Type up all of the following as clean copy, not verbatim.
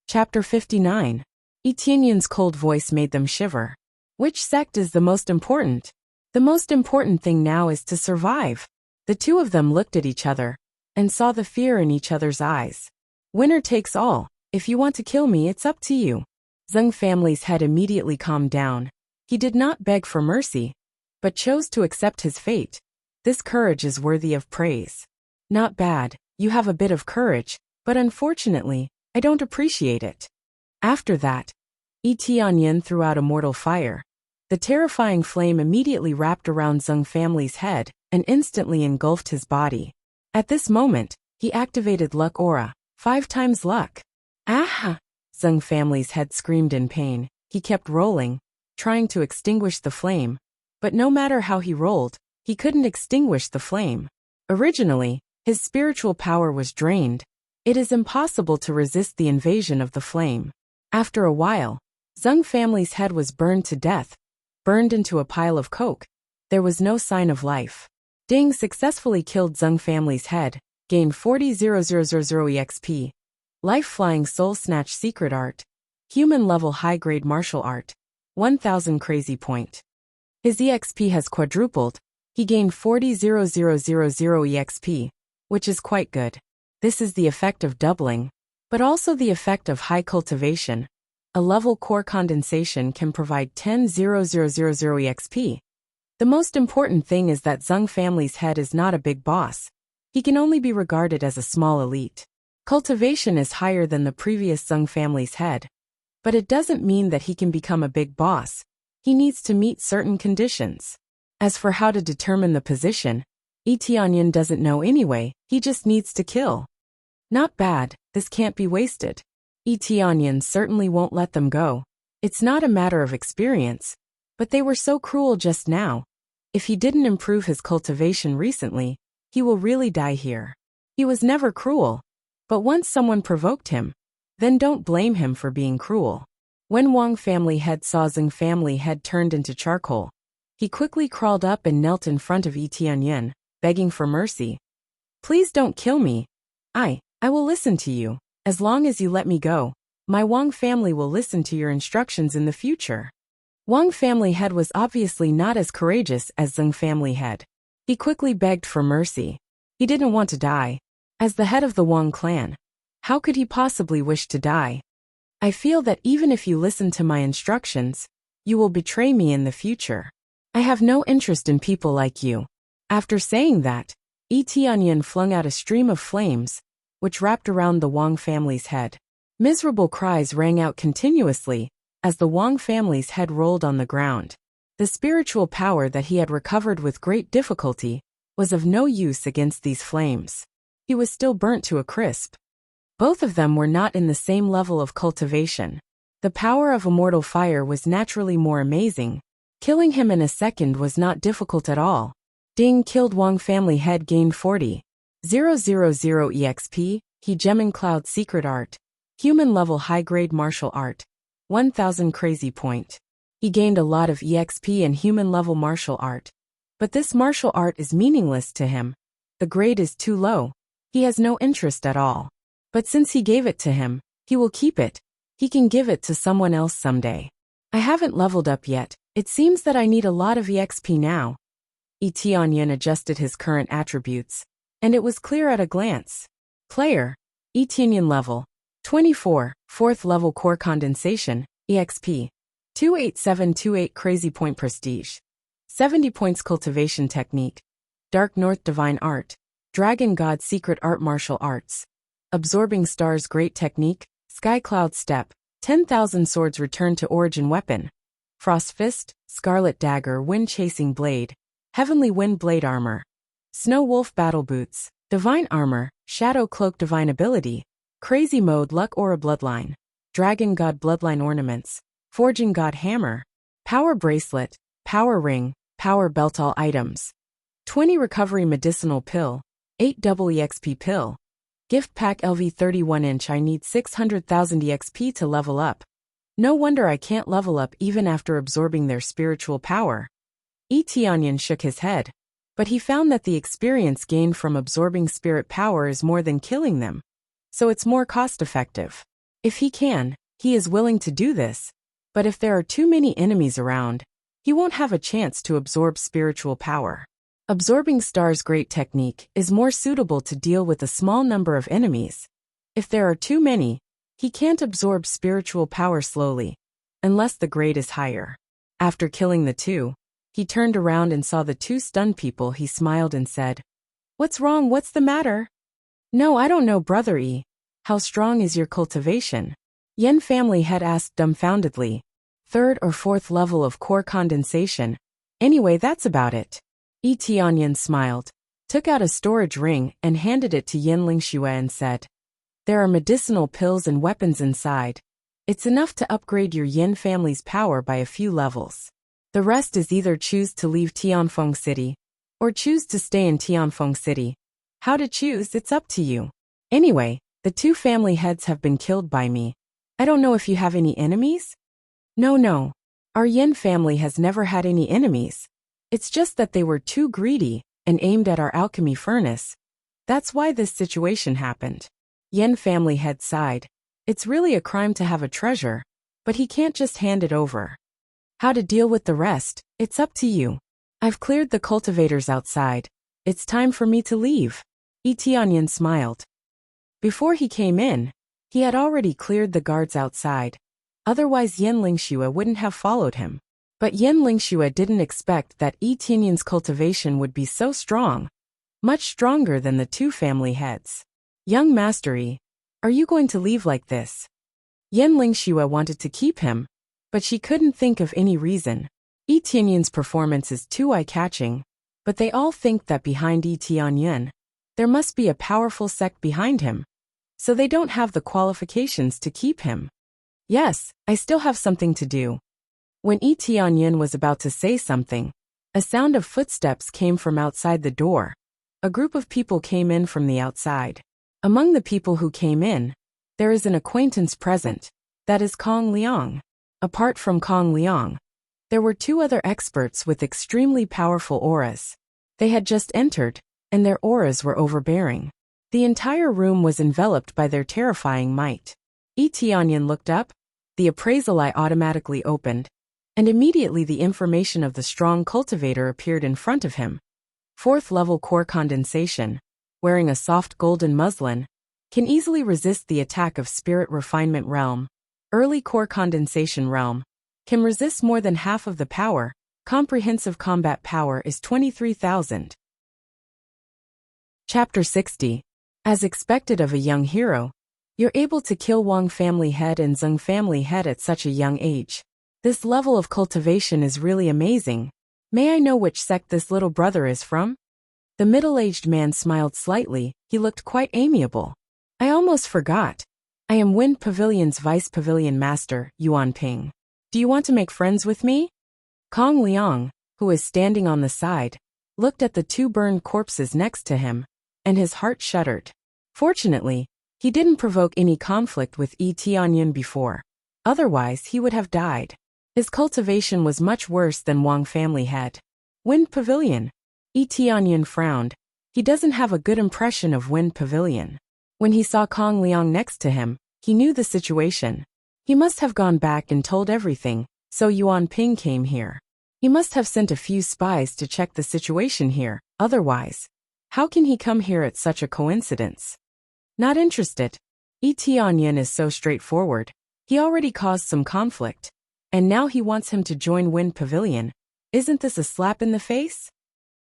Chapter 59. Etienne's cold voice made them shiver. Which sect is the most important? The most important thing now is to survive. The two of them looked at each other and saw the fear in each other's eyes. Winner takes all. If you want to kill me, it's up to you. Zheng family's head immediately calmed down. He did not beg for mercy, but chose to accept his fate. This courage is worthy of praise. Not bad, you have a bit of courage, but unfortunately, I don't appreciate it. After that, Etienne threw out a mortal fire. The terrifying flame immediately wrapped around Zheng family's head and instantly engulfed his body. At this moment, he activated Luck Aura, 5 times luck. Ah! Zheng family's head screamed in pain. He kept rolling, trying to extinguish the flame, but no matter how he rolled, he couldn't extinguish the flame. Originally, his spiritual power was drained. It is impossible to resist the invasion of the flame. After a while, Zheng family's head was burned to death, burned into a pile of coke. There was no sign of life. Ding successfully killed Zheng family's head, gained 40,000 EXP. Life Flying Soul Snatch Secret Art. Human level high grade martial art. 1000 crazy point. His EXP has quadrupled. He gained 40,000 EXP, which is quite good. This is the effect of doubling, but also the effect of high cultivation. A level core condensation can provide 10,000 EXP. The most important thing is that Zheng family's head is not a big boss. He can only be regarded as a small elite. Cultivation is higher than the previous Zheng family's head, but it doesn't mean that he can become a big boss. He needs to meet certain conditions. As for how to determine the position, Etienne doesn't know anyway, he just needs to kill. Not bad, this can't be wasted. Etienne certainly won't let them go. It's not a matter of experience, but they were so cruel just now. If he didn't improve his cultivation recently, he will really die here. He was never cruel, but once someone provoked him, then don't blame him for being cruel. When Wang family head saw Zheng family head turned into charcoal, he quickly crawled up and knelt in front of Etienne, begging for mercy. Please don't kill me. I will listen to you. As long as you let me go, my Wang family will listen to your instructions in the future. Wang family head was obviously not as courageous as Zheng family head. He quickly begged for mercy. He didn't want to die. As the head of the Wang clan, how could he possibly wish to die? I feel that even if you listen to my instructions, you will betray me in the future. I have no interest in people like you. After saying that, Etienne flung out a stream of flames, which wrapped around the Wang family's head. Miserable cries rang out continuously as the Wang family's head rolled on the ground. The spiritual power that he had recovered with great difficulty was of no use against these flames. He was still burnt to a crisp. Both of them were not in the same level of cultivation. The power of immortal fire was naturally more amazing. Killing him in a second was not difficult at all. Ding killed Wang family head gained 40,000 EXP. He Gemin Cloud Secret Art. Human level high grade martial art. 1000 crazy point. He gained a lot of EXP in human level martial art. But this martial art is meaningless to him. The grade is too low. He has no interest at all. But since he gave it to him, he will keep it. He can give it to someone else someday. I haven't leveled up yet. It seems that I need a lot of EXP now. Etienne adjusted his current attributes, and it was clear at a glance. Player, Etienne level 24, 4th level core condensation, EXP 28728 crazy point prestige, 70 points cultivation technique, Dark North divine art, Dragon God secret art martial arts, Absorbing Stars great technique, Sky Cloud step, 10,000 swords return to origin weapon, Frost fist, Scarlet dagger wind chasing blade, Heavenly wind blade armor, Snow wolf battle boots, divine armor, Shadow cloak divine ability, Crazy mode luck aura bloodline, Dragon God bloodline ornaments, Forging God hammer, Power bracelet, Power ring, Power belt all items, 20 recovery medicinal pill, 8 double EXP pill, Gift pack LV 31-inch. I need 600,000 EXP to level up. No wonder I can't level up even after absorbing their spiritual power. Etienne shook his head, but he found that the experience gained from absorbing spirit power is more than killing them, so it's more cost-effective. If he can, he is willing to do this. But if there are too many enemies around, he won't have a chance to absorb spiritual power. Absorbing Star's great technique is more suitable to deal with a small number of enemies. If there are too many, he can't absorb spiritual power slowly, unless the grade is higher. After killing the two, he turned around and saw the two stunned people. He smiled and said, "What's wrong? What's the matter?" "No, I don't know, Brother E. How strong is your cultivation?" Yen family had asked dumbfoundedly. "Third or fourth level of core condensation. Anyway, that's about it." Yi Tianyan smiled, took out a storage ring and handed it to Yin Lingxue and said, "There are medicinal pills and weapons inside. It's enough to upgrade your Yin family's power by a few levels. The rest is either choose to leave Tianfeng City, or choose to stay in Tianfeng City. How to choose, it's up to you. Anyway, the two family heads have been killed by me. I don't know if you have any enemies?" No. Our Yin family has never had any enemies. It's just that they were too greedy and aimed at our alchemy furnace. That's why this situation happened." Yin family head sighed. It's really a crime to have a treasure, but he can't just hand it over. How to deal with the rest, it's up to you. I've cleared the cultivators outside. It's time for me to leave. Yi Tianyan smiled. Before he came in, he had already cleared the guards outside. Otherwise Yin Lingxue wouldn't have followed him. But Yin Lingxue didn't expect that Yi Tianyan's cultivation would be so strong, much stronger than the two family heads. "Young Master Yi, are you going to leave like this?" Yin Lingxue wanted to keep him, but she couldn't think of any reason. Yi Tianyan's performance is too eye-catching, but they all think that behind Yi Tianyan, there must be a powerful sect behind him, so they don't have the qualifications to keep him. "Yes, I still have something to do." When Yi Tianyan was about to say something, a sound of footsteps came from outside the door. A group of people came in from the outside. Among the people who came in, there is an acquaintance present, that is Kong Liang. Apart from Kong Liang, there were two other experts with extremely powerful auras. They had just entered, and their auras were overbearing. The entire room was enveloped by their terrifying might. Yi Tianyan looked up, the appraisal eye automatically opened, and immediately the information of the strong cultivator appeared in front of him. Fourth level core condensation, wearing a soft golden muslin, can easily resist the attack of spirit refinement realm. Early core condensation realm, can resist more than half of the power. Comprehensive combat power is 23,000. Chapter 60. As expected of a young hero, you're able to kill Wang family head and Zeng family head at such a young age. This level of cultivation is really amazing. May I know which sect this little brother is from? The middle-aged man smiled slightly. He looked quite amiable. I almost forgot. I am Wind Pavilion's Vice Pavilion Master, Yuan Ping. Do you want to make friends with me? Kong Liang, who is standing on the side, looked at the two burned corpses next to him, and his heart shuddered. Fortunately, he didn't provoke any conflict with Yi Tianyan before. Otherwise, he would have died. His cultivation was much worse than Wang family had. Wind Pavilion. Yi Tianyan frowned. He doesn't have a good impression of Wind Pavilion. When he saw Kong Liang next to him, he knew the situation. He must have gone back and told everything, so Yuan Ping came here. He must have sent a few spies to check the situation here, otherwise, how can he come here at such a coincidence? Not interested. Yi Tianyan is so straightforward. He already caused some conflict, and now he wants him to join Wind Pavilion. Isn't this a slap in the face?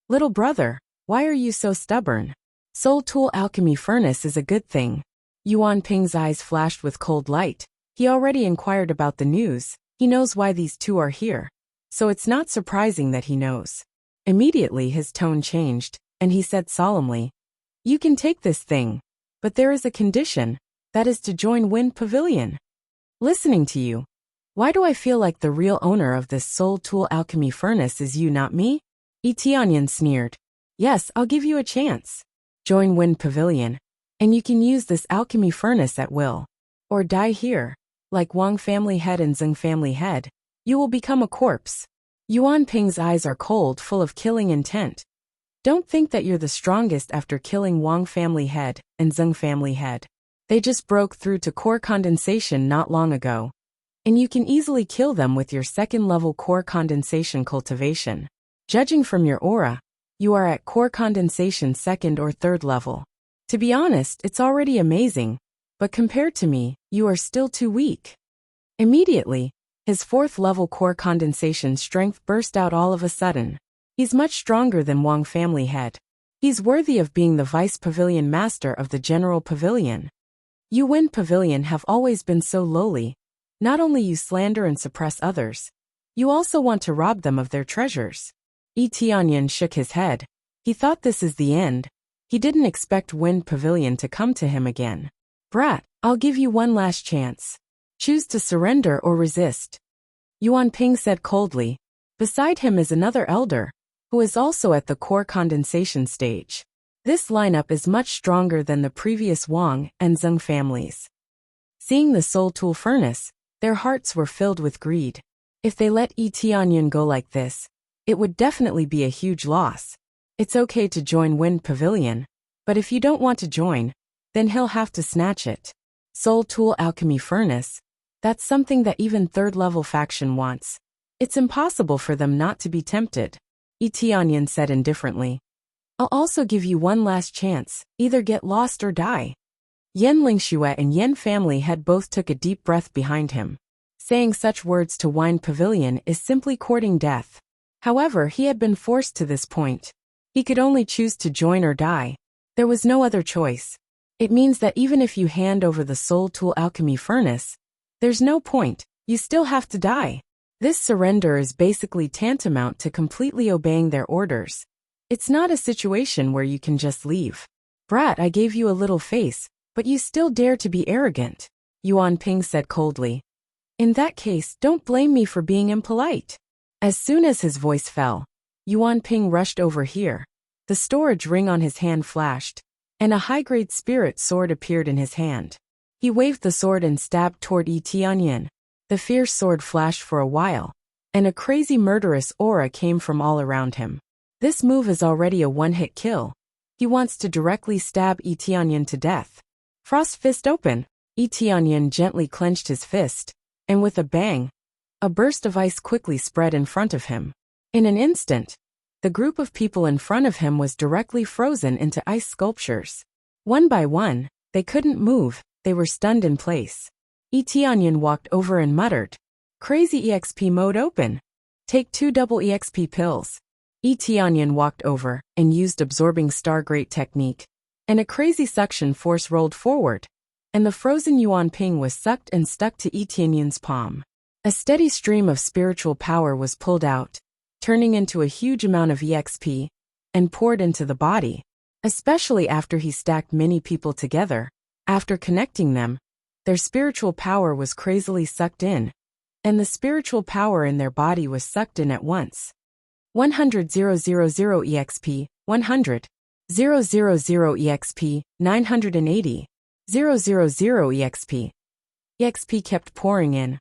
Little brother, why are you so stubborn? Soul Tool Alchemy Furnace is a good thing. Yuan Ping's eyes flashed with cold light. He already inquired about the news. He knows why these two are here. So it's not surprising that he knows. Immediately his tone changed, and he said solemnly, "You can take this thing, but there is a condition, that is to join Wind Pavilion." Listening to you, why do I feel like the real owner of this Soul Tool Alchemy Furnace is you, not me? Yi Tianyan sneered. Yes, I'll give you a chance. Join Wind Pavilion, and you can use this alchemy furnace at will. Or die here, like Wang family head and Zeng family head. You will become a corpse. Yuan Ping's eyes are cold, full of killing intent. Don't think that you're the strongest after killing Wang family head and Zeng family head. They just broke through to core condensation not long ago. And you can easily kill them with your second-level core condensation cultivation. Judging from your aura, you are at core condensation second or third level. To be honest, it's already amazing, but compared to me, you are still too weak. Immediately, his fourth-level core condensation strength burst out all of a sudden. He's much stronger than Wang family head. He's worthy of being the vice pavilion master of the general pavilion. You Wind Pavilion have always been so lowly. Not only you slander and suppress others, you also want to rob them of their treasures. Tianyan shook his head. He thought this is the end. He didn't expect Wind Pavilion to come to him again. Brat, I'll give you one last chance. Choose to surrender or resist. Yuan Ping said coldly. Beside him is another elder, who is also at the core condensation stage. This lineup is much stronger than the previous Wang and Zheng families. Seeing the soul tool furnace, their hearts were filled with greed. If they let Tianyan go like this, it would definitely be a huge loss. It's okay to join Wind Pavilion, but if you don't want to join, then he'll have to snatch it. Soul Tool Alchemy Furnace, that's something that even third-level faction wants. It's impossible for them not to be tempted. Tianyan said indifferently. I'll also give you one last chance, either get lost or die. Yan Lingxue and Yan family had both took a deep breath behind him. Saying such words to Wind Pavilion is simply courting death. However, he had been forced to this point. He could only choose to join or die. There was no other choice. It means that even if you hand over the Soul Tool Alchemy Furnace, there's no point, you still have to die. This surrender is basically tantamount to completely obeying their orders. It's not a situation where you can just leave. Brat, I gave you a little face, but you still dare to be arrogant, Yuan Ping said coldly. In that case, don't blame me for being impolite. As soon as his voice fell, Yuan Ping rushed over here. The storage ring on his hand flashed, and a high-grade spirit sword appeared in his hand. He waved the sword and stabbed toward Tianyan. The fierce sword flashed for a while, and a crazy murderous aura came from all around him. This move is already a one-hit kill. He wants to directly stab Tianyan to death. Frost fist open. Tianyan gently clenched his fist, and with a bang, a burst of ice quickly spread in front of him. In an instant, the group of people in front of him was directly frozen into ice sculptures. One by one, they couldn't move, they were stunned in place. Tianyan walked over and muttered, Crazy EXP mode open. Take 2 double EXP pills. Tianyan walked over and used absorbing Stargate technique, and a crazy suction force rolled forward, and the frozen Yuan Ping was sucked and stuck to Tianyan's palm. A steady stream of spiritual power was pulled out, turning into a huge amount of EXP, and poured into the body, especially after he stacked many people together. After connecting them, their spiritual power was crazily sucked in, and the spiritual power in their body was sucked in at once. 100,000 EXP, 100. 000 EXP, 980. 000 EXP. EXP kept pouring in.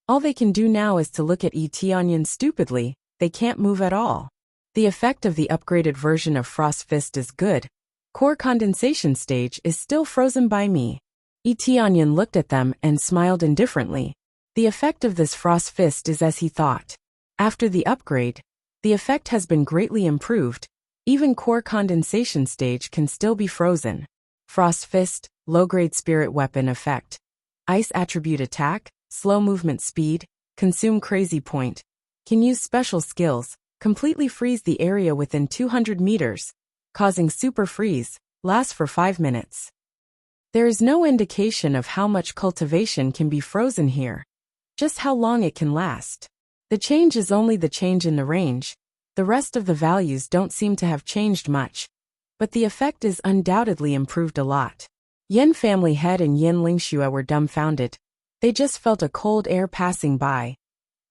All they can do now is to look at Tianyan stupidly, they can't move at all. The effect of the upgraded version of Frost Fist is good. Core condensation stage is still frozen by me. Tianyan looked at them and smiled indifferently. The effect of this Frost Fist is as he thought. After the upgrade, the effect has been greatly improved. Even core condensation stage can still be frozen. Frost Fist, low-grade spirit weapon effect. Ice attribute attack, slow movement speed, consume crazy point. Can use special skills, completely freeze the area within 200 meters, causing super freeze, lasts for 5 minutes. There is no indication of how much cultivation can be frozen here. Just how long it can last. The change is only the change in the range. The rest of the values don't seem to have changed much. But the effect is undoubtedly improved a lot. Yen family head and Yen Lingxue were dumbfounded. They just felt a cold air passing by.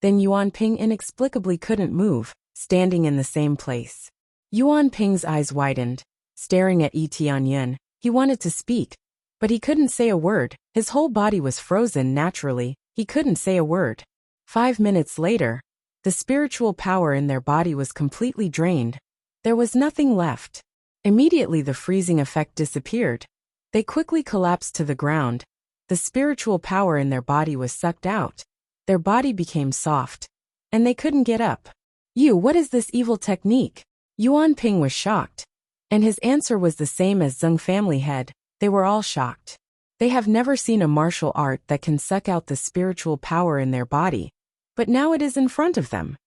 Then Yuan Ping inexplicably couldn't move, standing in the same place. Yuan Ping's eyes widened, staring at Tianyan. He wanted to speak, but he couldn't say a word. His whole body was frozen naturally. He couldn't say a word. 5 minutes later, the spiritual power in their body was completely drained. There was nothing left. Immediately the freezing effect disappeared, They quickly collapsed to the ground. The spiritual power in their body was sucked out. Their body became soft, and they couldn't get up. What is this evil technique? Yuan Ping was shocked. And his answer was the same as Zheng family head. They were all shocked. They have never seen a martial art that can suck out the spiritual power in their body, but now it is in front of them.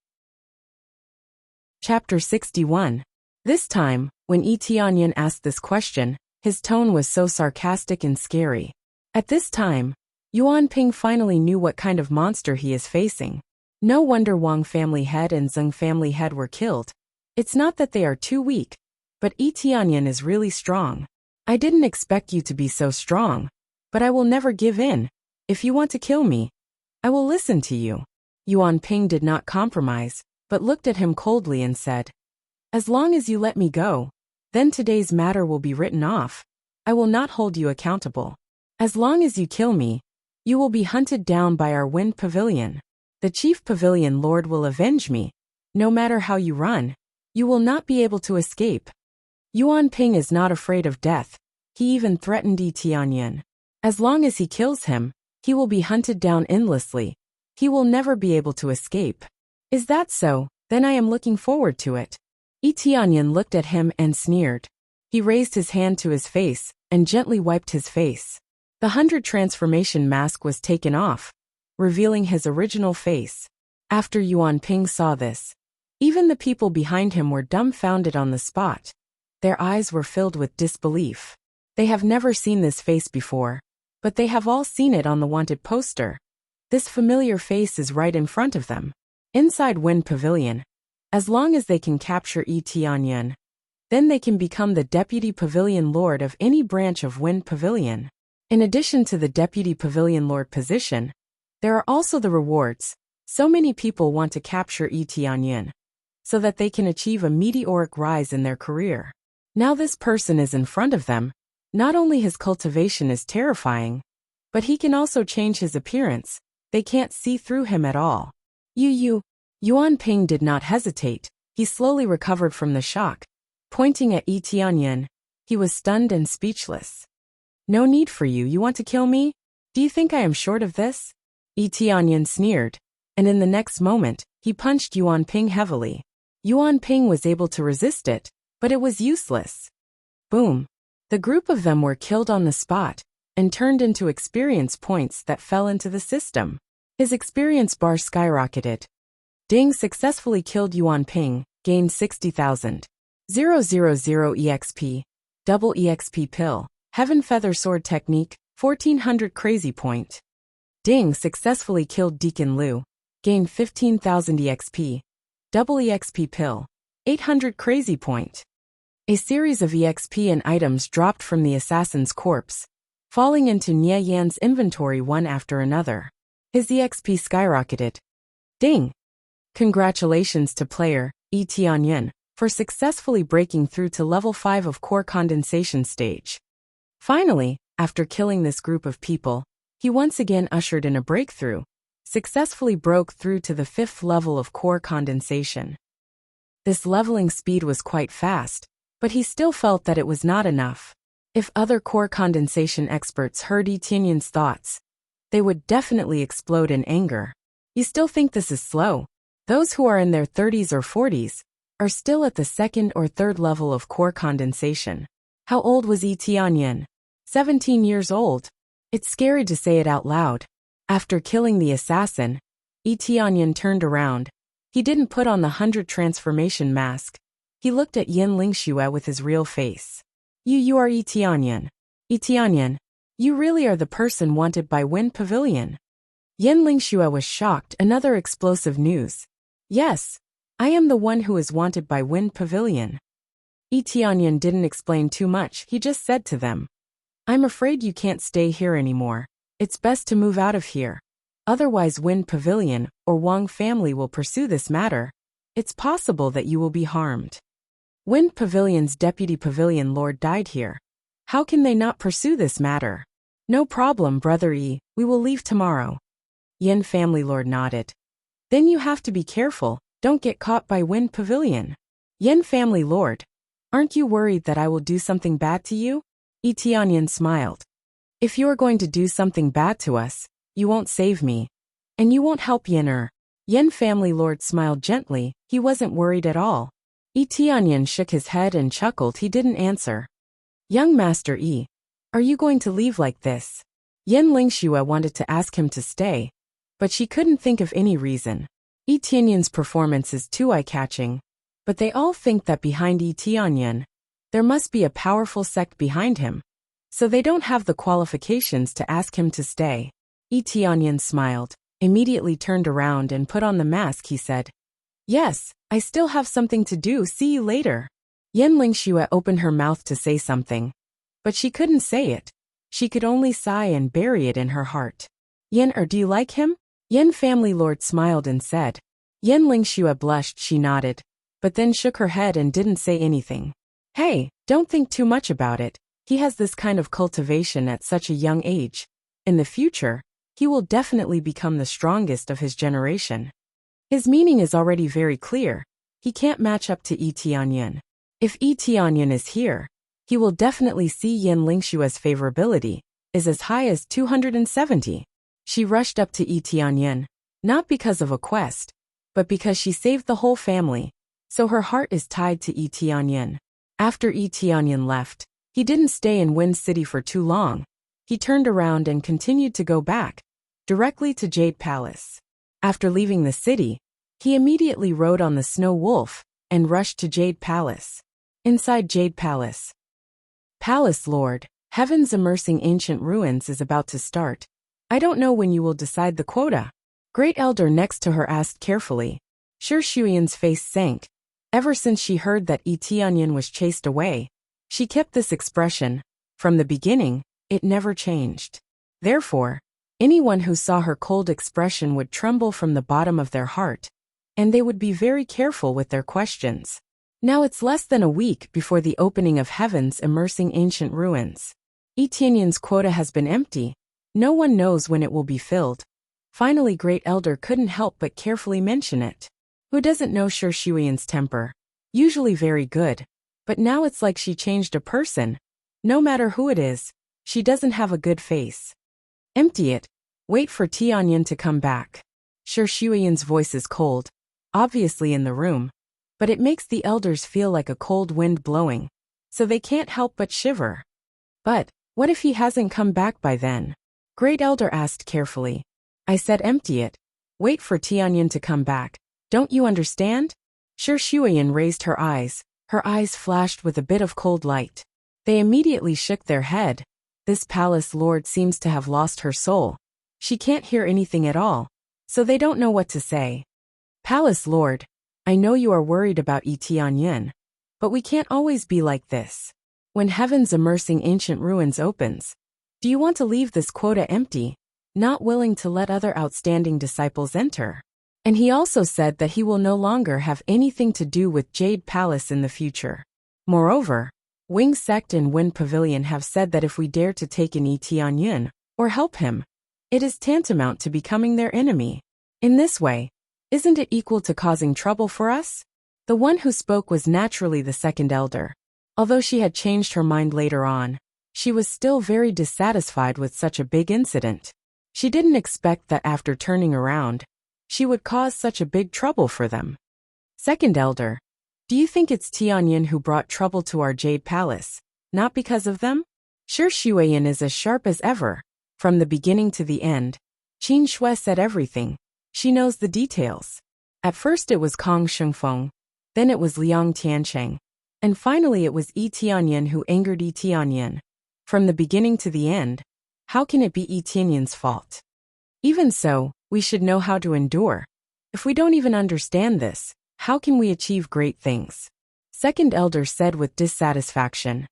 Chapter 61. This time, when Yi Tianyan asked this question, his tone was so sarcastic and scary. At this time, Yuan Ping finally knew what kind of monster he is facing. No wonder Wang family head and Zheng family head were killed. It's not that they are too weak, but Yi Tianyan is really strong. I didn't expect you to be so strong, but I will never give in. If you want to kill me, I will listen to you. Yuan Ping did not compromise, but looked at him coldly and said, as long as you let me go, then today's matter will be written off. I will not hold you accountable. As long as you kill me, you will be hunted down by our Wind Pavilion. The Chief Pavilion Lord will avenge me. No matter how you run, you will not be able to escape. Yuan Ping is not afraid of death. He even threatened Yi Tianyan. As long as he kills him, he will be hunted down endlessly. He will never be able to escape. Is that so? Then I am looking forward to it. Yi Tianyan looked at him and sneered. He raised his hand to his face and gently wiped his face. The 100 transformation mask was taken off, revealing his original face. After Yuan Ping saw this, even the people behind him were dumbfounded on the spot. Their eyes were filled with disbelief. They have never seen this face before, but they have all seen it on the wanted poster. This familiar face is right in front of them. Inside Wind Pavilion, as long as they can capture Yi Tianyan, then they can become the Deputy Pavilion Lord of any branch of Wind Pavilion. In addition to the Deputy Pavilion Lord position, there are also the rewards. So many people want to capture Yi Tianyan, so that they can achieve a meteoric rise in their career. Now this person is in front of them. Not only his cultivation is terrifying, but he can also change his appearance. They can't see through him at all. Yuan Ping did not hesitate. He slowly recovered from the shock. Pointing at Yi Tianyan, he was stunned and speechless. No need for you. You want to kill me? Do you think I am short of this? Yi Tianyan sneered, and in the next moment, he punched Yuan Ping heavily. Yuan Ping was able to resist it, but it was useless. Boom. The group of them were killed on the spot and turned into experience points that fell into the system. His experience bar skyrocketed. Ding successfully killed Yuan Ping, gained 60,000. 000 EXP. Double EXP pill. Heaven Feather Sword Technique, 1400 crazy point. Ding successfully killed Deacon Liu, gained 15,000 EXP. Double EXP pill. 800 crazy point. A series of EXP and items dropped from the assassin's corpse, falling into Nie Yan's inventory one after another. His EXP skyrocketed. Ding! Congratulations to player, Yi Tianyan, for successfully breaking through to level 5 of core condensation stage. Finally, after killing this group of people, he once again ushered in a breakthrough, successfully broke through to the 5th level of core condensation. This leveling speed was quite fast, but he still felt that it was not enough. If other core condensation experts heard Yi Tianyan's thoughts, they would definitely explode in anger. You still think this is slow? Those who are in their 30s or 40s are still at the 2nd or 3rd level of core condensation. How old was Yi Tianyan? 17 years old. It's scary to say it out loud. After killing the assassin, Yi Tianyan turned around. He didn't put on the 100 transformation mask. He looked at Yin Lingxue with his real face. You are Yi Tianyan. Yi Tianyan, you really are the person wanted by Wind Pavilion. Yin Lingxue was shocked. Another explosive news. Yes, I am the one who is wanted by Wind Pavilion. Yi Tianyan didn't explain too much. He just said to them, I'm afraid you can't stay here anymore. It's best to move out of here. Otherwise Wind Pavilion or Wang family will pursue this matter. It's possible that you will be harmed. Wind Pavilion's Deputy Pavilion Lord died here. How can they not pursue this matter? No problem, Brother Yi, we will leave tomorrow. Yin Family Lord nodded. Then you have to be careful, don't get caught by Wind Pavilion. Yin Family Lord, aren't you worried that I will do something bad to you? Tianyan smiled. If you are going to do something bad to us, you won't save me. And you won't help Yin. Yin family lord smiled gently, he wasn't worried at all. Tianyan shook his head and chuckled. He didn't answer. Young Master Yi, are you going to leave like this? Yin Lingxue wanted to ask him to stay, but she couldn't think of any reason. Tianyan's performance is too eye-catching, but they all think that behind Tianyan, there must be a powerful sect behind him, so they don't have the qualifications to ask him to stay. Tianyan smiled, immediately turned around and put on the mask. He said, Yes, I still have something to do. See you later. Yin Lingxue opened her mouth to say something, but she couldn't say it. She could only sigh and bury it in her heart. Yin, do you like him? Yin family lord smiled and said. Yin Lingxue blushed. She nodded, but then shook her head and didn't say anything. Hey, don't think too much about it. He has this kind of cultivation at such a young age. In the future, he will definitely become the strongest of his generation. His meaning is already very clear. He can't match up to Tianyan. If Tianyan is here, he will definitely see Yin Lingshue's favorability is as high as 270. She rushed up to Tianyan, not because of a quest, but because she saved the whole family, so her heart is tied to Tianyan. After Tianyan left, he didn't stay in Wind City for too long. He turned around and continued to go back, directly to Jade Palace. After leaving the city, he immediately rode on the Snow Wolf and rushed to Jade Palace. Inside Jade Palace. Palace Lord, Heaven's Immersing Ancient Ruins is about to start. I don't know when you will decide the quota. Great Elder next to her asked carefully. Shi Shuyan's face sank. Ever since she heard that Tianyan was chased away, she kept this expression. From the beginning, it never changed. Therefore, anyone who saw her cold expression would tremble from the bottom of their heart, and they would be very careful with their questions. Now it's less than a week before the opening of Heaven's Immersing Ancient Ruins. Tianyan's quota has been empty. No one knows when it will be filled. Finally, Great Elder couldn't help but carefully mention it. Who doesn't know Shi Shuyan's temper? Usually very good, but now it's like she changed a person. No matter who it is, she doesn't have a good face. Empty it. Wait for Tianyan to come back. Shi Shuyan's voice is cold, obviously in the room, but it makes the elders feel like a cold wind blowing, so they can't help but shiver. But what if he hasn't come back by then? Great Elder asked carefully. I said empty it. Wait for Tianyan to come back. Don't you understand? Shi Shuyan raised her eyes. Her eyes flashed with a bit of cold light. They immediately shook their head. This palace lord seems to have lost her soul. She can't hear anything at all, so they don't know what to say. Palace lord, I know you are worried about Tianyan, but we can't always be like this. When Heaven's Immersing Ancient Ruins opens, do you want to leave this quota empty, not willing to let other outstanding disciples enter? And he also said that he will no longer have anything to do with Jade Palace in the future. Moreover, Wing Sect and Wind Pavilion have said that if we dare to take in Tianyan, or help him, it is tantamount to becoming their enemy. In this way, isn't it equal to causing trouble for us? The one who spoke was naturally the second elder. Although she had changed her mind later on, she was still very dissatisfied with such a big incident. She didn't expect that after turning around, she would cause such a big trouble for them. Second elder, do you think it's Tianyan who brought trouble to our Jade Palace, not because of them? Shi Shuyan is as sharp as ever. From the beginning to the end, Qin Shui said everything. She knows the details. At first it was Kong Shengfeng, then it was Liang Tiancheng, and finally it was Tianyan who angered Tianyan. From the beginning to the end, how can it be Tianyan's fault? Even so, we should know how to endure. If we don't even understand this, how can we achieve great things? Second elder said with dissatisfaction.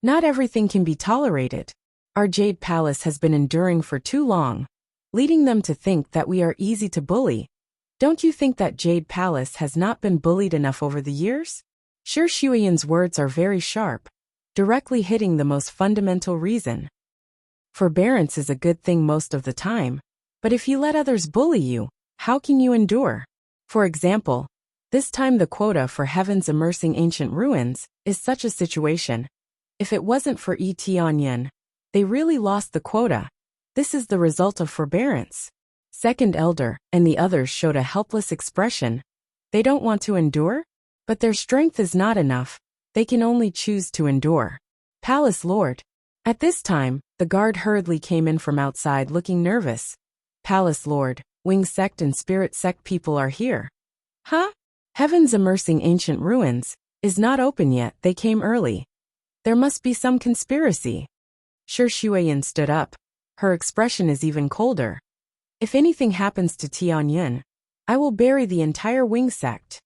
Not everything can be tolerated. Our Jade Palace has been enduring for too long, leading them to think that we are easy to bully. Don't you think that Jade Palace has not been bullied enough over the years? Shi Shuyan's words are very sharp, directly hitting the most fundamental reason. Forbearance is a good thing most of the time, but if you let others bully you, how can you endure? For example, this time the quota for Heaven's Immersing Ancient Ruins is such a situation. If it wasn't for Yi Tianyan, they really lost the quota. This is the result of forbearance. Second elder and the others showed a helpless expression. They don't want to endure? But their strength is not enough. They can only choose to endure. Palace Lord. At this time, the guard hurriedly came in from outside looking nervous. Palace Lord, Wing Sect and Spirit Sect people are here. Huh? Heaven's immersing ancient ruins is not open yet. They came early. There must be some conspiracy. Shi Shuiyan stood up. Her expression is even colder. If anything happens to Tianyun, I will bury the entire Wing Sect.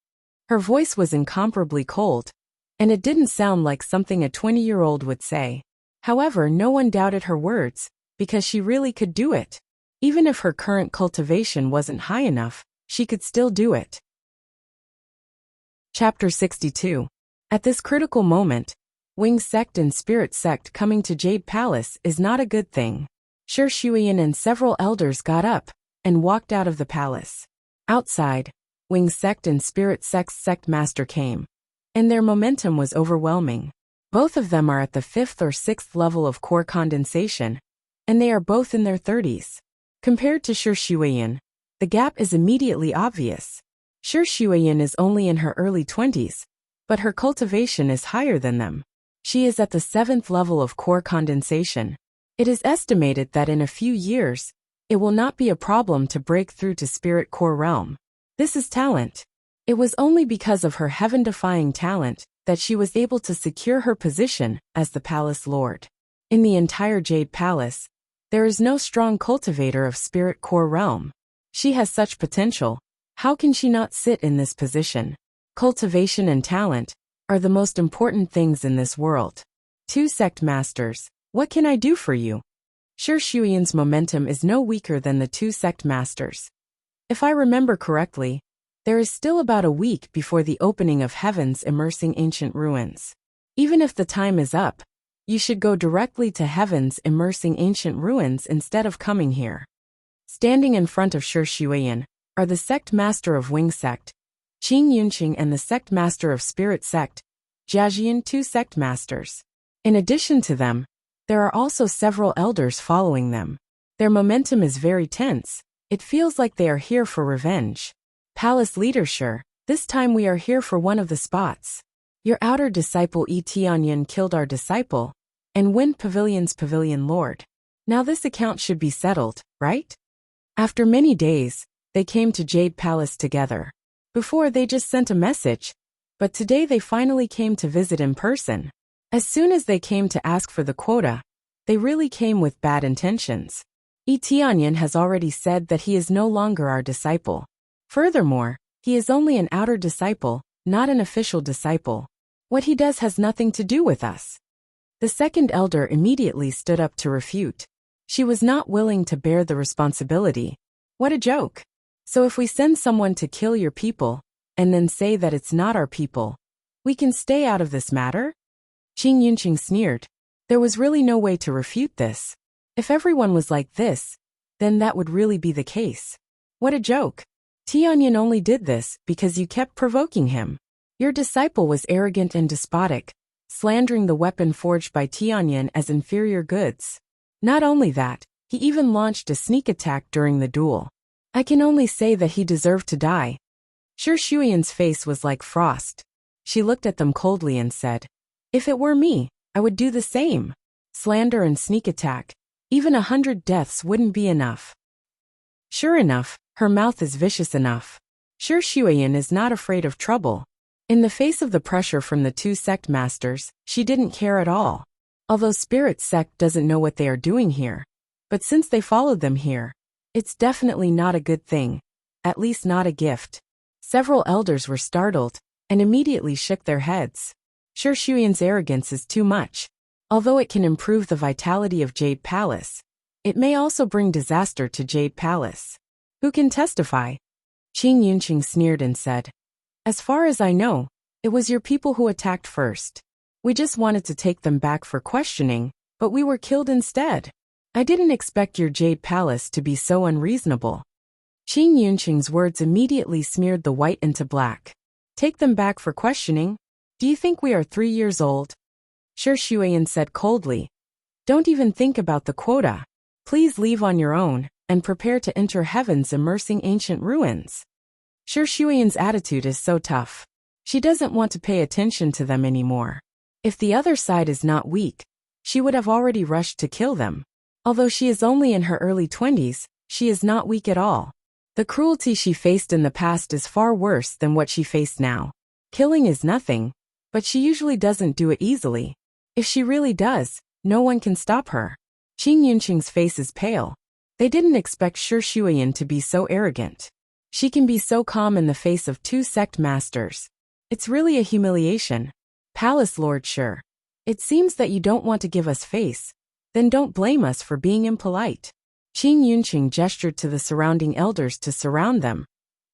Her voice was incomparably cold, and it didn't sound like something a 20-year-old would say. However, no one doubted her words, because she really could do it. Even if her current cultivation wasn't high enough, she could still do it. Chapter 62. At this critical moment, Wing Sect and Spirit Sect coming to Jade Palace is not a good thing. Shi Shuiyan and several elders got up and walked out of the palace. Outside, Wing Sect and Spirit Sect's sect master came, and their momentum was overwhelming. Both of them are at the 5th or 6th level of core condensation, and they are both in their 30s. Compared to Shi Shuiyan, the gap is immediately obvious. Shi Shuiyan is only in her early 20s, but her cultivation is higher than them. She is at the 7th level of core condensation. It is estimated that in a few years, it will not be a problem to break through to Spirit Core Realm. This is talent. It was only because of her heaven-defying talent that she was able to secure her position as the Palace Lord. In the entire Jade Palace, there is no strong cultivator of Spirit Core Realm. She has such potential. How can she not sit in this position? Cultivation and talent are the most important things in this world. Two sect masters. What can I do for you? Shi Shuiyan's momentum is no weaker than the two sect masters. If I remember correctly, there is still about a week before the opening of Heaven's immersing ancient ruins. Even if the time is up, you should go directly to Heaven's immersing ancient ruins instead of coming here. Standing in front of Shi Shuiyan are the sect master of Wing Sect, Qing Yunqing, and the sect master of Spirit Sect, Jiajian, two sect masters. In addition to them, there are also several elders following them. Their momentum is very tense. It feels like they are here for revenge. Palace leader Shi, this time we are here for one of the spots. Your outer disciple Yi Tianyan killed our disciple, and Wind Pavilion's pavilion lord. Now this account should be settled, right? After many days, they came to Jade Palace together. Before they just sent a message, but today they finally came to visit in person. As soon as they came to ask for the quota, they really came with bad intentions. Yi Tianyan has already said that he is no longer our disciple. Furthermore, he is only an outer disciple, not an official disciple. What he does has nothing to do with us. The second elder immediately stood up to refute. She was not willing to bear the responsibility. What a joke. So if we send someone to kill your people, and then say that it's not our people, we can stay out of this matter? Qing Yunqing sneered. There was really no way to refute this. If everyone was like this, then that would really be the case. What a joke. Tianyan only did this because you kept provoking him. Your disciple was arrogant and despotic, slandering the weapon forged by Tianyan as inferior goods. Not only that, he even launched a sneak attack during the duel. I can only say that he deserved to die. Shi Shuiyan's face was like frost. She looked at them coldly and said, if it were me, I would do the same. Slander and sneak attack. Even 100 deaths wouldn't be enough. Sure enough, her mouth is vicious enough. Shi Shuiyan is not afraid of trouble. In the face of the pressure from the two sect masters, she didn't care at all. Although Spirit Sect doesn't know what they are doing here. But since they followed them here, it's definitely not a good thing. At least not a gift. Several elders were startled, and immediately shook their heads. Shi Shuiyan's arrogance is too much. Although it can improve the vitality of Jade Palace, it may also bring disaster to Jade Palace. Who can testify? Qing Yunqing sneered and said, as far as I know, it was your people who attacked first. We just wanted to take them back for questioning, but we were killed instead. I didn't expect your Jade Palace to be so unreasonable. Qing Yunqing's words immediately smeared the white into black. Take them back for questioning? Do you think we are 3 years old? Shi Shuiyan said coldly. Don't even think about the quota. Please leave on your own, and prepare to enter heaven's immersing ancient ruins. Shi Shuiyan's attitude is so tough. She doesn't want to pay attention to them anymore. If the other side is not weak, she would have already rushed to kill them. Although she is only in her early 20s, she is not weak at all. The cruelty she faced in the past is far worse than what she faced now. Killing is nothing, but she usually doesn't do it easily. If she really does, no one can stop her. Qing Yunqing's face is pale. They didn't expect Shi Shuiyan to be so arrogant. She can be so calm in the face of 2 sect masters. It's really a humiliation. Palace Lord Shi, it seems that you don't want to give us face. Then don't blame us for being impolite. Qing Yunqing gestured to the surrounding elders to surround them,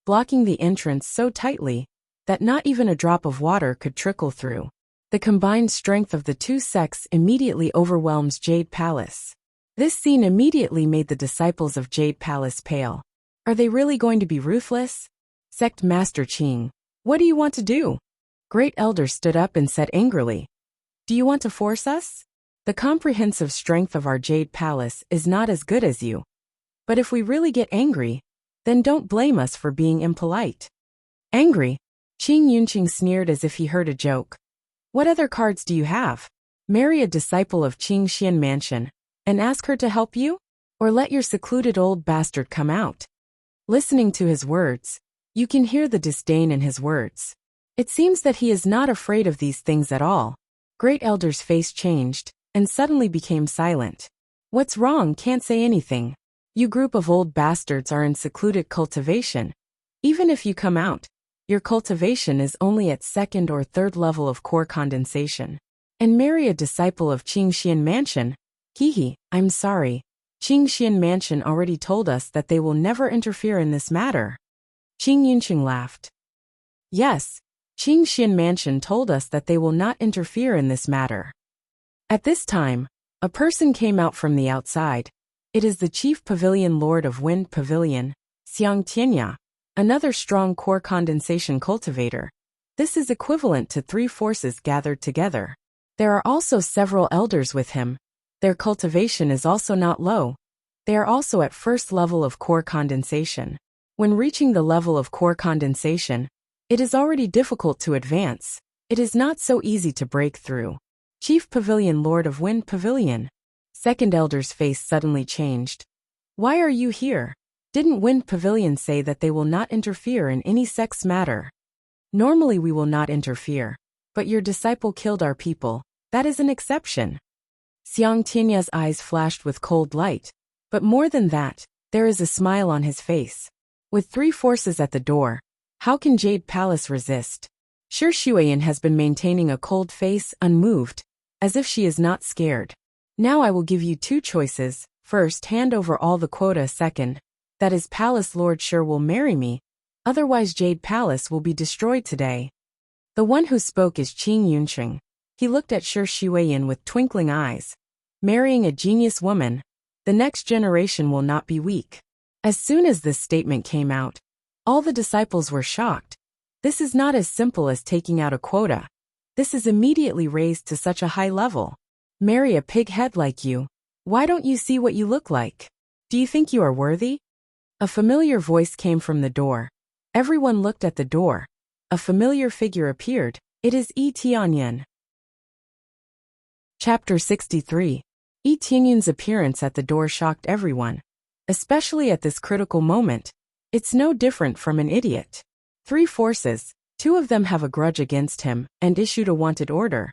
blocking the entrance so tightly that not even a drop of water could trickle through. The combined strength of the 2 sects immediately overwhelms Jade Palace. This scene immediately made the disciples of Jade Palace pale. Are they really going to be ruthless? Sect Master Qing, what do you want to do? Great Elder stood up and said angrily. Do you want to force us? The comprehensive strength of our Jade Palace is not as good as you. But if we really get angry, then don't blame us for being impolite. Angry? Qing Yunqing sneered as if he heard a joke. What other cards do you have? Marry a disciple of Qing Xian Mansion and ask her to help you? Or let your secluded old bastard come out? Listening to his words, you can hear the disdain in his words. It seems that he is not afraid of these things at all. Great Elder's face changed and suddenly became silent. What's wrong? Can't say anything. You group of old bastards are in secluded cultivation. Even if you come out, your cultivation is only at 2nd or 3rd level of core condensation. And marry a disciple of Qing Xian Mansion? Hehe, I'm sorry. Qing Xian Mansion already told us that they will never interfere in this matter. Qing Yunqing laughed. Yes, Qing Xian Mansion told us that they will not interfere in this matter. At this time, a person came out from the outside. It is the Chief Pavilion Lord of Wind Pavilion, Xiang Tianya, another strong core condensation cultivator. This is equivalent to 3 forces gathered together. There are also several elders with him. Their cultivation is also not low. They are also at 1st level of core condensation. When reaching the level of core condensation, it is already difficult to advance. It is not so easy to break through. Chief Pavilion Lord of Wind Pavilion. Second Elder's face suddenly changed. Why are you here? Didn't Wind Pavilion say that they will not interfere in any sex matter? Normally we will not interfere. But your disciple killed our people. That is an exception. Xiang Tianya's eyes flashed with cold light. But more than that, there is a smile on his face. With 3 forces at the door, how can Jade Palace resist? Shi Shuiyan has been maintaining a cold face, unmoved, as if she is not scared. Now I will give you 2 choices. First, hand over all the quota. Second, that is Palace Lord Shi will marry me. Otherwise Jade Palace will be destroyed today. The one who spoke is Qing Yunqing. He looked at Shi Shuiyan with twinkling eyes. Marrying a genius woman, the next generation will not be weak. As soon as this statement came out, all the disciples were shocked. This is not as simple as taking out a quota. This is immediately raised to such a high level. Marry a pig head like you. Why don't you see what you look like? Do you think you are worthy? A familiar voice came from the door. Everyone looked at the door. A familiar figure appeared. It is Yi Tianyan. Chapter 63. Yi Tianyan's appearance at the door shocked everyone. Especially at this critical moment. It's no different from an idiot. 3 forces, 2 of them have a grudge against him and issued a wanted order.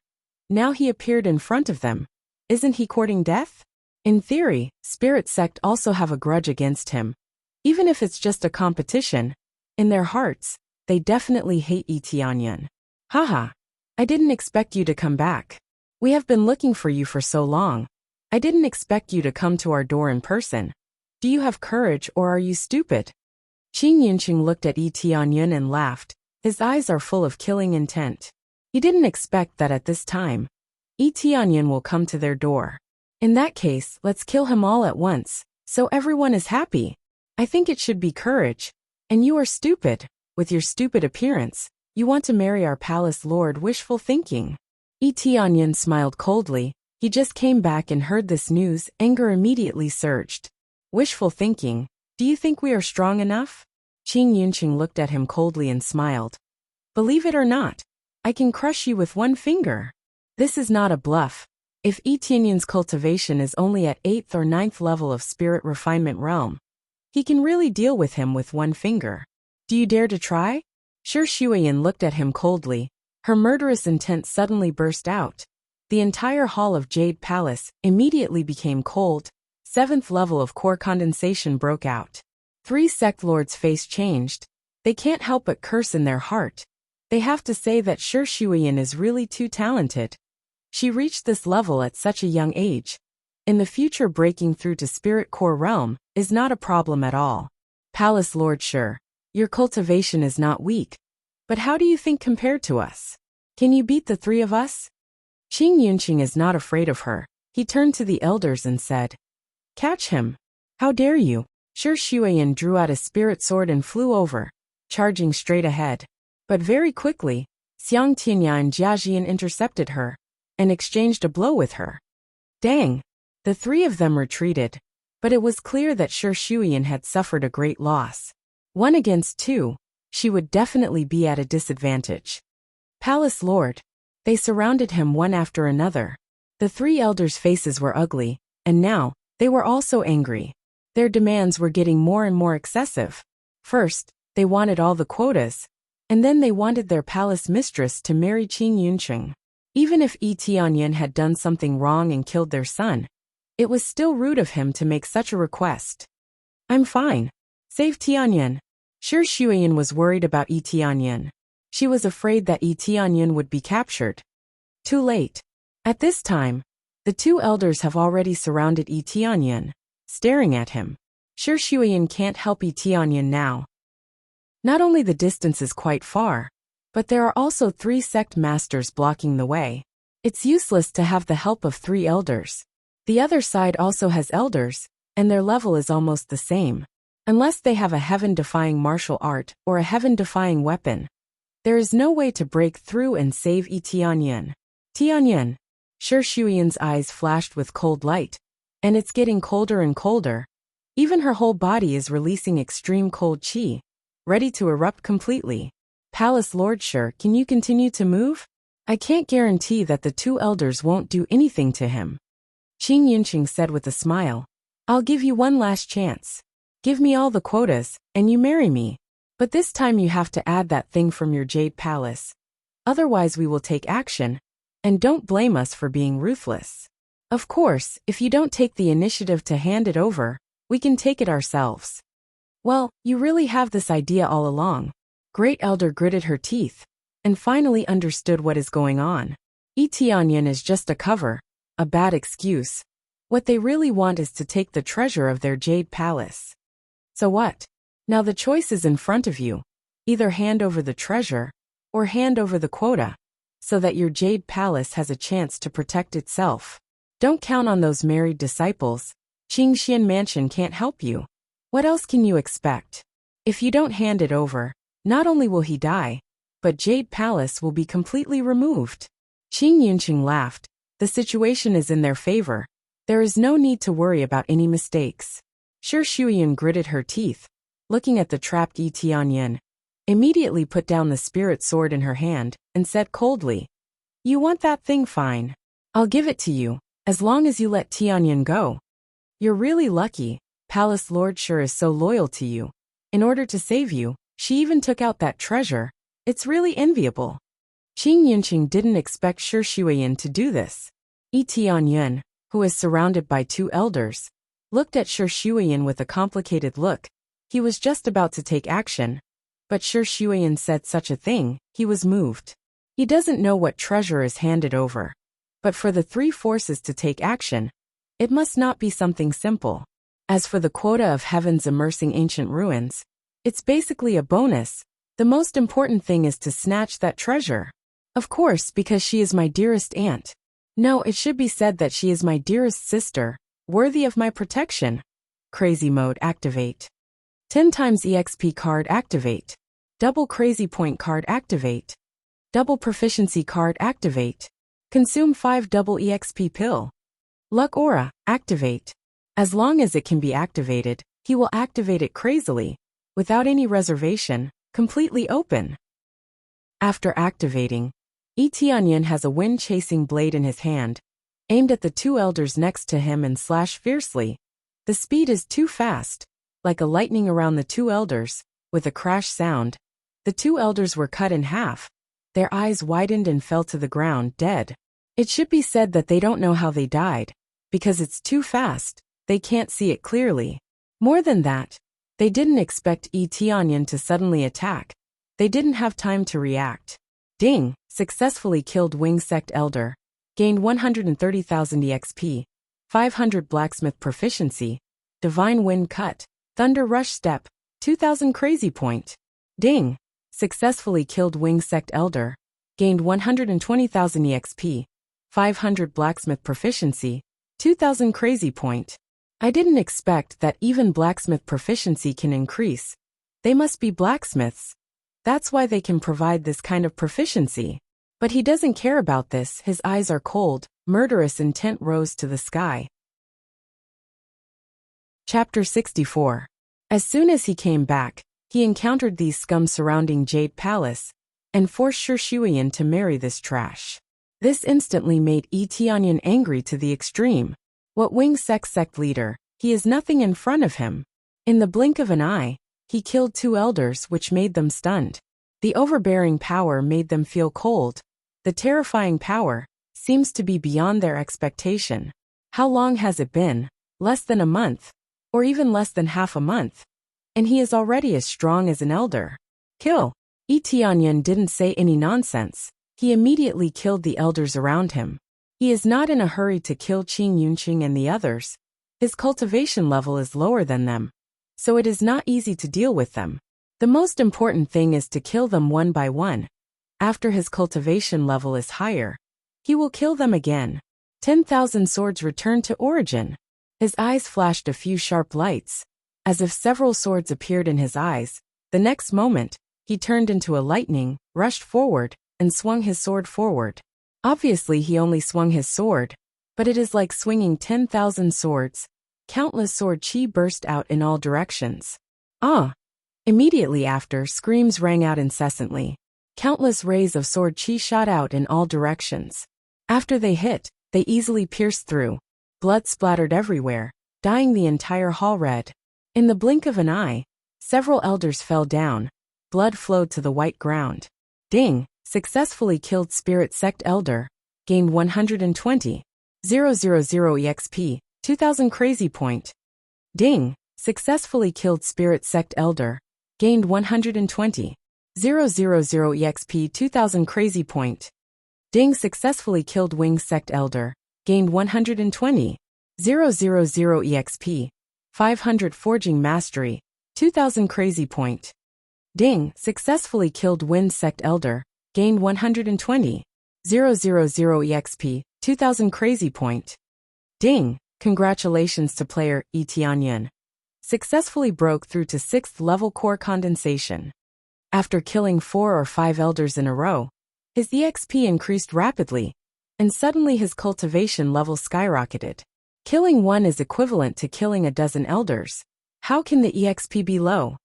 Now he appeared in front of them. Isn't he courting death? In theory, Spirit Sect also have a grudge against him. Even if it's just a competition, in their hearts, they definitely hate Yi Tianyan. Haha, I didn't expect you to come back. We have been looking for you for so long. I didn't expect you to come to our door in person. Do you have courage or are you stupid? Qing Yunqing looked at Yi Tianyan and laughed. His eyes are full of killing intent. He didn't expect that at this time. Yi Tianyan will come to their door. In that case, let's kill him all at once, so everyone is happy. I think it should be courage. And you are stupid. With your stupid appearance, you want to marry our palace lord. Wishful thinking. Tianyan smiled coldly. He just came back and heard this news. Anger immediately surged. Wishful thinking. Do you think we are strong enough? Qing Yunqing looked at him coldly and smiled. Believe it or not, I can crush you with one finger. This is not a bluff. If Tianyan's cultivation is only at 8th or 9th level of spirit refinement realm, he can really deal with him with one finger. Do you dare to try? Shi Shuiyan looked at him coldly. Her murderous intent suddenly burst out. The entire hall of Jade Palace immediately became cold. 7th level of core condensation broke out. 3 sect lords' face changed. They can't help but curse in their heart. They have to say that Shi Shuiyan is really too talented. She reached this level at such a young age. In the future, breaking through to spirit core realm is not a problem at all. Palace Lord Shi, your cultivation is not weak. But how do you think compared to us? Can you beat the 3 of us? Qing Yunqing is not afraid of her. He turned to the elders and said, Catch him. How dare you? Shi Shuiyan drew out a spirit sword and flew over, charging straight ahead. But very quickly, Xiang Tianya and Jiajian intercepted her and exchanged a blow with her. Dang! The 3 of them retreated, but it was clear that Shi Shuiyan had suffered a great loss. 1 against 2, she would definitely be at a disadvantage. Palace Lord. They surrounded him one after another. The 3 elders' faces were ugly, and now, they were also angry. Their demands were getting more and more excessive. First, they wanted all the quotas, and then they wanted their palace mistress to marry Qing Yunqing. Even if Tianyan had done something wrong and killed their son, it was still rude of him to make such a request. I'm fine. Save Tianyan. Shi Shuiyan was worried about Tianyan. She was afraid that Tianyan would be captured. Too late. At this time, the 2 elders have already surrounded Tianyan, staring at him. Shi Shuiyan can't help Tianyan now. Not only the distance is quite far, but there are also 3 sect masters blocking the way. It's useless to have the help of 3 elders. The other side also has elders, and their level is almost the same. Unless they have a heaven-defying martial art or a heaven-defying weapon, there is no way to break through and save Tianyan. Tianyan! Shi Shuiyan's eyes flashed with cold light, and it's getting colder and colder. Even her whole body is releasing extreme cold qi, ready to erupt completely. Palace Lord Shi, can you continue to move? I can't guarantee that the 2 elders won't do anything to him. Qing Yunqing said with a smile. I'll give you one last chance. Give me all the quotas, and you marry me. But this time you have to add that thing from your Jade Palace. Otherwise we will take action, and don't blame us for being ruthless. Of course, if you don't take the initiative to hand it over, we can take it ourselves. Well, you really have this idea all along. Great Elder gritted her teeth, and finally understood what is going on. Tianyan is just a cover, a bad excuse. What they really want is to take the treasure of their Jade Palace. So what? Now the choice is in front of you. Either hand over the treasure, or hand over the quota, so that your Jade Palace has a chance to protect itself. Don't count on those married disciples. Qingxian Mansion can't help you. What else can you expect? If you don't hand it over, not only will he die, but Jade Palace will be completely removed. Qing Yunqing laughed. The situation is in their favor. There is no need to worry about any mistakes. Shi Shuiyan gritted her teeth, looking at the trapped Tianyan, immediately put down the spirit sword in her hand, and said coldly, You want that thing, fine. I'll give it to you, as long as you let Tianyan go. You're really lucky. Palace Lord Shi is so loyal to you. In order to save you, she even took out that treasure. It's really enviable. Qing Yunqing didn't expect Shi Shuiyan to do this. Tianyan, who is surrounded by 2 elders, looked at Shi Shuiyan with a complicated look. He was just about to take action, but Shi Shuiyan said such a thing, he was moved. He doesn't know what treasure is handed over. But for the 3 forces to take action, it must not be something simple. As for the quota of heaven's immersing ancient ruins, it's basically a bonus. The most important thing is to snatch that treasure. Of course, because she is my dearest aunt. No, it should be said that she is my dearest sister, worthy of my protection. Crazy mode activate. 10 times EXP card activate. Double crazy point card activate. Double proficiency card activate. Consume 5 double EXP pill. Luck aura, activate. As long as it can be activated, he will activate it crazily, without any reservation, completely open. After activating, Etianyan has a wind-chasing blade in his hand, aimed at the two elders next to him and slash fiercely. The speed is too fast, like a lightning around the two elders, with a crash sound. The two elders were cut in half. Their eyes widened and fell to the ground, dead. It should be said that they don't know how they died, because it's too fast, they can't see it clearly. More than that, they didn't expect Etianyan to suddenly attack. They didn't have time to react. Ding! Successfully killed Wing Sect Elder. Gained 130,000 EXP. 500 Blacksmith Proficiency. Divine Wind Cut. Thunder Rush Step. 2,000 Crazy Point. Ding! Successfully killed Wing Sect Elder. Gained 120,000 EXP. 500 Blacksmith Proficiency. 2,000 Crazy Point. I didn't expect that even Blacksmith Proficiency can increase. They must be blacksmiths. That's why they can provide this kind of proficiency. But he doesn't care about this, his eyes are cold, murderous intent rose to the sky. Chapter 64. As soon as he came back, he encountered these scum surrounding Jade Palace, and forced Shuiyan to marry this trash. This instantly made Etianyan angry to the extreme. What Wing sect leader, he is nothing in front of him. In the blink of an eye, he killed two elders which made them stunned. The overbearing power made them feel cold. The terrifying power seems to be beyond their expectation. How long has it been? Less than a month, or even less than half a month. And he is already as strong as an elder. Kill! Etianyan didn't say any nonsense. He immediately killed the elders around him. He is not in a hurry to kill Qing Yunqing and the others. His cultivation level is lower than them, so it is not easy to deal with them. The most important thing is to kill them one by one. After his cultivation level is higher, he will kill them again. 10,000 swords returned to origin. His eyes flashed a few sharp lights, as if several swords appeared in his eyes. The next moment, he turned into a lightning, rushed forward, and swung his sword forward. Obviously he only swung his sword, but it is like swinging 10,000 swords. Countless sword chi burst out in all directions. Ah! Immediately after, screams rang out incessantly. Countless rays of sword chi shot out in all directions. After they hit, they easily pierced through. Blood splattered everywhere, dyeing the entire hall red. In the blink of an eye, several elders fell down. Blood flowed to the white ground. Ding! Successfully killed Spirit Sect Elder. Gained 120,000 EXP. 2,000 Crazy Point. Ding! Successfully killed Spirit Sect Elder. Gained 120,000 EXP. 2,000 Crazy Point. Ding! Successfully killed Wing Sect Elder. Gained 120,000 EXP. 500 Forging Mastery. 2,000 Crazy Point. Ding! Successfully killed Wind Sect Elder. Gained 120,000 EXP. 2,000 Crazy Point. Ding! Congratulations to player Etianyan. Successfully broke through to 6th level core condensation. After killing 4 or 5 elders in a row, his EXP increased rapidly, and suddenly his cultivation level skyrocketed. Killing one is equivalent to killing a dozen elders. How can the EXP be low?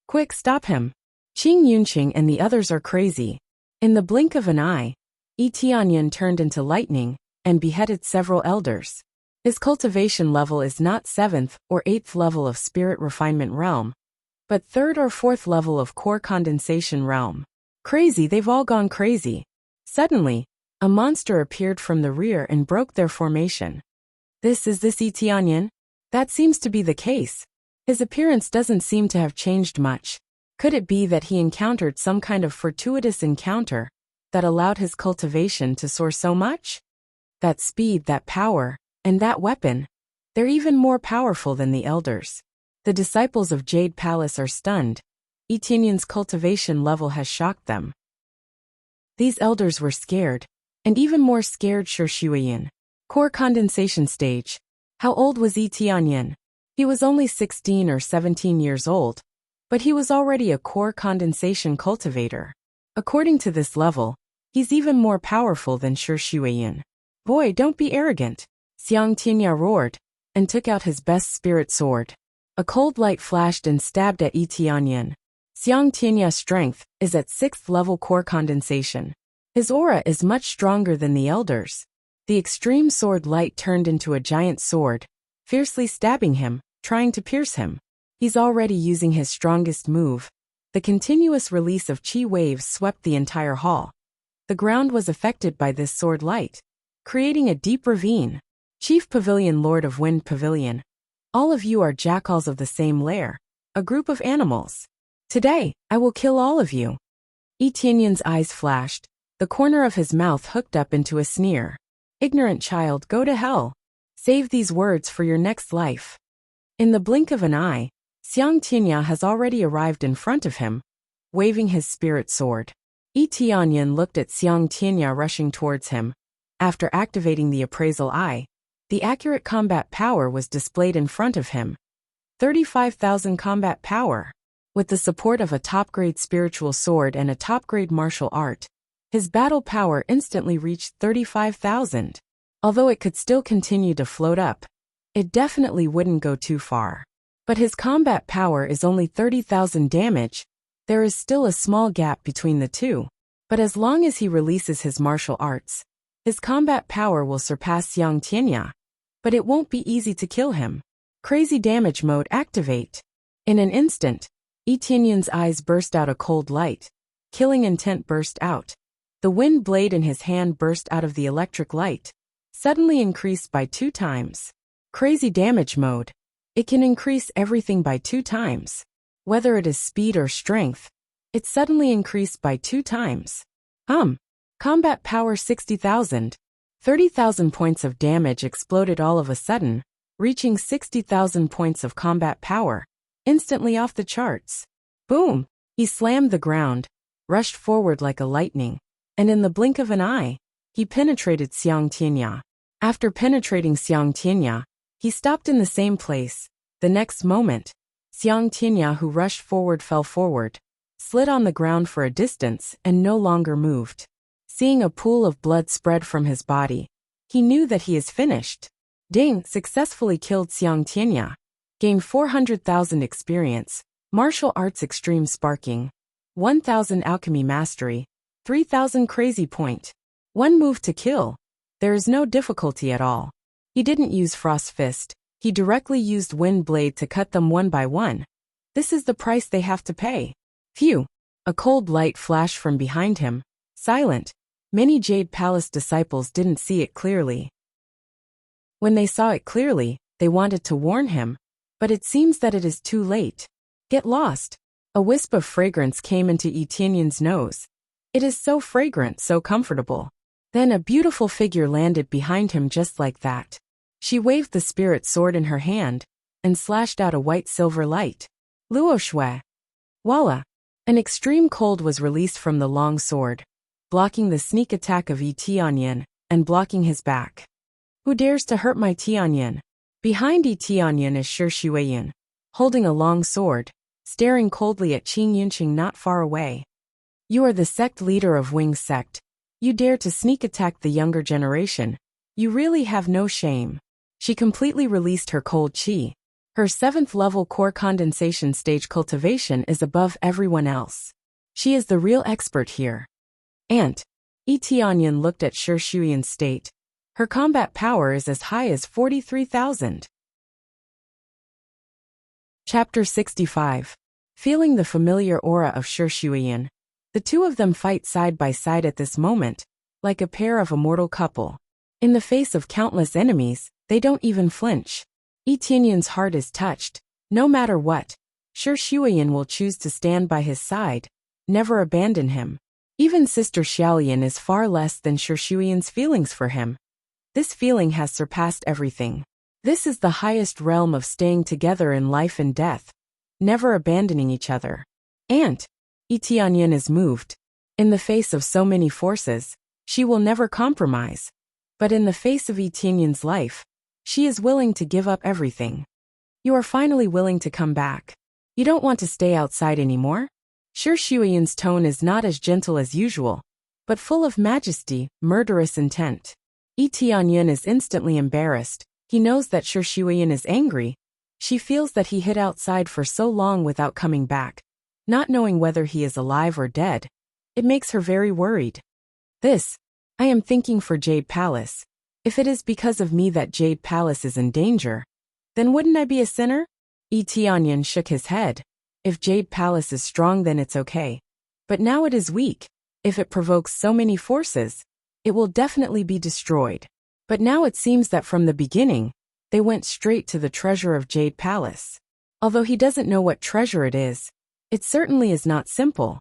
Quick, stop him. Qing Yunqing and the others are crazy. In the blink of an eye, Etianyan turned into lightning and beheaded several elders. His cultivation level is not 7th or 8th level of Spirit Refinement Realm, but 3rd or 4th level of Core Condensation Realm. Crazy, they've all gone crazy. Suddenly, a monster appeared from the rear and broke their formation. Is this Etianyan? That seems to be the case. His appearance doesn't seem to have changed much. Could it be that he encountered some kind of fortuitous encounter that allowed his cultivation to soar so much? That speed, that power, and that weapon, they're even more powerful than the elders. The disciples of Jade Palace are stunned. Etianyan's cultivation level has shocked them. These elders were scared, and even more scared Shuiyan. Core condensation stage. How old was Etianyan? He was only 16 or 17 years old, but he was already a core condensation cultivator. According to this level, He's even more powerful than Shi Shuiyan. Boy, don't be arrogant, Xiang Tianya roared, and took out his best spirit sword. A cold light flashed and stabbed at Yi Tianyan. Xiang Tianya's strength is at 6th level core condensation. His aura is much stronger than the elders. The extreme sword light turned into a giant sword, fiercely stabbing him, trying to pierce him. He's already using his strongest move. The continuous release of chi waves swept the entire hall. The ground was affected by this sword light, creating a deep ravine. Chief Pavilion, Lord of Wind Pavilion. All of you are jackals of the same lair, a group of animals. Today, I will kill all of you. Yi Tianyan's eyes flashed, the corner of his mouth hooked up into a sneer. Ignorant child, go to hell. Save these words for your next life. In the blink of an eye, Xiang Tianya has already arrived in front of him, waving his spirit sword. Yi Tianyan looked at Xiang Tianya rushing towards him. After activating the appraisal eye, the accurate combat power was displayed in front of him. 35,000 combat power. With the support of a top-grade spiritual sword and a top-grade martial art, his battle power instantly reached 35,000. Although it could still continue to float up, it definitely wouldn't go too far. But his combat power is only 30,000 damage. There is still a small gap between the two. But as long as he releases his martial arts, his combat power will surpass Xiang Tianya. But it won't be easy to kill him. Crazy damage mode activate. In an instant, Yi Tianyan's eyes burst out a cold light. Killing intent burst out. The wind blade in his hand burst out of the electric light, suddenly increased by 2 times. Crazy damage mode. It can increase everything by 2 times. Whether it is speed or strength, it suddenly increased by 2 times. Combat power 60,000. 30,000 points of damage exploded all of a sudden, reaching 60,000 points of combat power. Instantly off the charts. Boom! He slammed the ground, rushed forward like a lightning, and in the blink of an eye, he penetrated Xiang Tianya. After penetrating Xiang Tianya, he stopped in the same place. The next moment, Xiang Tianya, who rushed forward, fell forward, slid on the ground for a distance, and no longer moved. Seeing a pool of blood spread from his body, he knew that he is finished. Ding successfully killed Xiang Tianya. Gained 400,000 experience, martial arts extreme sparking, 1,000 alchemy mastery, 3,000 crazy point. 1 move to kill. There is no difficulty at all. He didn't use Frost Fist, he directly used Wind Blade to cut them one by one. This is the price they have to pay. Phew! A cold light flashed from behind him. Silent. Many Jade Palace disciples didn't see it clearly. When they saw it clearly, they wanted to warn him. But it seems that it is too late. Get lost. A wisp of fragrance came into Yi Tianyan's nose. It is so fragrant, so comfortable. Then a beautiful figure landed behind him just like that. She waved the spirit sword in her hand, and slashed out a white-silver light. Luo Shui. Voila! An extreme cold was released from the long sword, blocking the sneak attack of Yi Tianyan, and blocking his back. Who dares to hurt my Tianyan? Behind Yi Tianyan is Shi Shuiyan, holding a long sword, staring coldly at Qing Yunqing not far away. You are the sect leader of Wing's sect. You dare to sneak attack the younger generation. You really have no shame. She completely released her cold qi. Her 7th level core condensation stage cultivation is above everyone else. She is the real expert here. Aunt. Yi Tianyan looked at Shi Shuiyan's state. Her combat power is as high as 43,000. Chapter 65. Feeling the familiar aura of Shi Shuiyan, the two of them fight side by side at this moment, like a pair of a mortal couple. In the face of countless enemies, they don't even flinch. Yi Tianyan's heart is touched. No matter what, Shi Shuiyan will choose to stand by his side, never abandon him. Even Sister Xiaolian is far less than Shi Shuiyan's feelings for him. This feeling has surpassed everything. This is the highest realm of staying together in life and death, never abandoning each other. Aunt. Yi Tianyan is moved. In the face of so many forces, she will never compromise. But in the face of Yi Tianyan's life, she is willing to give up everything. You are finally willing to come back. You don't want to stay outside anymore? Shi Shuiyan's tone is not as gentle as usual. but full of majesty, murderous intent. Yi Tianyun is instantly embarrassed. He knows that Shi Shuiyan is angry. She feels that he hid outside for so long without coming back, not knowing whether he is alive or dead. It makes her very worried. I am thinking for Jade Palace. If it is because of me that Jade Palace is in danger, then wouldn't I be a sinner? Yi Tianyun shook his head. If Jade Palace is strong, then it's okay. But now it is weak. If it provokes so many forces, it will definitely be destroyed. But now it seems that from the beginning, they went straight to the treasure of Jade Palace. Although he doesn't know what treasure it is, it certainly is not simple.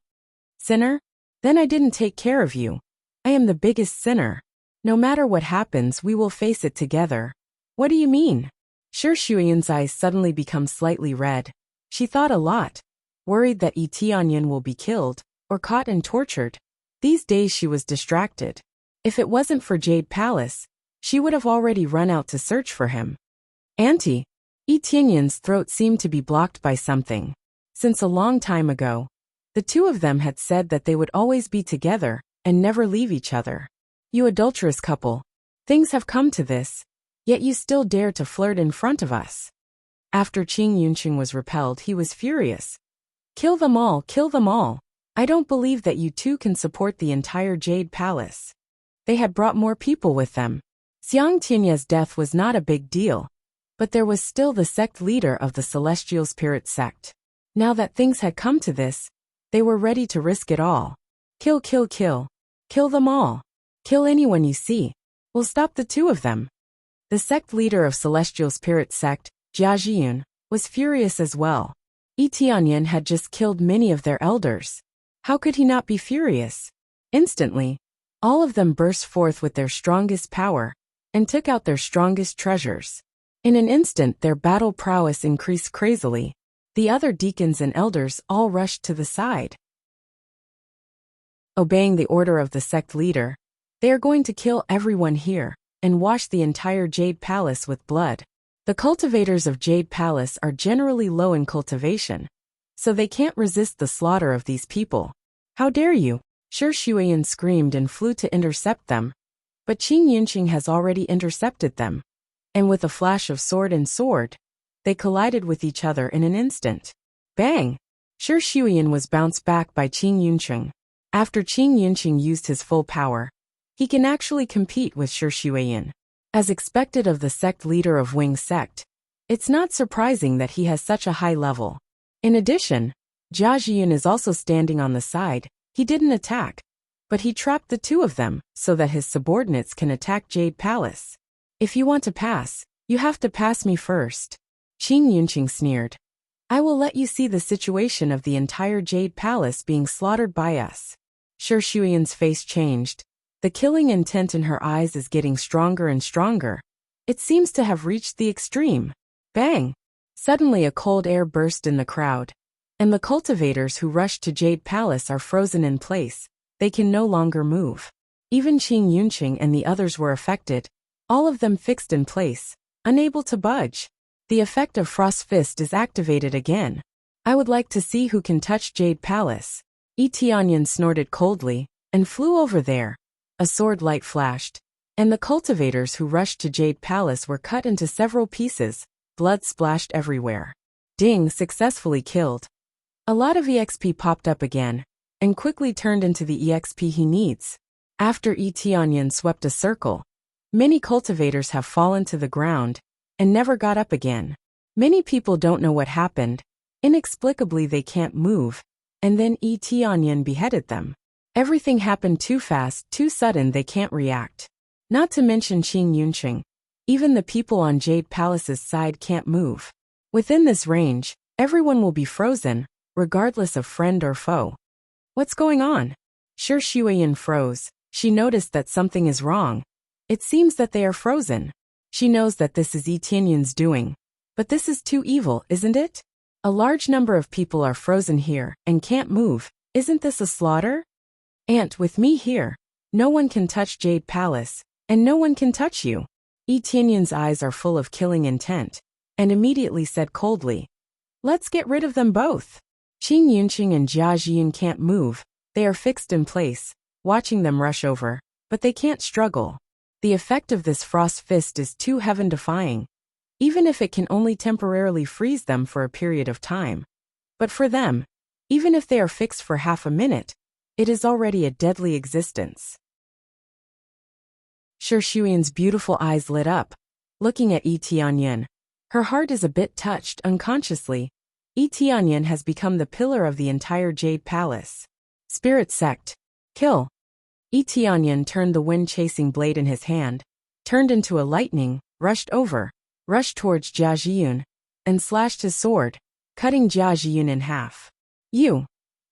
Sinner? Then I didn't take care of you. I am the biggest sinner. No matter what happens, we will face it together. What do you mean? Shi Shuiyan's eyes suddenly become slightly red. She thought a lot, worried that Yi Tianyun will be killed, or caught and tortured. These days she was distracted. If it wasn't for Jade Palace, she would have already run out to search for him. Auntie, Yi Tianyun's throat seemed to be blocked by something. Since a long time ago, the two of them had said that they would always be together and never leave each other. You adulterous couple. Things have come to this, yet you still dare to flirt in front of us. After Qing Yunqing was repelled, he was furious. Kill them all, kill them all. I don't believe that you two can support the entire Jade Palace. They had brought more people with them. Xiang Tianya's death was not a big deal, but there was still the sect leader of the Celestial Spirit sect. Now that things had come to this, they were ready to risk it all. Kill, kill, kill. Kill them all. Kill anyone you see. We'll stop the two of them. The sect leader of Celestial Spirit sect, Jia Zhiyun, was furious as well. Yi Tianyun had just killed many of their elders. How could he not be furious? Instantly, all of them burst forth with their strongest power and took out their strongest treasures. In an instant, their battle prowess increased crazily. The other deacons and elders all rushed to the side. Obeying the order of the sect leader, they are going to kill everyone here and wash the entire Jade Palace with blood. The cultivators of Jade Palace are generally low in cultivation, so they can't resist the slaughter of these people. How dare you? Shi Shuiyan screamed and flew to intercept them, but Qing Yunqing has already intercepted them. And with a flash of sword and sword, they collided with each other in an instant. Bang! Shi Shuiyan was bounced back by Qing Yunqing. After Qing Yunqing used his full power, he can actually compete with Shi Shuiyan. As expected of the sect leader of Wing sect, it's not surprising that he has such a high level. In addition, Jia Zhiyun is also standing on the side. He didn't attack, but he trapped the two of them so that his subordinates can attack Jade Palace. If you want to pass, you have to pass me first. Qing Yunqing sneered. I will let you see the situation of the entire Jade Palace being slaughtered by us. Shi Shuiyan's face changed. The killing intent in her eyes is getting stronger and stronger. It seems to have reached the extreme. Bang! Suddenly a cold air burst in the crowd, and the cultivators who rushed to Jade Palace are frozen in place. They can no longer move. Even Qing Yunqing and the others were affected, all of them fixed in place, unable to budge. The effect of Frost Fist is activated again. I would like to see who can touch Jade Palace. Yi Tianyun snorted coldly and flew over there. A sword light flashed, and the cultivators who rushed to Jade Palace were cut into several pieces. Blood splashed everywhere. Ding, successfully killed. A lot of EXP popped up again, and quickly turned into the EXP he needs. After Yi Tianyun swept a circle, many cultivators have fallen to the ground and never got up again. Many people don't know what happened. Inexplicably they can't move, and then Yi Tianyun beheaded them. Everything happened too fast, too sudden, they can't react. Not to mention Qing Yunqing. Even the people on Jade Palace's side can't move. Within this range, everyone will be frozen, regardless of friend or foe. What's going on? Shi Shuiyan froze. She noticed that something is wrong. It seems that they are frozen. She knows that this is Yi Tianyun's doing. But this is too evil, isn't it? A large number of people are frozen here and can't move. Isn't this a slaughter? Aunt, with me here, no one can touch Jade Palace, and no one can touch you. Yi Tianyun's eyes are full of killing intent, and immediately said coldly, let's get rid of them both. Qing Yunqing and Jia Zhiyun can't move, they are fixed in place, watching them rush over, but they can't struggle. The effect of this frost fist is too heaven-defying, even if it can only temporarily freeze them for a period of time. But for them, even if they are fixed for half a minute, it is already a deadly existence. Shi Shuyan's beautiful eyes lit up, looking at Yi Tianyan. Her heart is a bit touched unconsciously. Yi Tianyan has become the pillar of the entire Jade Palace. Spirit Sect. Kill. Yi Tianyan turned the wind-chasing blade in his hand, turned into a lightning, rushed towards Jia Zhiyun, and slashed his sword, cutting Jia Zhiyun in half. You.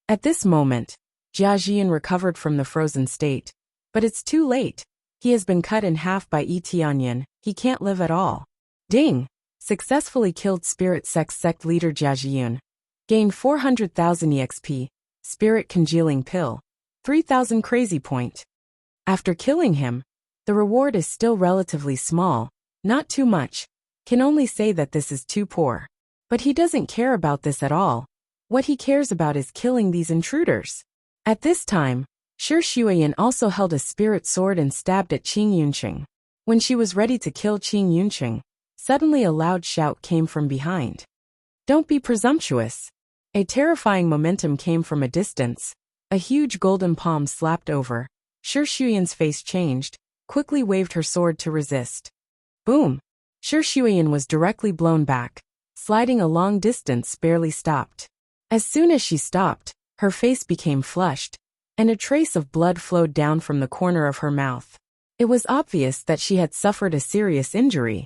At this moment, Jia Zhiyun recovered from the frozen state. But it's too late. He has been cut in half by Yi Tianyan. He can't live at all. Ding! Successfully killed Spirit Sect leader Jia Zhiyun. Gained 400,000 EXP. Spirit Congealing Pill. 3,000 Crazy Point. After killing him, the reward is still relatively small, not too much. Can only say that this is too poor. But he doesn't care about this at all. What he cares about is killing these intruders. At this time, Shi Shuyan also held a spirit sword and stabbed at Qing Yunqing. When she was ready to kill Qing Yunqing, suddenly a loud shout came from behind. Don't be presumptuous. A terrifying momentum came from a distance. A huge golden palm slapped over. Shi Shuyan's face changed, quickly waved her sword to resist. Boom! Shi Shuyan was directly blown back. Sliding a long distance barely stopped. As soon as she stopped, her face became flushed, and a trace of blood flowed down from the corner of her mouth. It was obvious that she had suffered a serious injury.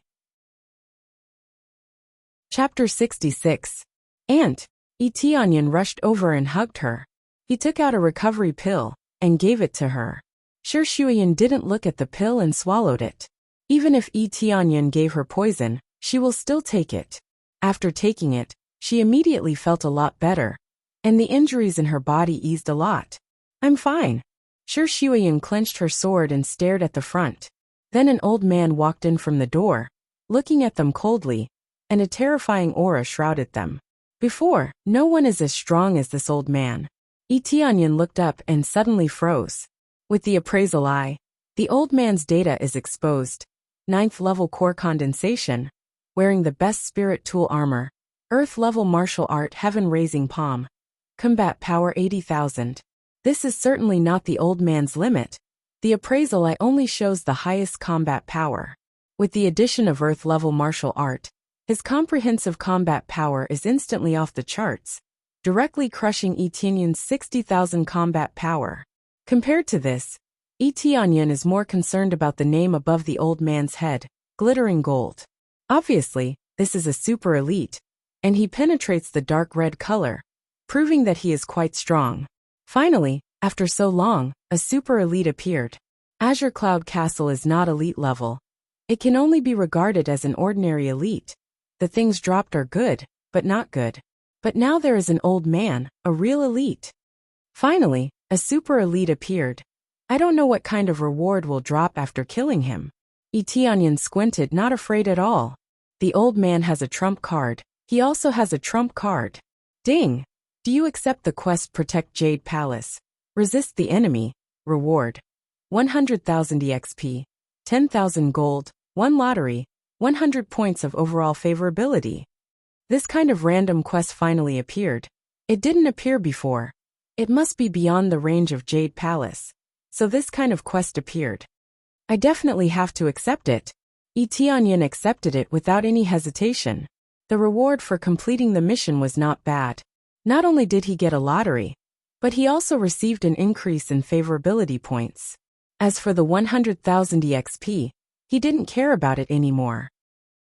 Chapter 66. Aunt. Yi Tianyan rushed over and hugged her. He took out a recovery pill and gave it to her. Shi Shuyan didn't look at the pill and swallowed it. Even if Yi Tianyan gave her poison, she will still take it. After taking it, she immediately felt a lot better, and the injuries in her body eased a lot. I'm fine. Shi Shuyan clenched her sword and stared at the front. Then an old man walked in from the door, looking at them coldly, and a terrifying aura shrouded them. Before, no one is as strong as this old man. Yi Tianyan looked up and suddenly froze. With the appraisal eye, the old man's data is exposed. 9th level core condensation, wearing the best spirit tool armor. Earth level martial art heaven raising palm. Combat power 80,000. This is certainly not the old man's limit. The appraisal eye only shows the highest combat power. With the addition of earth level martial art, his comprehensive combat power is instantly off the charts, directly crushing Yi Tianyan's 60,000 combat power. Compared to this, Yi Tianyan is more concerned about the name above the old man's head, glittering gold. Obviously, this is a super elite, and he penetrates the dark red color, proving that he is quite strong. Finally, after so long, a super elite appeared. Azure Cloud Castle is not elite level. It can only be regarded as an ordinary elite. The things dropped are good, but not good. But now there is an old man, a real elite. Finally, a super elite appeared. I don't know what kind of reward will drop after killing him. Yi Tianyan squinted, not afraid at all. The old man has a trump card. He also has a trump card. Ding! Do you accept the quest Protect Jade Palace? Resist the enemy. Reward. 100,000 EXP. 10,000 gold. 1 lottery. 100 points of overall favorability. This kind of random quest finally appeared. It didn't appear before. It must be beyond the range of Jade Palace. So this kind of quest appeared. I definitely have to accept it. Yi Tianyan accepted it without any hesitation. The reward for completing the mission was not bad. Not only did he get a lottery, but he also received an increase in favorability points. As for the 100,000 EXP, he didn't care about it anymore.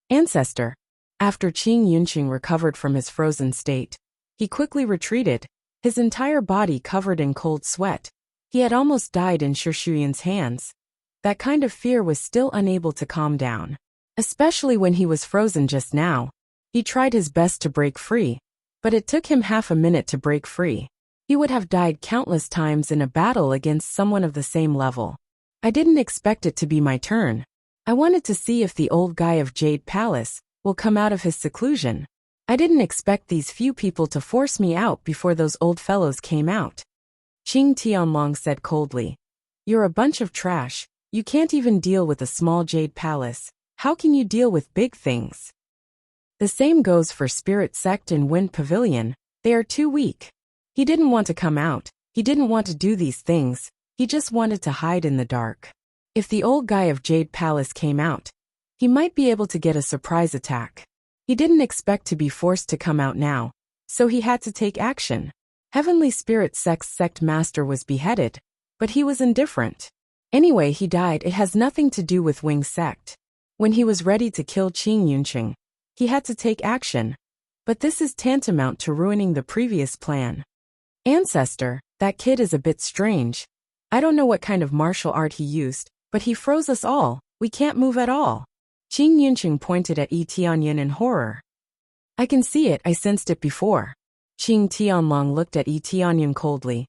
Ancestor. After Qing Yunqing recovered from his frozen state, he quickly retreated, his entire body covered in cold sweat. He had almost died in Shi Shuyan's hands. That kind of fear was still unable to calm down. Especially when he was frozen just now. He tried his best to break free, but it took him half a minute to break free. He would have died countless times in a battle against someone of the same level. I didn't expect it to be my turn. I wanted to see if the old guy of Jade Palace will come out of his seclusion. I didn't expect these few people to force me out before those old fellows came out. Qing Tianlong said coldly. You're a bunch of trash. You can't even deal with a small jade palace. How can you deal with big things? The same goes for Spirit Sect and Wind Pavilion. They are too weak. He didn't want to come out. He didn't want to do these things. He just wanted to hide in the dark. If the old guy of Jade Palace came out, he might be able to get a surprise attack. He didn't expect to be forced to come out now, so he had to take action. Heavenly Spirit Sect's sect master was beheaded, but he was indifferent. Anyway, he died. It has nothing to do with Wing Sect. When he was ready to kill Qing Yunqing, he had to take action. But this is tantamount to ruining the previous plan. Ancestor, that kid is a bit strange. I don't know what kind of martial art he used, but he froze us all. We can't move at all. Qing Yunqing pointed at Yi Tianyan in horror. I can see it. I sensed it before. Qing Tianlong looked at Yi Tianyan coldly.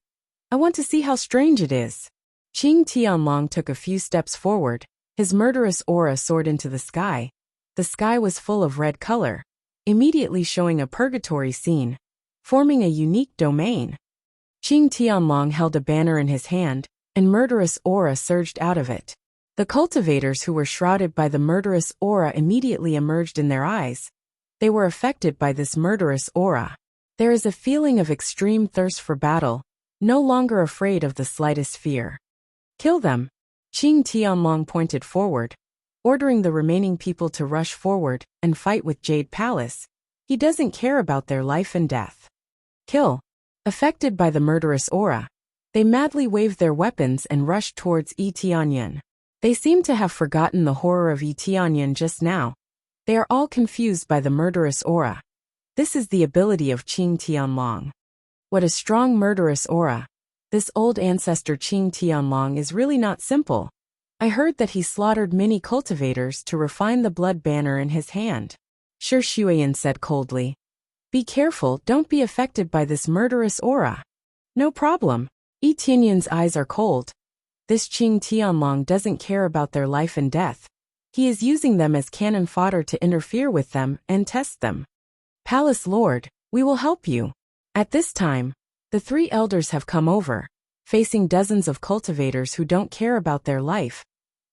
I want to see how strange it is. Qing Tianlong took a few steps forward. His murderous aura soared into the sky. The sky was full of red color, immediately showing a purgatory scene, forming a unique domain. Qing Tianlong held a banner in his hand, and murderous aura surged out of it. The cultivators who were shrouded by the murderous aura immediately emerged in their eyes. They were affected by this murderous aura. There is a feeling of extreme thirst for battle, no longer afraid of the slightest fear. Kill them. Qing Tianlong pointed forward, ordering the remaining people to rush forward and fight with Jade Palace. He doesn't care about their life and death. Kill. Affected by the murderous aura, they madly waved their weapons and rushed towards Yi Tianyan. They seem to have forgotten the horror of Yi Tianyan just now. They are all confused by the murderous aura. This is the ability of Qing Tianlong. What a strong murderous aura. This old ancestor Qing Tianlong is really not simple. I heard that he slaughtered many cultivators to refine the blood banner in his hand. Shi Shuiyan said coldly. Be careful, don't be affected by this murderous aura. No problem. Yi Tianyan's eyes are cold. This Qing Tianlong doesn't care about their life and death. He is using them as cannon fodder to interfere with them and test them. Palace Lord, we will help you. At this time, the three elders have come over, facing dozens of cultivators who don't care about their life.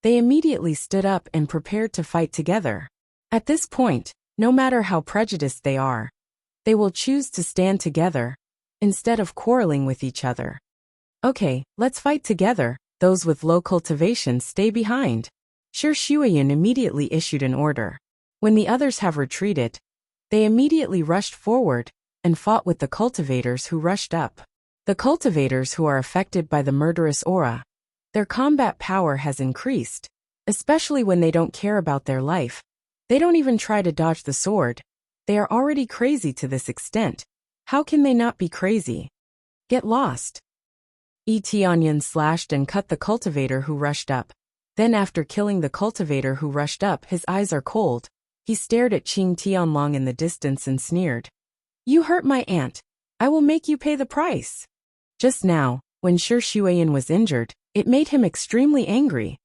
They immediately stood up and prepared to fight together. At this point, no matter how prejudiced they are, they will choose to stand together, instead of quarreling with each other. Okay, let's fight together. Those with low cultivation stay behind. Shi Shuiyan immediately issued an order. When the others have retreated, they immediately rushed forward and fought with the cultivators who rushed up. The cultivators who are affected by the murderous aura, their combat power has increased, especially when they don't care about their life. They don't even try to dodge the sword. They are already crazy to this extent. How can they not be crazy? Get lost. Yi Tianyan slashed and cut the cultivator who rushed up. Then after killing the cultivator who rushed up, his eyes are cold. He stared at Qing Tianlong in the distance and sneered. You hurt my aunt. I will make you pay the price. Just now, when Shi Shuiyan was injured, it made him extremely angry.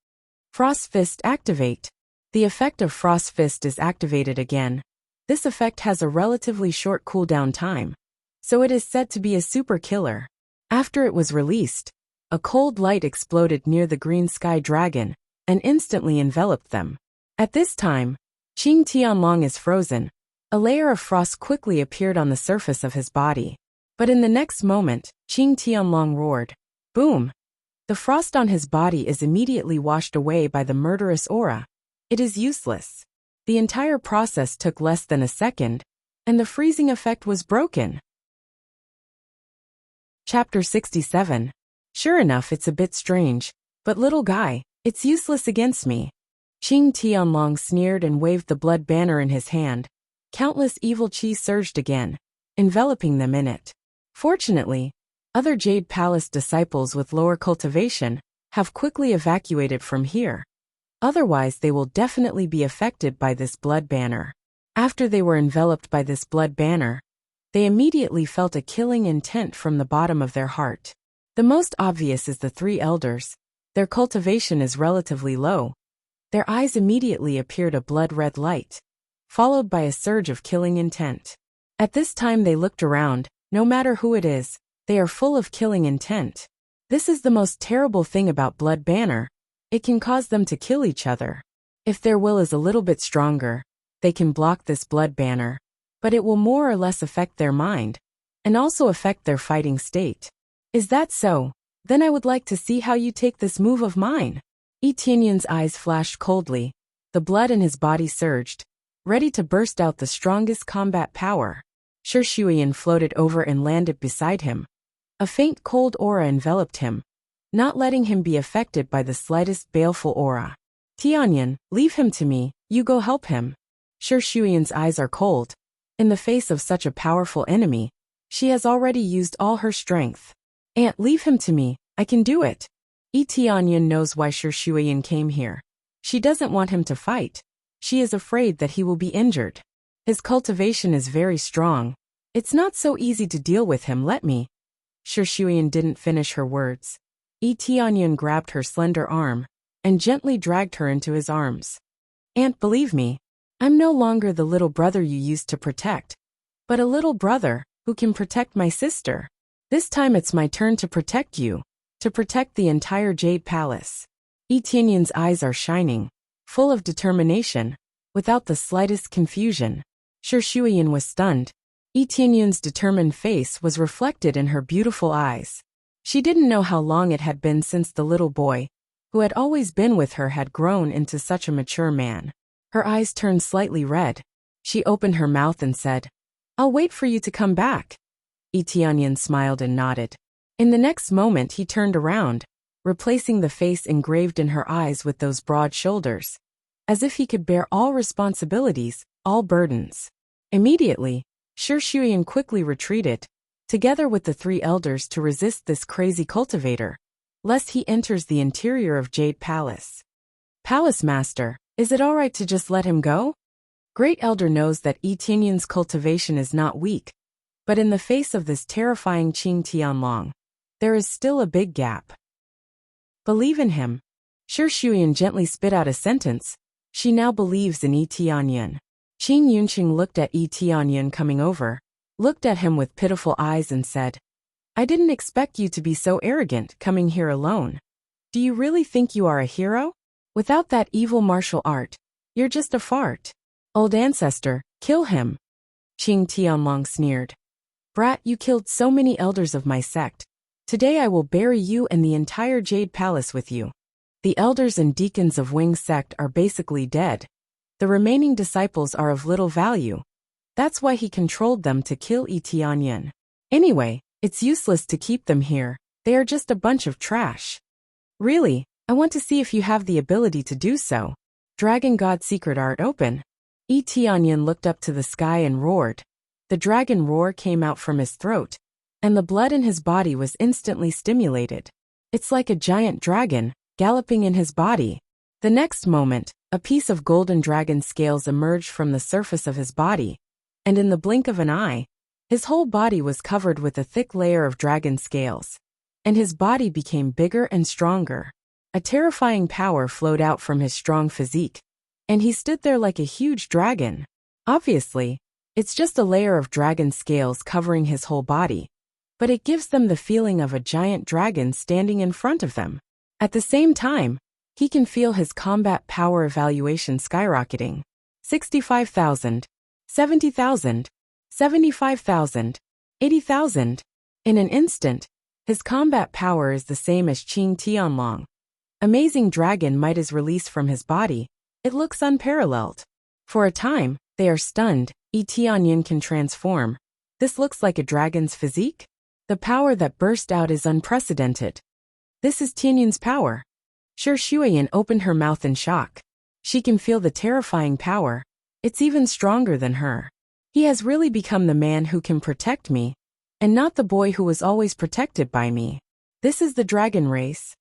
Frost Fist activate. The effect of Frost Fist is activated again. This effect has a relatively short cooldown time, so it is said to be a super killer. After it was released, a cold light exploded near the green sky dragon and instantly enveloped them. At this time, Qing Tianlong is frozen. A layer of frost quickly appeared on the surface of his body. But in the next moment, Qing Tianlong roared. Boom! The frost on his body is immediately washed away by the murderous aura. It is useless. The entire process took less than a second, and the freezing effect was broken. Chapter 67. Sure enough, it's a bit strange, but little guy, it's useless against me. Qing Tianlong sneered and waved the blood banner in his hand. Countless evil chi surged again, enveloping them in it. Fortunately, other Jade Palace disciples with lower cultivation have quickly evacuated from here. Otherwise, they will definitely be affected by this blood banner. After they were enveloped by this blood banner, they immediately felt a killing intent from the bottom of their heart. The most obvious is the three elders. Their cultivation is relatively low. Their eyes immediately appeared a blood-red light, followed by a surge of killing intent. At this time they looked around. No matter who it is, they are full of killing intent. This is the most terrible thing about blood banner. It can cause them to kill each other. If their will is a little bit stronger, they can block this blood banner, but it will more or less affect their mind, and also affect their fighting state. Is that so? Then I would like to see how you take this move of mine. Etienne's eyes flashed coldly. The blood in his body surged, ready to burst out the strongest combat power. Shuiyan floated over and landed beside him. A faint cold aura enveloped him, not letting him be affected by the slightest baleful aura. Tianyan, leave him to me, you go help him. Shuiyan's eyes are cold. In the face of such a powerful enemy, she has already used all her strength. Aunt, leave him to me, I can do it. Tianyan knows why Shuiyan came here. She doesn't want him to fight. She is afraid that he will be injured. His cultivation is very strong. It's not so easy to deal with him, let me. Shuiyan didn't finish her words. Tianyan grabbed her slender arm and gently dragged her into his arms. Aunt, believe me, I'm no longer the little brother you used to protect, but a little brother who can protect my sister. This time it's my turn to protect you, to protect the entire Jade Palace. Etienne's eyes are shining, full of determination, without the slightest confusion. Shuiyan was stunned. Etienne's determined face was reflected in her beautiful eyes. She didn't know how long it had been since the little boy, who had always been with her, had grown into such a mature man. Her eyes turned slightly red. She opened her mouth and said, I'll wait for you to come back. Etienne smiled and nodded. In the next moment he turned around, replacing the face engraved in her eyes with those broad shoulders, as if he could bear all responsibilities, all burdens. Immediately, Shuiyan quickly retreated, together with the three elders, to resist this crazy cultivator, lest he enters the interior of Jade Palace. Palace Master, is it all right to just let him go? Great Elder knows that Etienne's cultivation is not weak, but in the face of this terrifying Qing Tianlong, there is still a big gap. Believe in him. Shuiyan gently spit out a sentence. She now believes in Etienne. Qing Yunqing looked at Etienne coming over, looked at him with pitiful eyes and said, I didn't expect you to be so arrogant coming here alone. Do you really think you are a hero? Without that evil martial art, you're just a fart. Old ancestor, kill him. Qing Tianlong sneered. Brat, you killed so many elders of my sect. Today I will bury you and the entire Jade Palace with you. The elders and deacons of Wing's sect are basically dead. The remaining disciples are of little value. That's why he controlled them to kill Etienne. Anyway, it's useless to keep them here. They are just a bunch of trash. Really, I want to see if you have the ability to do so. Dragon God Secret Art open. Etienne looked up to the sky and roared. The dragon roar came out from his throat, and the blood in his body was instantly stimulated. It's like a giant dragon, galloping in his body. The next moment, a piece of golden dragon scales emerged from the surface of his body, and in the blink of an eye, his whole body was covered with a thick layer of dragon scales, and his body became bigger and stronger. A terrifying power flowed out from his strong physique, and he stood there like a huge dragon. Obviously, it's just a layer of dragon scales covering his whole body, but it gives them the feeling of a giant dragon standing in front of them. At the same time, he can feel his combat power evaluation skyrocketing. 65,000, 70,000, 75,000, 80,000. In an instant, his combat power is the same as Qing Tianlong. Amazing Dragon Might is released from his body. It looks unparalleled. For a time, they are stunned. Etienne can transform. This looks like a dragon's physique? The power that burst out is unprecedented. This is Tianyan's power. Shuiyan opened her mouth in shock. She can feel the terrifying power. It's even stronger than her. He has really become the man who can protect me, and not the boy who was always protected by me. This is the dragon race.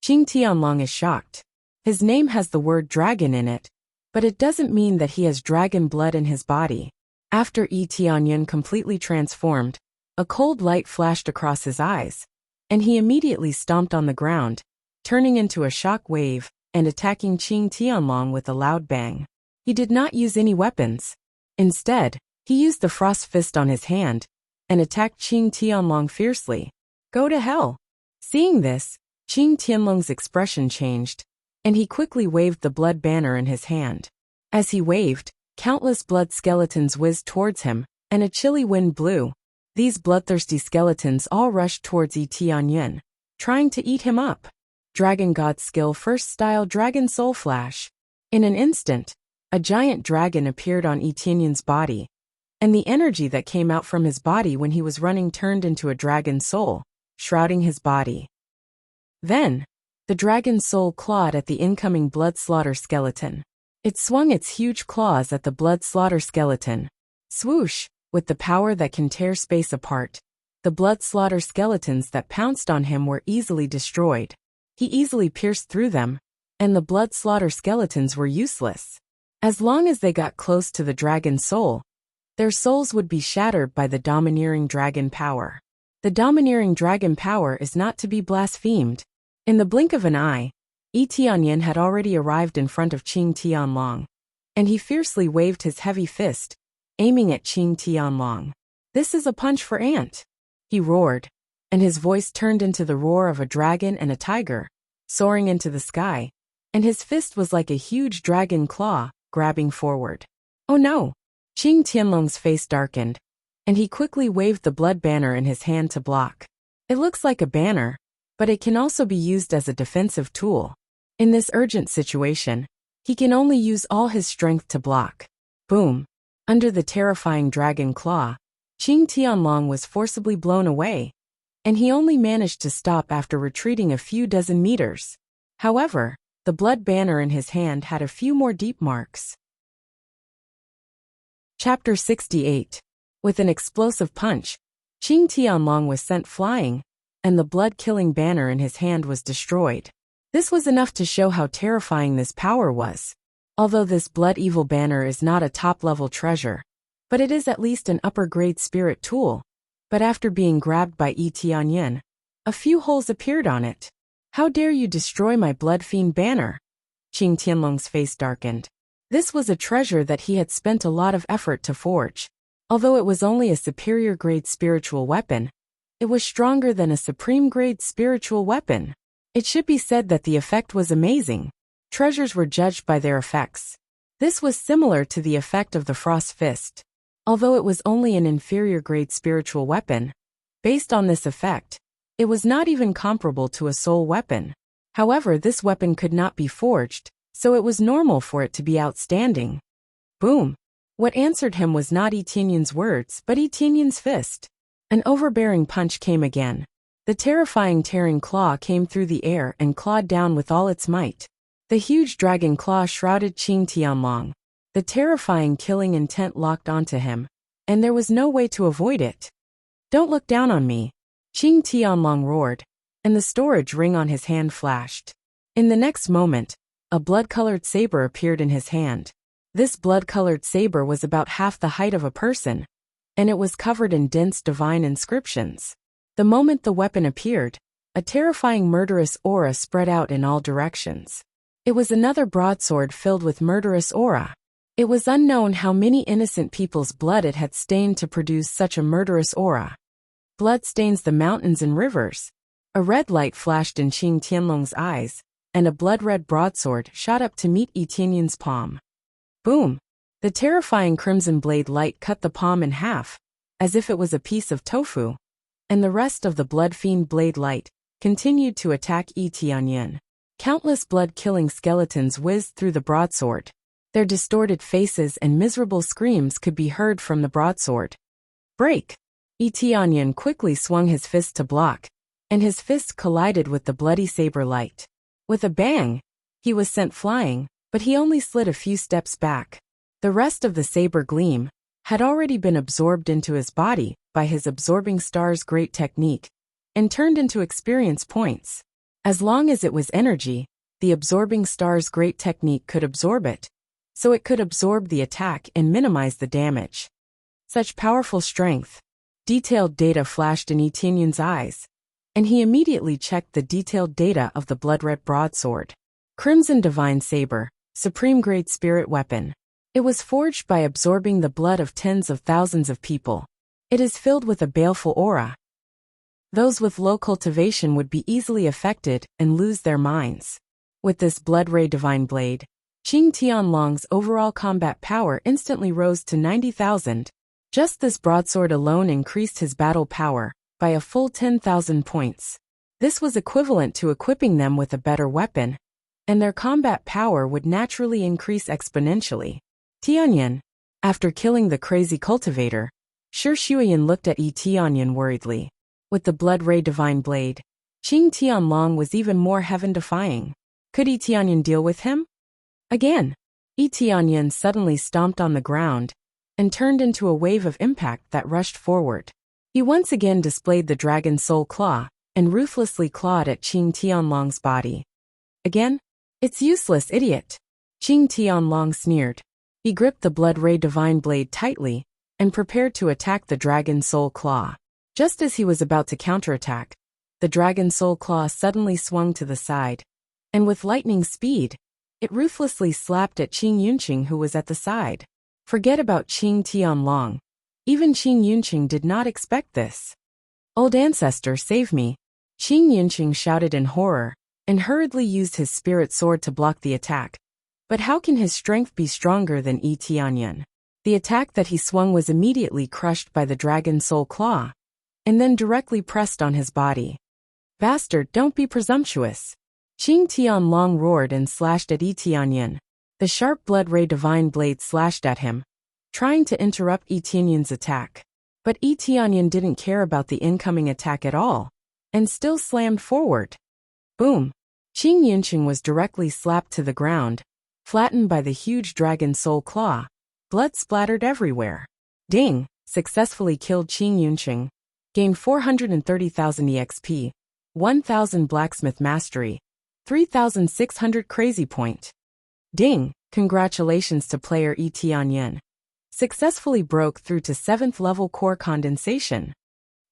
Qing Tianlong is shocked. His name has the word dragon in it, but it doesn't mean that he has dragon blood in his body. After Etienne completely transformed, a cold light flashed across his eyes, and he immediately stomped on the ground, turning into a shock wave and attacking Qing Tianlong with a loud bang. He did not use any weapons. Instead, he used the frost fist on his hand and attacked Qing Tianlong fiercely. Go to hell. Seeing this, Qing Tianlong's expression changed, and he quickly waved the blood banner in his hand. As he waved, countless blood skeletons whizzed towards him, and a chilly wind blew. These bloodthirsty skeletons all rushed towards Yi Tianyan, trying to eat him up. Dragon God Skill First Style Dragon Soul Flash. In an instant, a giant dragon appeared on Yi Tianyan's body, and the energy that came out from his body when he was running turned into a dragon soul, shrouding his body. Then, the dragon soul clawed at the incoming blood slaughter skeleton. It swung its huge claws at the blood slaughter skeleton. Swoosh! With the power that can tear space apart, the blood slaughter skeletons that pounced on him were easily destroyed. He easily pierced through them, and the blood slaughter skeletons were useless. As long as they got close to the dragon soul, their souls would be shattered by the domineering dragon power. The domineering dragon power is not to be blasphemed. In the blink of an eye, Yi Tianyan had already arrived in front of Qing Tianlong, and he fiercely waved his heavy fist, aiming at Qing Tianlong. "This is a punch for Ant," he roared, and his voice turned into the roar of a dragon and a tiger, soaring into the sky, and his fist was like a huge dragon claw, grabbing forward. Oh no! Qing Tianlong's face darkened, and he quickly waved the blood banner in his hand to block. It looks like a banner, but it can also be used as a defensive tool. In this urgent situation, he can only use all his strength to block. Boom! Under the terrifying dragon claw, Qing Tianlong was forcibly blown away, and he only managed to stop after retreating a few dozen meters. However, the blood banner in his hand had a few more deep marks. Chapter 68. With an explosive punch, Qing Tianlong was sent flying, and the blood-killing banner in his hand was destroyed. This was enough to show how terrifying this power was. Although this blood-evil banner is not a top-level treasure, but it is at least an upper-grade spirit tool. But after being grabbed by Yi Tianyan, a few holes appeared on it. "How dare you destroy my blood-fiend banner?" Qing Tianlong's face darkened. This was a treasure that he had spent a lot of effort to forge. Although it was only a superior-grade spiritual weapon, it was stronger than a supreme-grade spiritual weapon. It should be said that the effect was amazing. Treasures were judged by their effects. This was similar to the effect of the Frost Fist. Although it was only an inferior-grade spiritual weapon, based on this effect, it was not even comparable to a soul weapon. However, this weapon could not be forged, so it was normal for it to be outstanding. Boom! What answered him was not Yi Tianyan's words, but Yi Tianyan's fist. An overbearing punch came again. The terrifying tearing claw came through the air and clawed down with all its might. The huge dragon claw shrouded Qing Tianlong. The terrifying killing intent locked onto him, and there was no way to avoid it. "Don't look down on me," Qing Tianlong roared, and the storage ring on his hand flashed. In the next moment, a blood-colored saber appeared in his hand. This blood-colored saber was about half the height of a person, and it was covered in dense divine inscriptions. The moment the weapon appeared, a terrifying murderous aura spread out in all directions. It was another broadsword filled with murderous aura. It was unknown how many innocent people's blood it had stained to produce such a murderous aura. Blood stains the mountains and rivers. A red light flashed in Qing Tianlong's eyes, and a blood-red broadsword shot up to meet Yi Tianyan's palm. Boom! The terrifying crimson blade light cut the palm in half, as if it was a piece of tofu, and the rest of the blood-fiend blade light continued to attack Yi Tianyan. Countless blood-killing skeletons whizzed through the broadsword. Their distorted faces and miserable screams could be heard from the broadsword. "Break!" Yi Tianyan quickly swung his fist to block, and his fist collided with the bloody saber light. With a bang, he was sent flying, but he only slid a few steps back. The rest of the saber gleam had already been absorbed into his body by his absorbing star's great technique, and turned into experience points. As long as it was energy, the absorbing star's great technique could absorb it, so it could absorb the attack and minimize the damage. Such powerful strength. Detailed data flashed in Yi Tianyan's eyes, and he immediately checked the detailed data of the blood-red broadsword. Crimson Divine Saber, Supreme Grade Spirit Weapon. It was forged by absorbing the blood of tens of thousands of people. It is filled with a baleful aura. Those with low cultivation would be easily affected and lose their minds. With this Blood Ray Divine Blade, Qing Tianlong's overall combat power instantly rose to 90,000. Just this broadsword alone increased his battle power by a full 10,000 points. This was equivalent to equipping them with a better weapon, and their combat power would naturally increase exponentially. Tianyan. After killing the crazy cultivator, Shi Shuyan looked at Yi Tianyan worriedly. With the Blood Ray Divine Blade, Qing Tianlong was even more heaven-defying. Could Yi Tianyan deal with him? Again, Yi Tianyan suddenly stomped on the ground and turned into a wave of impact that rushed forward. He once again displayed the Dragon Soul Claw and ruthlessly clawed at Qing Tianlong's body. Again? It's useless, idiot. Qing Tianlong sneered. He gripped the Blood Ray Divine Blade tightly and prepared to attack the Dragon Soul Claw. Just as he was about to counterattack, the Dragon Soul Claw suddenly swung to the side, and with lightning speed, it ruthlessly slapped at Qing Yunqing, who was at the side. Forget about Qing Tianlong. Even Qing Yunqing did not expect this. Old ancestor, save me. Qing Yunqing shouted in horror, and hurriedly used his spirit sword to block the attack. But how can his strength be stronger than Yi Tianyan? The attack that he swung was immediately crushed by the Dragon Soul Claw, and then directly pressed on his body. Bastard, don't be presumptuous. Qing Tianlong roared and slashed at Yi Tianyan. The sharp Blood Ray Divine Blade slashed at him, trying to interrupt Yi Tianyan's attack. But Yi Tianyan didn't care about the incoming attack at all, and still slammed forward. Boom! Qing Yunqing was directly slapped to the ground, flattened by the huge Dragon Soul Claw. Blood splattered everywhere. Ding! Successfully killed Qing Yunqing. Gained 430,000 EXP, 1,000 Blacksmith Mastery, 3,600 Crazy Point. Ding! Congratulations to player Yi Tianyan. Successfully broke through to 7th level Core Condensation.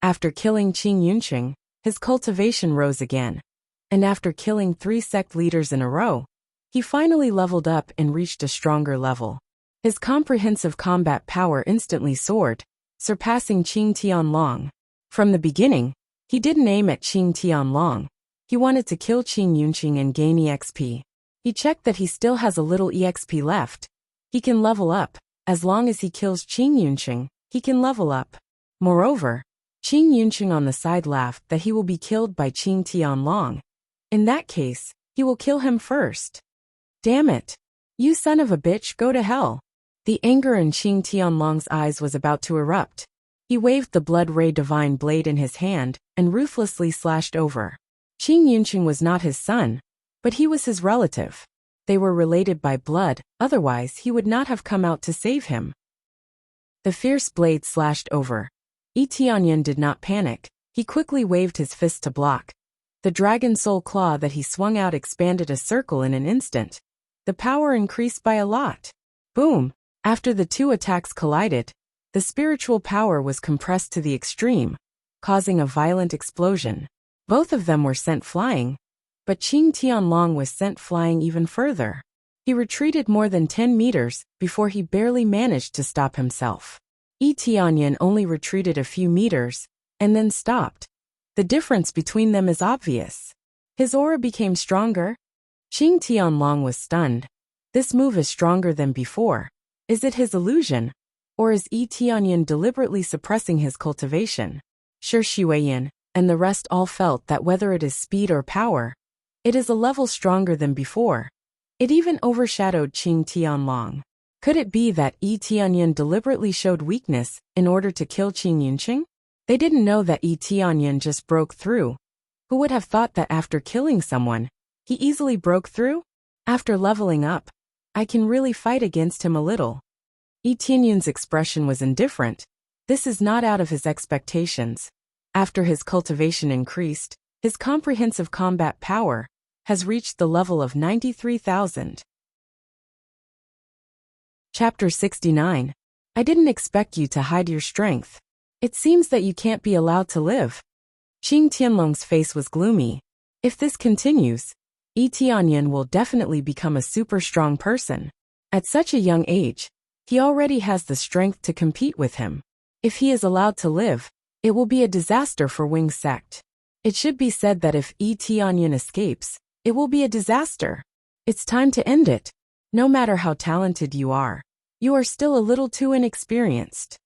After killing Qing Yunqing, his cultivation rose again. And after killing 3 sect leaders in a row, he finally leveled up and reached a stronger level. His comprehensive combat power instantly soared, surpassing Qing Tianlong. From the beginning, he didn't aim at Qing Tianlong. He wanted to kill Qing Yunqing and gain EXP. He checked that he still has a little EXP left. He can level up. As long as he kills Qing Yunqing, he can level up. Moreover, Qing Yunqing on the side laughed that he will be killed by Qing Tianlong. In that case, he will kill him first. Damn it! You son of a bitch, go to hell! The anger in Qing Tianlong's eyes was about to erupt. He waved the Blood Ray Divine Blade in his hand and ruthlessly slashed over. Qing Yunqing was not his son, but he was his relative. They were related by blood, otherwise he would not have come out to save him. The fierce blade slashed over. Yi Tianyan did not panic. He quickly waved his fist to block. The Dragon Soul Claw that he swung out expanded a circle in an instant. The power increased by a lot. Boom! After the two attacks collided, the spiritual power was compressed to the extreme, causing a violent explosion. Both of them were sent flying, but Qing Tianlong was sent flying even further. He retreated more than 10 meters before he barely managed to stop himself. Yi Tianyan only retreated a few meters and then stopped. The difference between them is obvious. His aura became stronger. Qing Tianlong was stunned. This move is stronger than before. Is it his illusion? Or is Yi Tianyan deliberately suppressing his cultivation? Shi Shuyan and the rest all felt that whether it is speed or power, it is a level stronger than before. It even overshadowed Qing Tianlong. Could it be that Yi Tianyan deliberately showed weakness in order to kill Qing Yunqing? They didn't know that Yi Tianyan just broke through. Who would have thought that after killing someone, he easily broke through? After leveling up, I can really fight against him a little. Yi Tianyan's expression was indifferent. This is not out of his expectations. After his cultivation increased, his comprehensive combat power has reached the level of 93,000. Chapter 69. I didn't expect you to hide your strength. It seems that you can't be allowed to live. Qing Tianlong's face was gloomy. If this continues, Yi Tianyan will definitely become a super strong person. At such a young age, he already has the strength to compete with him. If he is allowed to live, It will be a disaster for Wing's sect. It should be said that if Tianyan escapes, it will be a disaster. It's time to end it. No matter how talented you are still a little too inexperienced.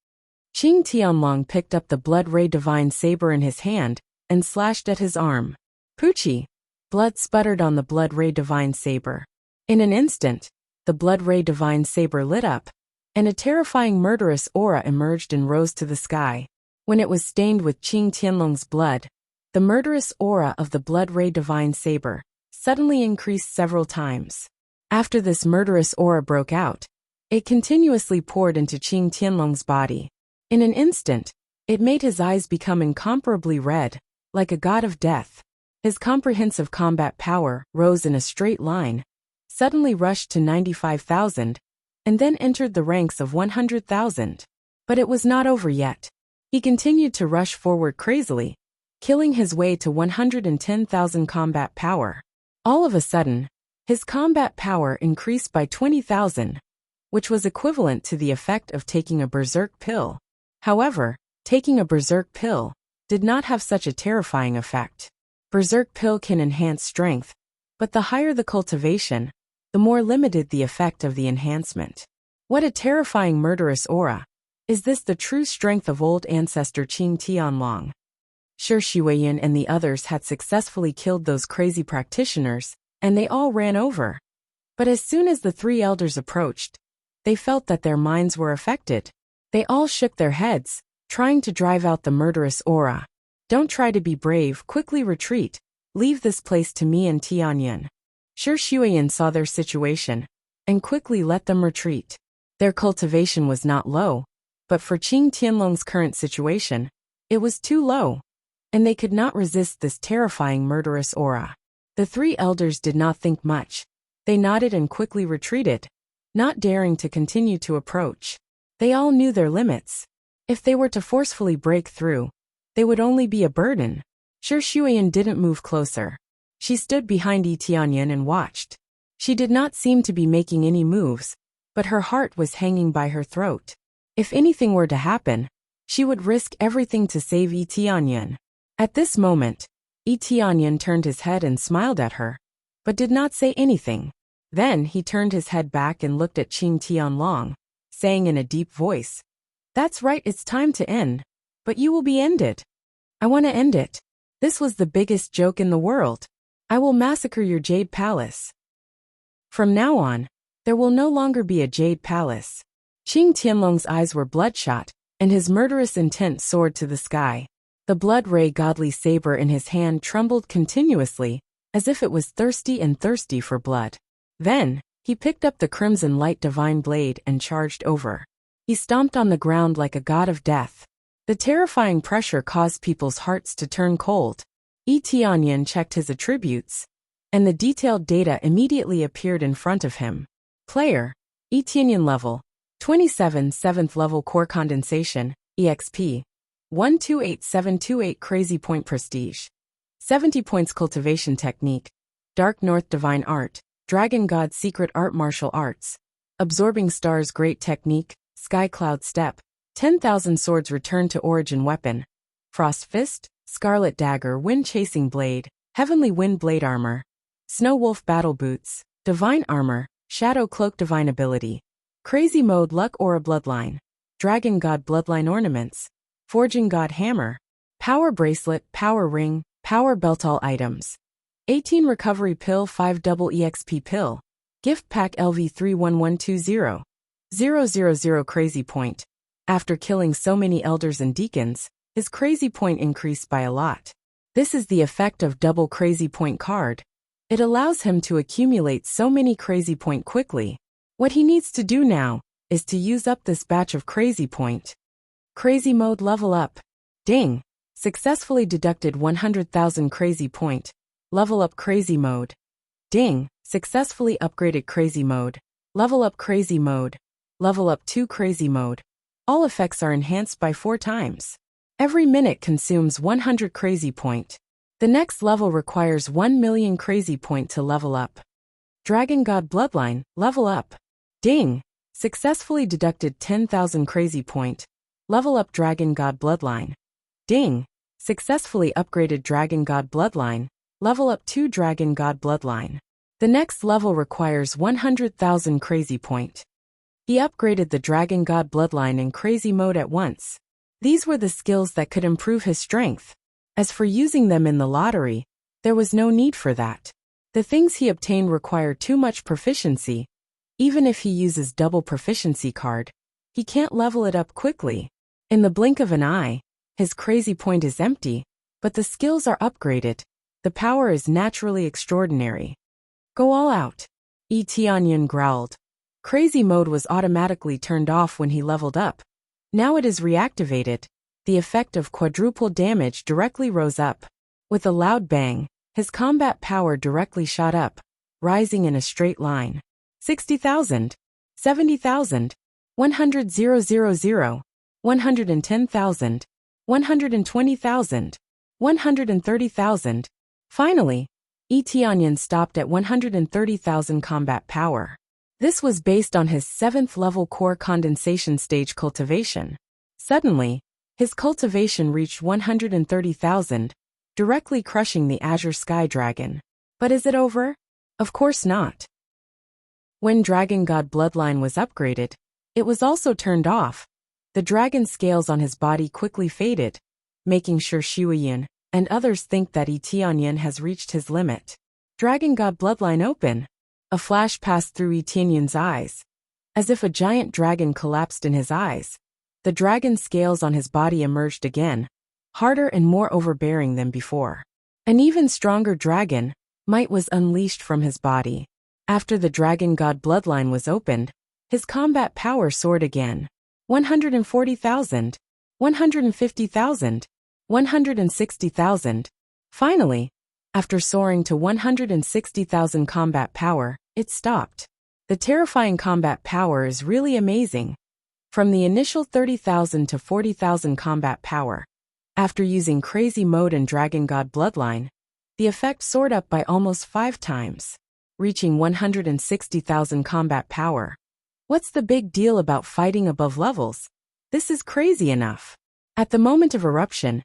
Qing Tianlong picked up the Blood Ray Divine Saber in his hand and slashed at his arm. Poochie! Blood sputtered on the Blood Ray Divine Saber. In an instant, the Blood Ray Divine Saber lit up, and a terrifying murderous aura emerged and rose to the sky. When it was stained with Qing Tianlong's blood, the murderous aura of the Blood Ray Divine Saber suddenly increased several times. After this murderous aura broke out, it continuously poured into Qing Tianlong's body. In an instant, it made his eyes become incomparably red, like a god of death. His comprehensive combat power rose in a straight line, suddenly rushed to 95,000, and then entered the ranks of 100,000. But it was not over yet. He continued to rush forward crazily, killing his way to 110,000 combat power. All of a sudden, his combat power increased by 20,000, which was equivalent to the effect of taking a berserk pill. However, taking a berserk pill did not have such a terrifying effect. Berserk pill can enhance strength, but the higher the cultivation, the more limited the effect of the enhancement. What a terrifying murderous aura! Is this the true strength of old ancestor Qing Tianlong? Sure, Xueyan and the others had successfully killed those crazy practitioners, and they all ran over. But as soon as the three elders approached, they felt that their minds were affected. They all shook their heads, trying to drive out the murderous aura. Don't try to be brave, quickly retreat. Leave this place to me and Tianyan. Sure, Xueyan saw their situation, and quickly let them retreat. Their cultivation was not low, but for Qing Tianlong's current situation, it was too low, and they could not resist this terrifying murderous aura. The three elders did not think much. They nodded and quickly retreated, not daring to continue to approach. They all knew their limits. If they were to forcefully break through, they would only be a burden. Sure, Xueyan didn't move closer. She stood behind Tianyan and watched. She did not seem to be making any moves, but her heart was hanging by her throat. If anything were to happen, she would risk everything to save Tianyan. At this moment, Tianyan turned his head and smiled at her, but did not say anything. Then he turned his head back and looked at Qing Tianlong, saying in a deep voice, "That's right, it's time to end. But you will be ended. I want to end it. This was the biggest joke in the world. I will massacre your Jade Palace. From now on, there will no longer be a Jade Palace." Qing Tianlong's eyes were bloodshot, and his murderous intent soared to the sky. The Blood Ray Godly Saber in his hand trembled continuously, as if it was thirsty for blood. Then, he picked up the Crimson Light Divine Blade and charged over. He stomped on the ground like a god of death. The terrifying pressure caused people's hearts to turn cold. Tianyan checked his attributes, and the detailed data immediately appeared in front of him. Player, Tianyan level, 27 7th level core condensation, EXP, 128728 crazy point prestige, 70 points cultivation technique, Dark North Divine Art, Dragon God Secret Art Martial Arts, Absorbing Stars Great Technique, Sky Cloud Step, 10,000 Swords Return to Origin Weapon, Frost Fist, Scarlet Dagger Wind Chasing Blade, Heavenly Wind Blade Armor, Snow Wolf Battle Boots, Divine Armor, Shadow Cloak Divine Ability, Crazy Mode Luck Aura Bloodline, Dragon God Bloodline Ornaments, Forging God Hammer, Power Bracelet, Power Ring, Power Belt. All items. 18 Recovery Pill, 5 Double EXP Pill, Gift Pack LV31120, 000 Crazy Point. After killing so many elders and deacons, his crazy point increased by a lot. This is the effect of double crazy point card. It allows him to accumulate so many crazy point quickly. What he needs to do now is to use up this batch of crazy point. Crazy mode level up. Ding! Successfully deducted 100,000 crazy point. Level up crazy mode. Ding! Successfully upgraded crazy mode. Level up crazy mode. Level up 2 crazy mode. All effects are enhanced by 4 times. Every minute consumes 100 crazy point. The next level requires 1 million crazy point to level up. Dragon God Bloodline, level up. Ding! Successfully deducted 10,000 crazy point. Level up Dragon God Bloodline. Ding! Successfully upgraded Dragon God Bloodline. Level up 2 Dragon God Bloodline. The next level requires 100,000 Crazy Point. He upgraded the Dragon God Bloodline in Crazy Mode at once. These were the skills that could improve his strength. As for using them in the lottery, there was no need for that. The things he obtained require too much proficiency. Even if he uses double proficiency card, he can't level it up quickly. In the blink of an eye, his Crazy Point is empty, but the skills are upgraded. The power is naturally extraordinary. Go all out. Tianyan growled. Crazy Mode was automatically turned off when he leveled up. Now it is reactivated. The effect of quadruple damage directly rose up. With a loud bang, his combat power directly shot up, rising in a straight line. 60,000, 70,000, 100,000, 110,000, 120,000, 130,000. Finally, Tianyan stopped at 130,000 combat power. This was based on his 7th level core condensation stage cultivation. Suddenly, his cultivation reached 130,000, directly crushing the Azure Sky Dragon. But is it over? Of course not. When Dragon God Bloodline was upgraded, it was also turned off. The dragon scales on his body quickly faded, making sure Shuoyun and others think that Tianyan has reached his limit. Dragon God Bloodline open. A flash passed through Tianyan's eyes. As if a giant dragon collapsed in his eyes, the dragon scales on his body emerged again, harder and more overbearing than before. An even stronger dragon, might was unleashed from his body. After the Dragon God Bloodline was opened, his combat power soared again. 140,000, 150,000, 160,000. Finally, after soaring to 160,000 combat power, it stopped. The terrifying combat power is really amazing. From the initial 30,000 to 40,000 combat power, after using Crazy Mode and Dragon God Bloodline, the effect soared up by almost 5 times, reaching 160,000 combat power. What's the big deal about fighting above levels? This is crazy enough. At the moment of eruption,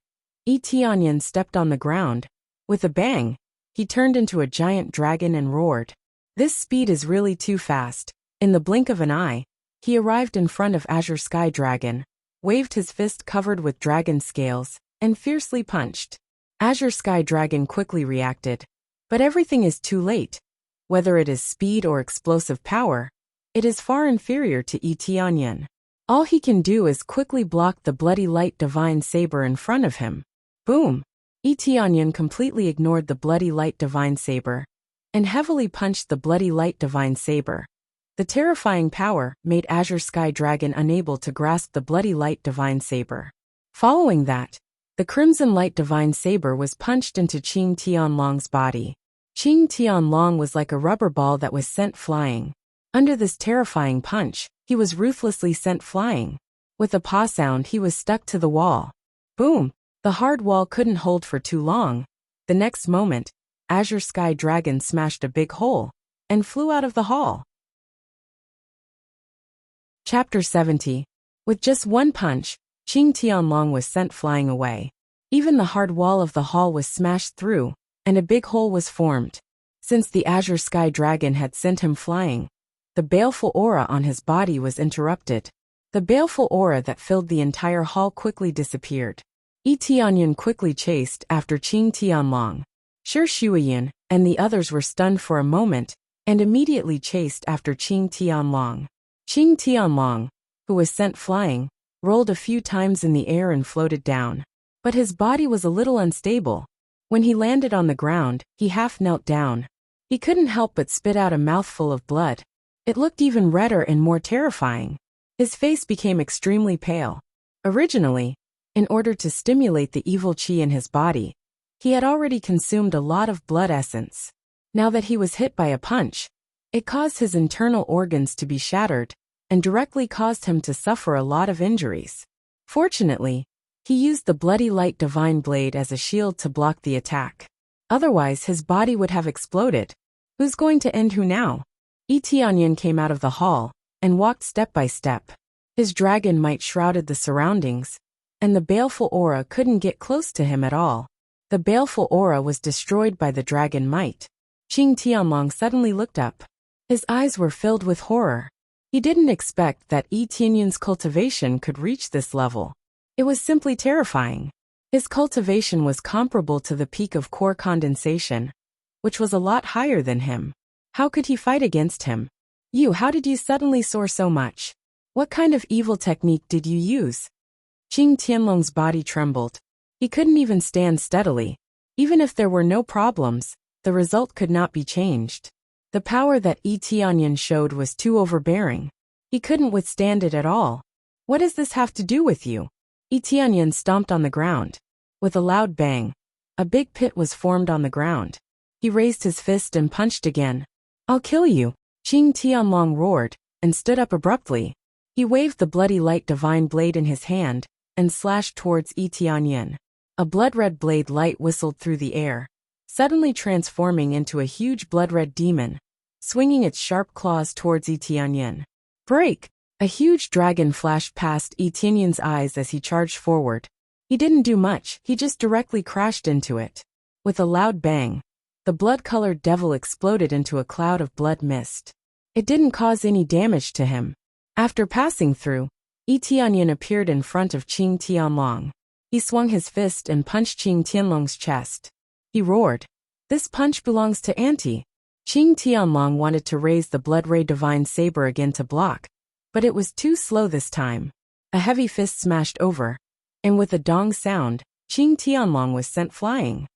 Tianyan stepped on the ground. With a bang, he turned into a giant dragon and roared. This speed is really too fast. In the blink of an eye, he arrived in front of Azure Sky Dragon, waved his fist covered with dragon scales, and fiercely punched. Azure Sky Dragon quickly reacted. But everything is too late. Whether it is speed or explosive power, it is far inferior to Tianyan. All he can do is quickly block the bloody light divine saber in front of him. Boom! Tianyan completely ignored the bloody light divine saber and heavily punched the bloody light divine saber. The terrifying power made Azure Sky Dragon unable to grasp the bloody light divine saber. Following that, the crimson light divine saber was punched into Qing Tianlong's body. Qing Tianlong was like a rubber ball that was sent flying. Under this terrifying punch, he was ruthlessly sent flying. With a paw sound, he was stuck to the wall. Boom! The hard wall couldn't hold for too long. The next moment, Azure Sky Dragon smashed a big hole and flew out of the hall. Chapter 70. With just one punch, Qing Tianlong was sent flying away. Even the hard wall of the hall was smashed through, and a big hole was formed. Since the Azure Sky Dragon had sent him flying, the baleful aura on his body was interrupted. The baleful aura that filled the entire hall quickly disappeared. Tianyan quickly chased after Qing Tianlong. Shi Shuoyun and the others were stunned for a moment and immediately chased after Qing Tianlong. Qing Tianlong, who was sent flying, rolled a few times in the air and floated down. But his body was a little unstable. When he landed on the ground, he half knelt down. He couldn't help but spit out a mouthful of blood. It looked even redder and more terrifying. His face became extremely pale. Originally, in order to stimulate the evil qi in his body, he had already consumed a lot of blood essence. Now that he was hit by a punch, it caused his internal organs to be shattered and directly caused him to suffer a lot of injuries. Fortunately, he used the bloody light divine blade as a shield to block the attack. Otherwise, his body would have exploded. Who's going to end who now? Tianyan came out of the hall and walked step by step. His dragon might shrouded the surroundings, and the baleful aura couldn't get close to him at all. The baleful aura was destroyed by the dragon might. Qing Tianlong suddenly looked up. His eyes were filled with horror. He didn't expect that Yi Tianyun's cultivation could reach this level. It was simply terrifying. His cultivation was comparable to the peak of core condensation, which was a lot higher than him. How could he fight against him? You, how did you suddenly soar so much? What kind of evil technique did you use? Qing Tianlong's body trembled. He couldn't even stand steadily. Even if there were no problems, the result could not be changed. The power that Yi Tianyun showed was too overbearing. He couldn't withstand it at all. What does this have to do with you? Yi Tianyun stomped on the ground. With a loud bang, a big pit was formed on the ground. He raised his fist and punched again. I'll kill you, Qing Tianlong roared, and stood up abruptly. He waved the bloody light divine blade in his hand, and slashed towards Yi Tianyun. A blood-red blade light whistled through the air, suddenly transforming into a huge blood-red demon, swinging its sharp claws towards Yi Tianyun. Break! A huge dragon flashed past Yi Tianyun's eyes as he charged forward. He didn't do much, he just directly crashed into it. With a loud bang, the blood-colored devil exploded into a cloud of blood mist. It didn't cause any damage to him. After passing through, Yi Tianyun appeared in front of Qing Tianlong. He swung his fist and punched Qing Tianlong's chest. He roared, "This punch belongs to Auntie." Qing Tianlong wanted to raise the Blood Ray Divine Saber again to block, but it was too slow this time. A heavy fist smashed over, and with a dong sound, Qing Tianlong was sent flying.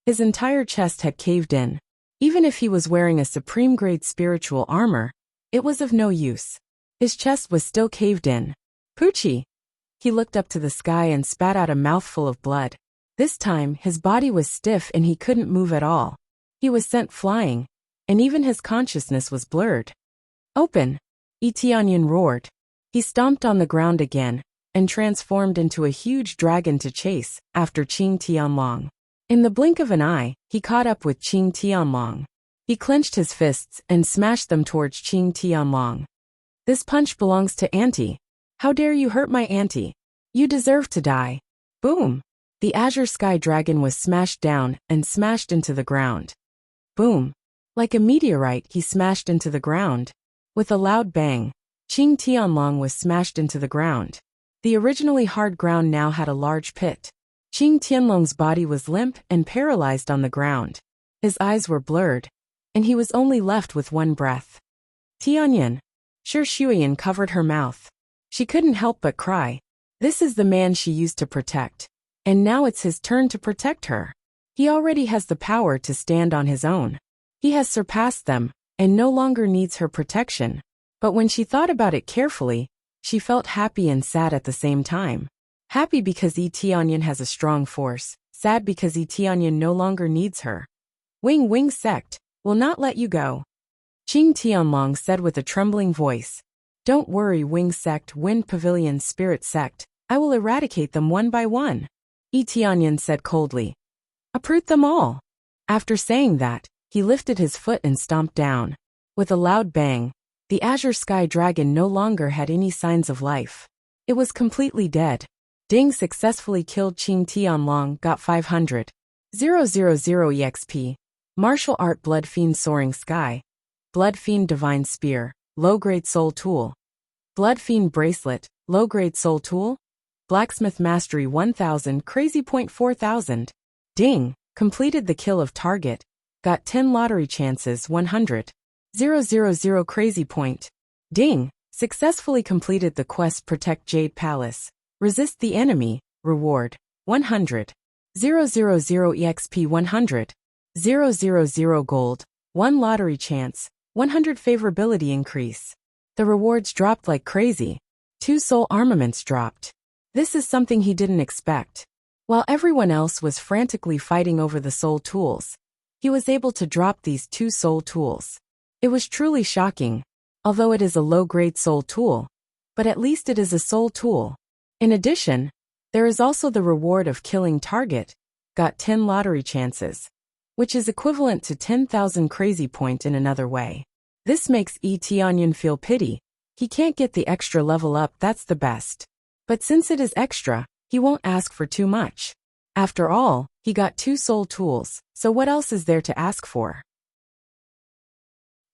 His entire chest had caved in. Even if he was wearing a supreme-grade spiritual armor, it was of no use. His chest was still caved in. Poochie! He looked up to the sky and spat out a mouthful of blood. This time, his body was stiff and he couldn't move at all. He was sent flying, and even his consciousness was blurred. Open! Yi Tianyun roared. He stomped on the ground again, and transformed into a huge dragon to chase after Qing Tianlong. In the blink of an eye, he caught up with Qing Tianlong. He clenched his fists and smashed them towards Qing Tianlong. This punch belongs to Auntie. How dare you hurt my auntie? You deserve to die. Boom! The Azure Sky Dragon was smashed down and smashed into the ground. Boom! Like a meteorite, he smashed into the ground. With a loud bang, Qing Tianlong was smashed into the ground. The originally hard ground now had a large pit. Qing Tianlong's body was limp and paralyzed on the ground. His eyes were blurred, and he was only left with one breath. Tianyun. Shi Shuyan covered her mouth. She couldn't help but cry. This is the man she used to protect, and now it's his turn to protect her. He already has the power to stand on his own. He has surpassed them, and no longer needs her protection. But when she thought about it carefully, she felt happy and sad at the same time. Happy because Yi Tianyun has a strong force, sad because Yi Tianyun no longer needs her. Wing sect, will not let you go. Qing Tianlong said with a trembling voice. Don't worry, Wing sect, Wind Pavilion, Spirit sect, I will eradicate them one by one. Yi Tianyun said coldly. Uproot them all. After saying that, he lifted his foot and stomped down. With a loud bang, the Azure Sky Dragon no longer had any signs of life. It was completely dead. Ding successfully killed Qing Tianlong, got 500,000 EXP. Martial Art Blood Fiend Soaring Sky. Blood Fiend Divine Spear, Low-Grade Soul Tool. Blood Fiend Bracelet, Low-Grade Soul Tool. Blacksmith Mastery 1000, Crazy Point 4000. Ding, completed the kill of target. Got 10 lottery chances, 100,000 Crazy Point. Ding, successfully completed the quest Protect Jade Palace. Resist the enemy, reward, 100,000 EXP, 100,000 gold, 1 lottery chance, 100 favorability increase. The rewards dropped like crazy. 2 soul armaments dropped. This is something he didn't expect. While everyone else was frantically fighting over the soul tools, he was able to drop these 2 soul tools. It was truly shocking. Although it is a low-grade soul tool, but at least it is a soul tool. In addition, there is also the reward of killing target, got 10 lottery chances, which is equivalent to 10,000 crazy point in another way. This makes Yi Tianyun feel pity. He can't get the extra level up, that's the best. But since it is extra, he won't ask for too much. After all, he got 2 soul tools, so what else is there to ask for?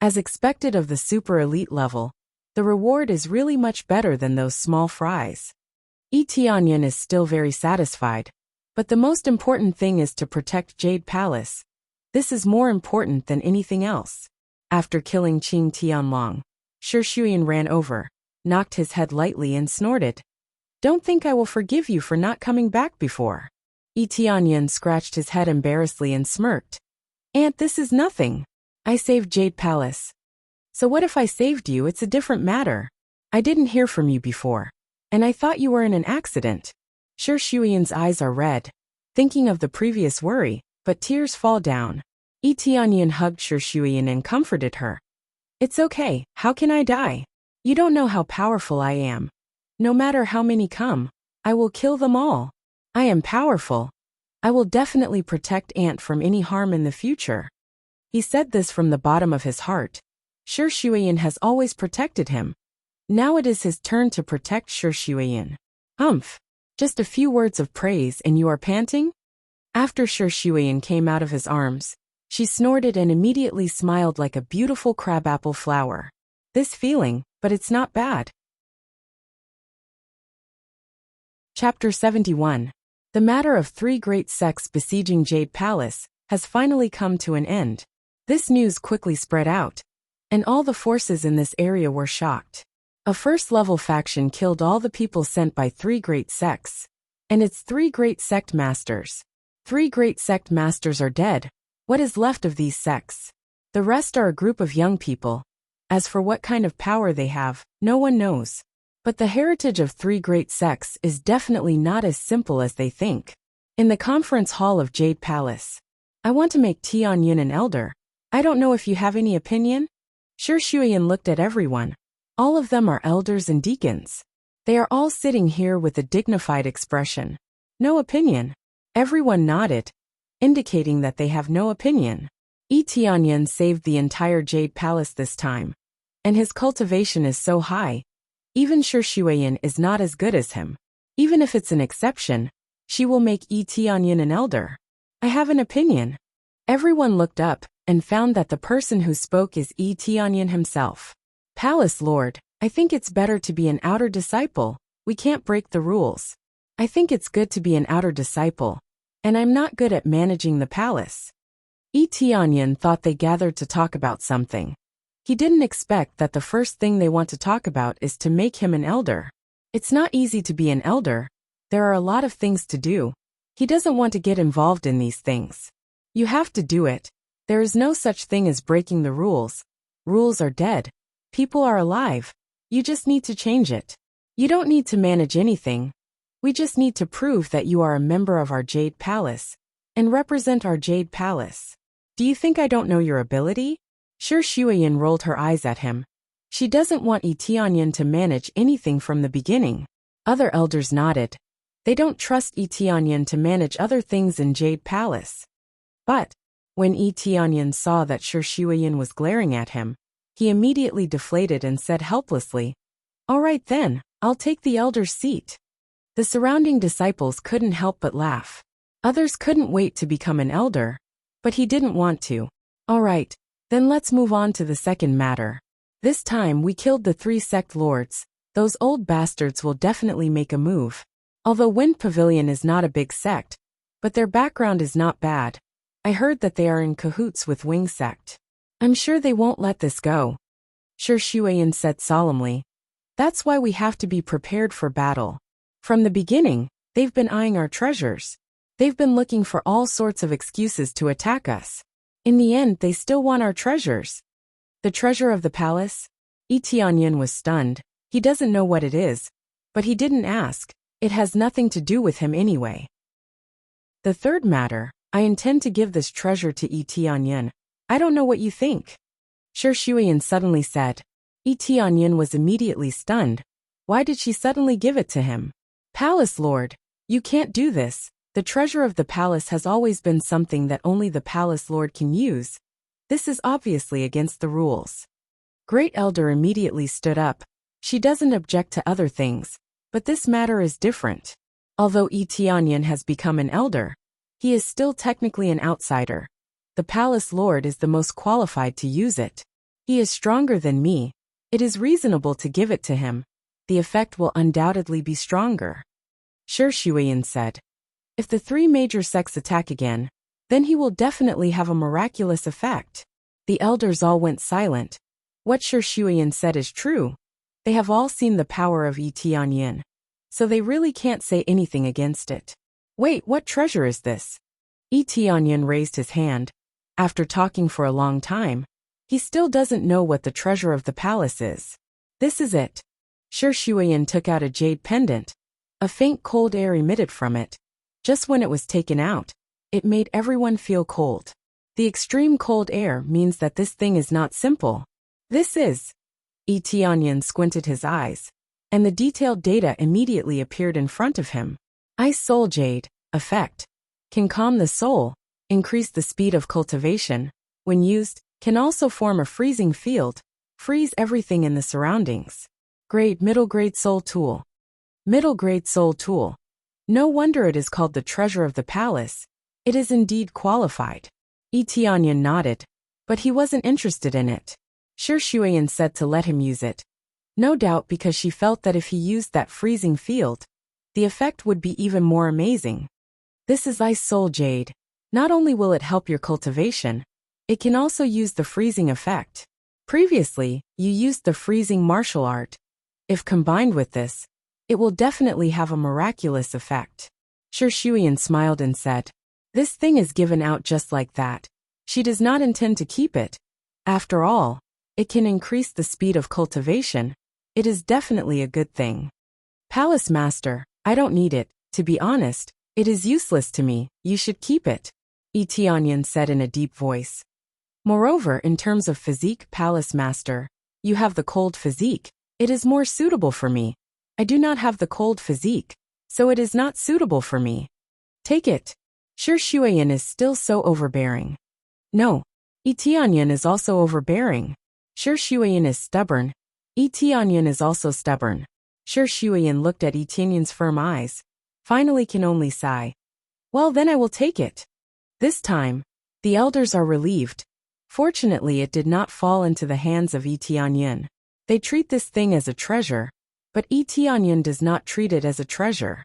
As expected of the super elite level, the reward is really much better than those small fries. Tianyan is still very satisfied, but the most important thing is to protect Jade Palace. This is more important than anything else. After killing Qing Tianlong, Shi Shuyan ran over, knocked his head lightly and snorted. Don't think I will forgive you for not coming back before. Tianyan scratched his head embarrassedly and smirked. Aunt, this is nothing. I saved Jade Palace. So what if I saved you? It's a different matter. I didn't hear from you before, and I thought you were in an accident. Shi Shuyan's eyes are red, thinking of the previous worry, but tears fall down. Tianyan hugged Shi Shuyan and comforted her. It's okay, how can I die? You don't know how powerful I am. No matter how many come, I will kill them all. I am powerful. I will definitely protect Aunt from any harm in the future. He said this from the bottom of his heart. Shi Shuyan has always protected him. Now it is his turn to protect Shi Shuyan. Humph. Just a few words of praise and you are panting? After Shi Shuyan came out of his arms, she snorted and immediately smiled like a beautiful crabapple flower. This feeling, but it's not bad. Chapter 71. The matter of 3 great sects besieging Jade Palace has finally come to an end. This news quickly spread out, and all the forces in this area were shocked. A first-level faction killed all the people sent by 3 great sects, and its 3 great sect masters. 3 great sect masters are dead. What is left of these sects? The rest are a group of young people. As for what kind of power they have, no one knows. But the heritage of 3 great sects is definitely not as simple as they think. In the conference hall of Jade Palace, I want to make Tianyan an elder. I don't know if you have any opinion? Shi Shuyan looked at everyone. All of them are elders and deacons. They are all sitting here with a dignified expression. No opinion. Everyone nodded, indicating that they have no opinion. Tianyan saved the entire Jade Palace this time, and his cultivation is so high. Even Shi Shuyan is not as good as him. Even if it's an exception, she will make Tianyan an elder. I have an opinion. Everyone looked up and found that the person who spoke is Tianyan himself. Palace Lord, I think it's better to be an outer disciple. We can't break the rules. I think it's good to be an outer disciple, and I'm not good at managing the palace. Tianyan thought they gathered to talk about something. He didn't expect that the first thing they want to talk about is to make him an elder. It's not easy to be an elder. There are a lot of things to do. He doesn't want to get involved in these things. You have to do it. There is no such thing as breaking the rules. Rules are dead. People are alive. You just need to change it. You don't need to manage anything. We just need to prove that you are a member of our Jade Palace and represent our Jade Palace. Do you think I don't know your ability? Shi Shuyan rolled her eyes at him. She doesn't want Tianyan to manage anything from the beginning. Other elders nodded. They don't trust Tianyan to manage other things in Jade Palace. But when Tianyan saw that Shi Shuyan was glaring at him, he immediately deflated and said helplessly, "All right then, I'll take the elder's seat." The surrounding disciples couldn't help but laugh. Others couldn't wait to become an elder, but he didn't want to. All right, then let's move on to the second matter. This time we killed the 3 sect lords. Those old bastards will definitely make a move. Although Wind Pavilion is not a big sect, but their background is not bad. I heard that they are in cahoots with Wing Sect. I'm sure they won't let this go. Shi Shuyan said solemnly. That's why we have to be prepared for battle. From the beginning, they've been eyeing our treasures. They've been looking for all sorts of excuses to attack us. In the end, they still want our treasures. The treasure of the palace? Tianyan was stunned. He doesn't know what it is, but he didn't ask. It has nothing to do with him anyway. The third matter, I intend to give this treasure to Tianyan. I don't know what you think. Shi Shuyan suddenly said. Tianyan was immediately stunned. Why did she suddenly give it to him? Palace Lord, you can't do this. The treasure of the palace has always been something that only the Palace Lord can use. This is obviously against the rules. Great Elder immediately stood up. She doesn't object to other things, But this matter is different. Although Yi Tianyan has become an elder, he is still technically an outsider. The palace lord is the most qualified to use it. He is stronger than me. It is reasonable to give it to him. The effect will undoubtedly be stronger. Shi Shuiyan said. If the three major sects attack again, then he will definitely have a miraculous effect. The elders all went silent. What Shi Shuiyan said is true. They have all seen the power of Yi Tianyan, so they really can't say anything against it. Wait, what treasure is this? Yi Tianyan raised his hand. After talking for a long time, he still doesn't know what the treasure of the palace is. This is it. Shi Shuiyan took out a jade pendant. A faint cold air emitted from it. Just when it was taken out, it made everyone feel cold. The extreme cold air means that this thing is not simple. This is. Yi Tianyan squinted his eyes, and the detailed data immediately appeared in front of him. Ice Soul Jade, effect. Can calm the soul, increase the speed of cultivation. When used, can also form a freezing field, freeze everything in the surroundings. Middle grade soul tool. Middle grade soul tool. No wonder it is called the treasure of the palace. It is indeed qualified. Yi Tianyan nodded, but he wasn't interested in it. Shi Shuiyan said to let him use it. No doubt because she felt that if he used that freezing field, the effect would be even more amazing. This is Ice Soul Jade. Not only will it help your cultivation, it can also use the freezing effect. Previously, you used the freezing martial art. If combined with this, it will definitely have a miraculous effect. Shi Shuiyan smiled and said, this thing is given out just like that. She does not intend to keep it. After all, it can increase the speed of cultivation. It is definitely a good thing. Palace Master, I don't need it. To be honest, it is useless to me. You should keep it. Yi Tianyan said in a deep voice. Moreover, in terms of physique, Palace Master, you have the cold physique. It is more suitable for me. I do not have the cold physique, so it is not suitable for me. Take it. Shi Shuiyan is still so overbearing. No. Yi Tianyan is also overbearing. Shi Shuiyan is stubborn. Yi Tianyan is also stubborn. Shi Shuiyan looked at Yi Tianyan's firm eyes. Finally can only sigh. Well, then I will take it. This time, the elders are relieved. Fortunately, it did not fall into the hands of Yi Tianyan. They treat this thing as a treasure, but Yi Tianyan does not treat it as a treasure.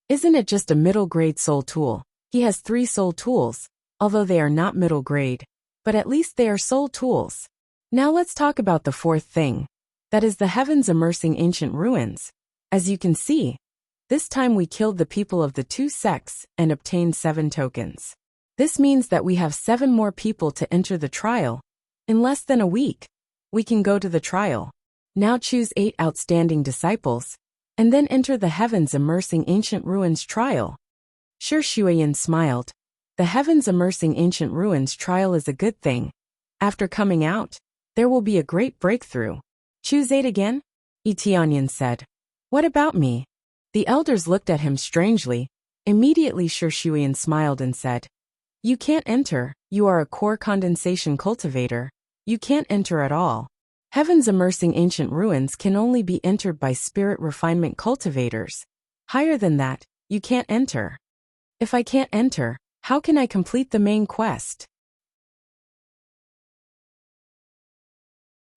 Isn't it just a middle-grade soul tool? He has 3 soul tools, although they are not middle grade, but at least they are soul tools. Now let's talk about the 4th thing. That is the heavens immersing ancient ruins. As you can see, this time we killed the people of the 2 sects and obtained 7 tokens. This means that we have 7 more people to enter the trial. In less than a week, we can go to the trial. Now choose 8 outstanding disciples, and then enter the heavens immersing ancient ruins trial. Shi Shuiyan smiled. The heavens immersing ancient ruins trial is a good thing. After coming out, there will be a great breakthrough. Choose 8 again? Yi Tianyan said. What about me? The elders looked at him strangely. Immediately Shi Shuiyan smiled and said, you can't enter. You are a core condensation cultivator. You can't enter at all. Heavens immersing ancient ruins can only be entered by spirit refinement cultivators. Higher than that, you can't enter. If I can't enter, how can I complete the main quest?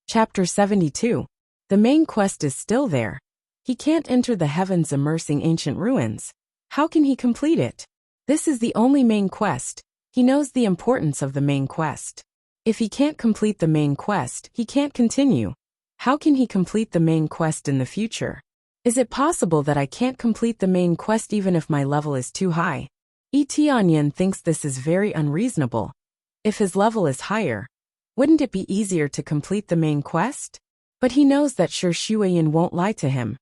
Chapter 72. The main quest is still there. He can't enter the heavens immersing ancient ruins. How can he complete it? This is the only main quest. He knows the importance of the main quest. If he can't complete the main quest, he can't continue. How can he complete the main quest in the future? Is it possible that I can't complete the main quest even if my level is too high? Yi Tianyan thinks this is very unreasonable. If his level is higher, wouldn't it be easier to complete the main quest? But he knows that Shi Shuiyan won't lie to him.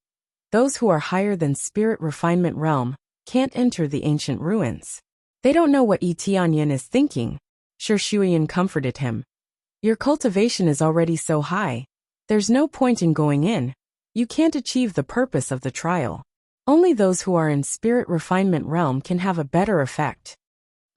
Those who are higher than spirit refinement realm can't enter the ancient ruins. They don't know what Yi Tianyan is thinking. Shi Shuiyan comforted him. Your cultivation is already so high. There's no point in going in. You can't achieve the purpose of the trial. Only those who are in spirit refinement realm can have a better effect.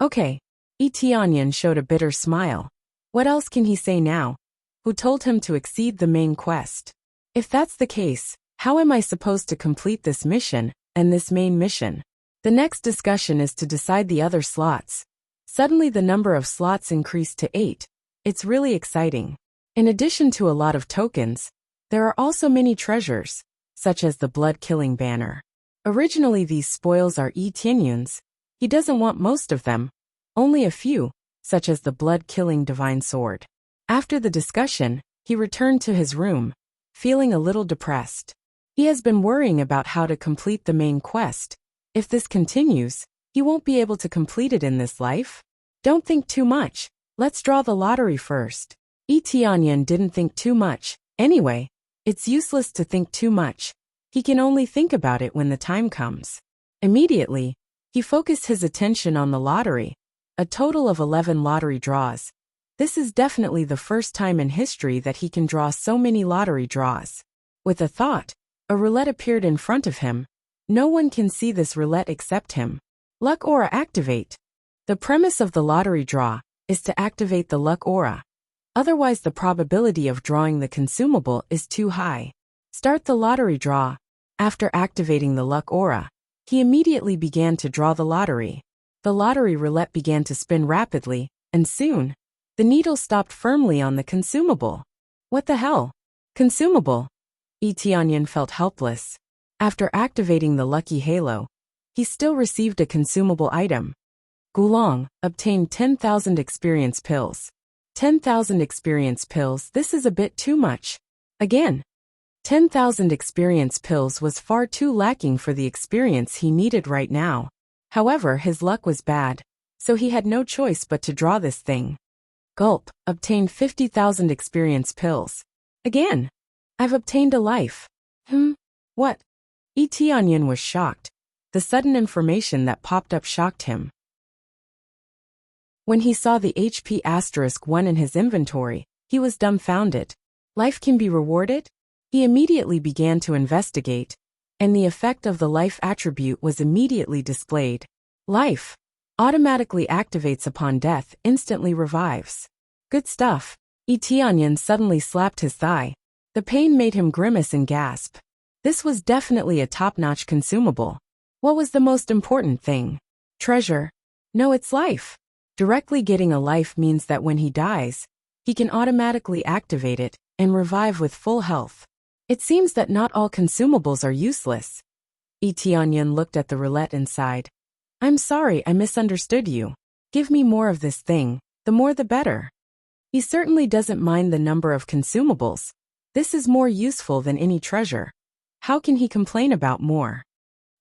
Okay. Yi Tianyan showed a bitter smile. What else can he say now? Who told him to exceed the main quest? If that's the case, How am I supposed to complete this mission, and this main mission? The next discussion is to decide the other slots. Suddenly the number of slots increased to 8. It's really exciting. In addition to a lot of tokens, there are also many treasures, such as the blood-killing banner. Originally these spoils are Tianyun's. He doesn't want most of them, only a few, such as the blood-killing divine sword. After the discussion, he returned to his room, feeling a little depressed. He has been worrying about how to complete the main quest. If this continues, he won't be able to complete it in this life. Don't think too much. Let's draw the lottery first. Tianyun didn't think too much. Anyway, it's useless to think too much. He can only think about it when the time comes. Immediately, he focused his attention on the lottery. A total of 11 lottery draws. This is definitely the first time in history that he can draw so many lottery draws. With a thought, a roulette appeared in front of him. No one can see this roulette except him. Luck aura activate. The premise of the lottery draw is to activate the luck aura. Otherwise the probability of drawing the consumable is too high. Start the lottery draw. After activating the luck aura, he immediately began to draw the lottery. The lottery roulette began to spin rapidly, and soon, the needle stopped firmly on the consumable. What the hell? Consumable? Tianyun felt helpless. After activating the lucky halo, he still received a consumable item. Gulong obtained 10,000 experience pills. 10,000 experience pills, this is a bit too much. Again, 10,000 experience pills was far too lacking for the experience he needed right now. However, his luck was bad, so he had no choice but to draw this thing. Gulp obtained 50,000 experience pills. Again, I've obtained a life. What? Tianyun was shocked. The sudden information that popped up shocked him. When he saw the HP *1 in his inventory, he was dumbfounded. Life can be rewarded? He immediately began to investigate, and the effect of the life attribute was immediately displayed. Life automatically activates upon death, instantly revives. Good stuff. Tianyun suddenly slapped his thigh. The pain made him grimace and gasp. This was definitely a top-notch consumable. What was the most important thing? Treasure? No, it's life. Directly getting a life means that when he dies, he can automatically activate it and revive with full health. It seems that not all consumables are useless. Tianyun looked at the roulette and sighed. I'm sorry, I misunderstood you. Give me more of this thing, the more the better. He certainly doesn't mind the number of consumables. This is more useful than any treasure. How can he complain about more?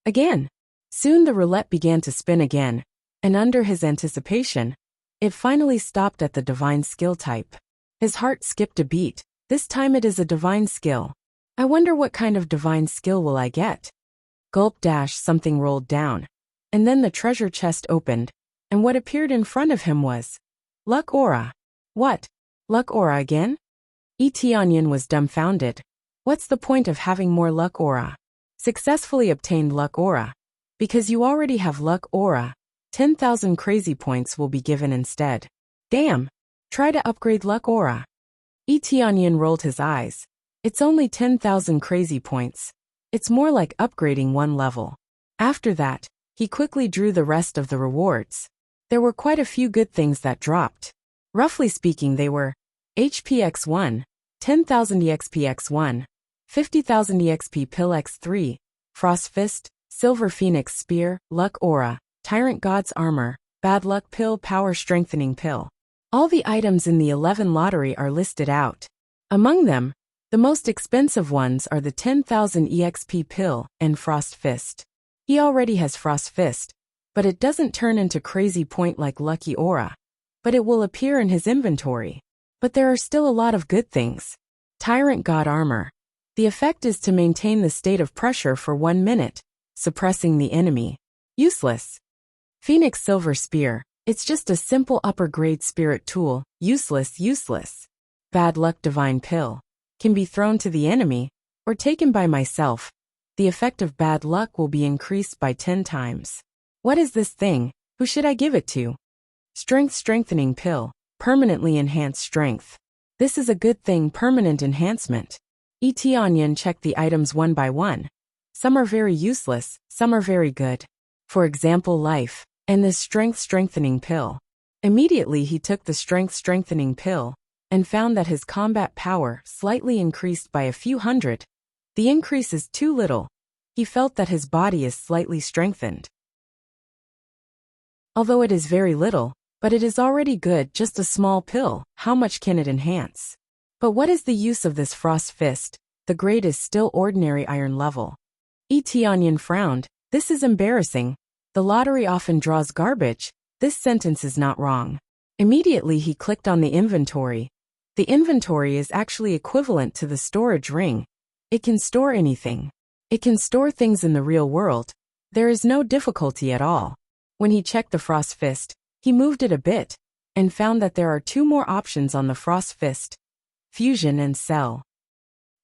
Again. Soon the roulette began to spin again, and under his anticipation, it finally stopped at the divine skill type. His heart skipped a beat. This time it is a divine skill. I wonder what kind of divine skill will I get? Gulp dash something rolled down, and then the treasure chest opened, and what appeared in front of him was luck aura. What? Luck aura again? Tianyun was dumbfounded. What's the point of having more luck aura? Successfully obtained luck aura. Because you already have luck aura, 10,000 crazy points will be given instead. Damn! Try to upgrade luck aura. Tianyun rolled his eyes. It's only 10,000 crazy points. It's more like upgrading one level. After that, he quickly drew the rest of the rewards. There were quite a few good things that dropped. Roughly speaking, they were HPX1, 10,000 EXPX1, 50,000 EXP Pill X3, Frost Fist, Silver Phoenix Spear, Luck Aura, Tyrant God's Armor, Bad Luck Pill, Power Strengthening Pill. All the items in the 11 lottery are listed out. Among them, the most expensive ones are the 10,000 EXP Pill and Frost Fist. He already has Frost Fist, but it doesn't turn into crazy point like Lucky Aura. But it will appear in his inventory. But there are still a lot of good things. Tyrant God Armor. The effect is to maintain the state of pressure for 1 minute, suppressing the enemy. Useless. Phoenix Silver Spear. It's just a simple upper-grade spirit tool. Useless. Bad Luck Divine Pill. Can be thrown to the enemy, or taken by myself. The effect of bad luck will be increased by 10 times. What is this thing? Who should I give it to? Strength Strengthening Pill. Permanently enhance strength. This is a good thing, permanent enhancement. Etianyan checked the items one by one. Some are very useless, some are very good. For example, life, and this strength-strengthening pill. Immediately he took the strength-strengthening pill, and found that his combat power slightly increased by a few hundred. The increase is too little. He felt that his body is slightly strengthened. Although it is very little, but it is already good, just a small pill, how much can it enhance? But what is the use of this frost fist? The grade is still ordinary iron level. Etianyan frowned. This is embarrassing. The lottery often draws garbage. This sentence is not wrong. Immediately he clicked on the inventory. The inventory is actually equivalent to the storage ring. It can store anything. It can store things in the real world. There is no difficulty at all. When he checked the frost fist, he moved it a bit, and found that there are two more options on the frost fist. Fusion and sell.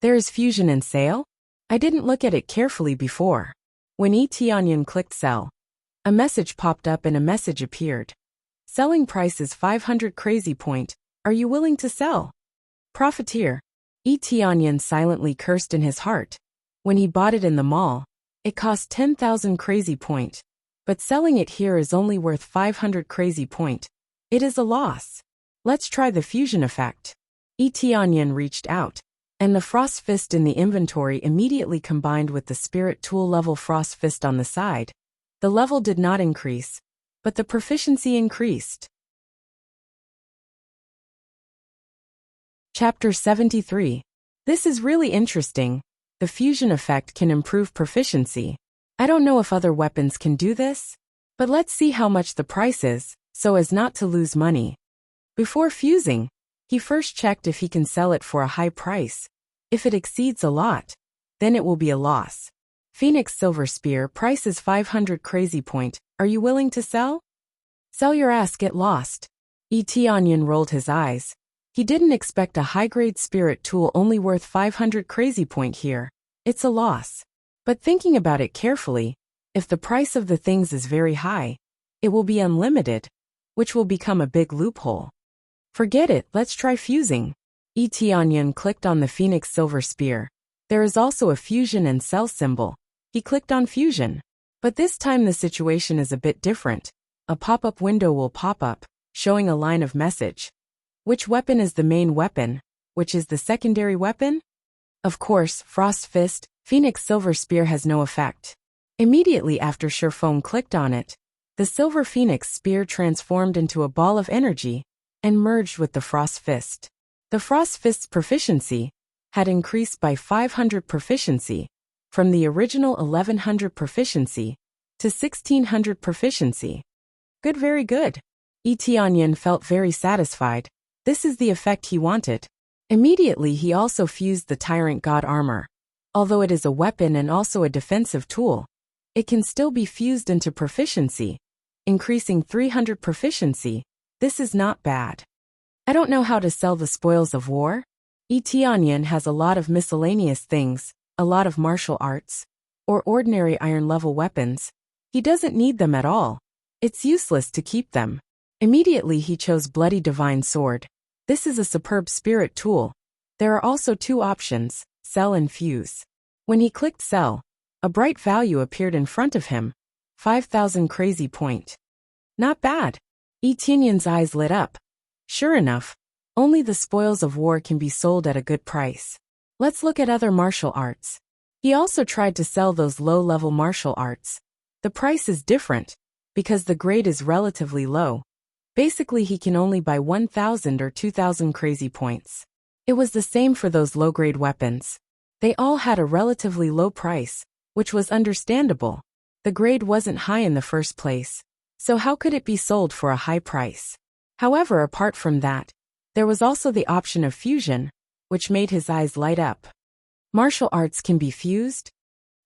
There is fusion and sale? I didn't look at it carefully before. When Etianyan clicked sell, a message popped up and a message appeared. Selling price is 500 crazy point. Are you willing to sell? Profiteer. Etianyan silently cursed in his heart. When he bought it in the mall, it cost 10,000 crazy point. But selling it here is only worth 500 crazy point. It is a loss. Let's try the fusion effect. Etianyan reached out, and the frost fist in the inventory immediately combined with the spirit tool level frost fist on the side. The level did not increase, but the proficiency increased. Chapter 73. This is really interesting. The fusion effect can improve proficiency. I don't know if other weapons can do this, but let's see how much the price is, so as not to lose money. Before fusing, he first checked if he can sell it for a high price. If it exceeds a lot, then it will be a loss. Phoenix Silver Spear price is 500 crazy point. Are you willing to sell? Sell your ass, get lost. Etianyan rolled his eyes. He didn't expect a high-grade spirit tool only worth 500 crazy point here. It's a loss. But thinking about it carefully, if the price of the things is very high, it will be unlimited, which will become a big loophole. Forget it, let's try fusing. Etianyan clicked on the Phoenix Silver Spear. There is also a fusion and sell symbol. He clicked on fusion. But this time the situation is a bit different. A pop-up window will pop up, showing a line of message. Which weapon is the main weapon? Which is the secondary weapon? Of course, Frost Fist, Phoenix Silver Spear has no effect. Immediately after Surefoam clicked on it, the Silver Phoenix Spear transformed into a ball of energy and merged with the Frost Fist. The Frost Fist's proficiency had increased by 500 proficiency, from the original 1100 proficiency to 1600 proficiency. Good, very good. Etianyan felt very satisfied. This is the effect he wanted. Immediately he also fused the Tyrant God armor. Although it is a weapon and also a defensive tool, it can still be fused into proficiency, increasing 300 proficiency. This is not bad. I don't know how to sell the spoils of war. Etianyan has a lot of miscellaneous things, a lot of martial arts, or ordinary iron-level weapons. He doesn't need them at all. It's useless to keep them. Immediately he chose Bloody Divine Sword. This is a superb spirit tool. There are also two options, sell and fuse. When he clicked sell, a bright value appeared in front of him. 5,000 crazy point. Not bad. Etianyan's eyes lit up. Sure enough, only the spoils of war can be sold at a good price. Let's look at other martial arts. He also tried to sell those low-level martial arts. The price is different, because the grade is relatively low. Basically he can only buy 1,000 or 2,000 crazy points. It was the same for those low-grade weapons. They all had a relatively low price, which was understandable. The grade wasn't high in the first place, so how could it be sold for a high price? However, apart from that, there was also the option of fusion, which made his eyes light up. Martial arts can be fused?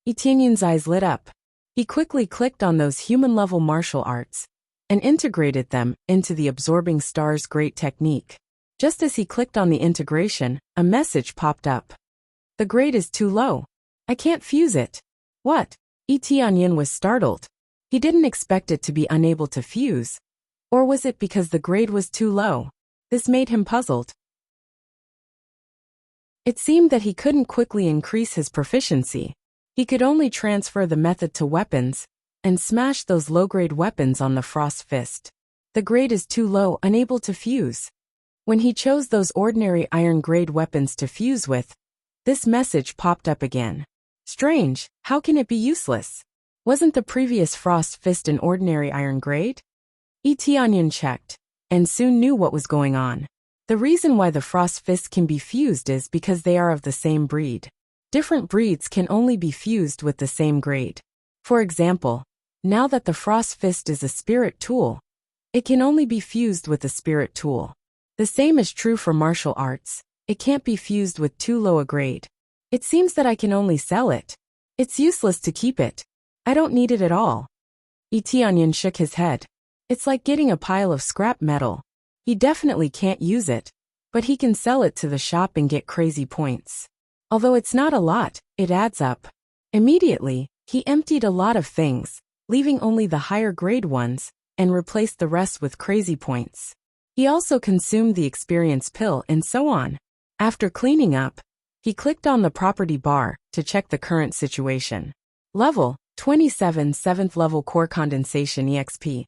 Etianyan's eyes lit up. He quickly clicked on those human-level martial arts and integrated them into the Absorbing Stars Great Technique. Just as he clicked on the integration, a message popped up. The grade is too low. I can't fuse it. What? Etianyan was startled. He didn't expect it to be unable to fuse. Or was it because the grade was too low? This made him puzzled. It seemed that he couldn't quickly increase his proficiency. He could only transfer the method to weapons and smash those low-grade weapons on the Frost Fist. The grade is too low, unable to fuse. When he chose those ordinary iron-grade weapons to fuse with, this message popped up again. Strange, how can it be useless? Wasn't the previous Frost Fist an ordinary iron grade? Etienne checked, and soon knew what was going on. The reason why the Frost Fist can be fused is because they are of the same breed. Different breeds can only be fused with the same grade. For example, now that the Frost Fist is a spirit tool, it can only be fused with a spirit tool. The same is true for martial arts. It can't be fused with too low a grade. It seems that I can only sell it. It's useless to keep it. I don't need it at all. Etienne shook his head. It's like getting a pile of scrap metal. He definitely can't use it, but he can sell it to the shop and get crazy points. Although it's not a lot, it adds up. Immediately, he emptied a lot of things, leaving only the higher grade ones, and replaced the rest with crazy points. He also consumed the experience pill and so on. After cleaning up, he clicked on the property bar to check the current situation. Level 27, 7th level core condensation EXP.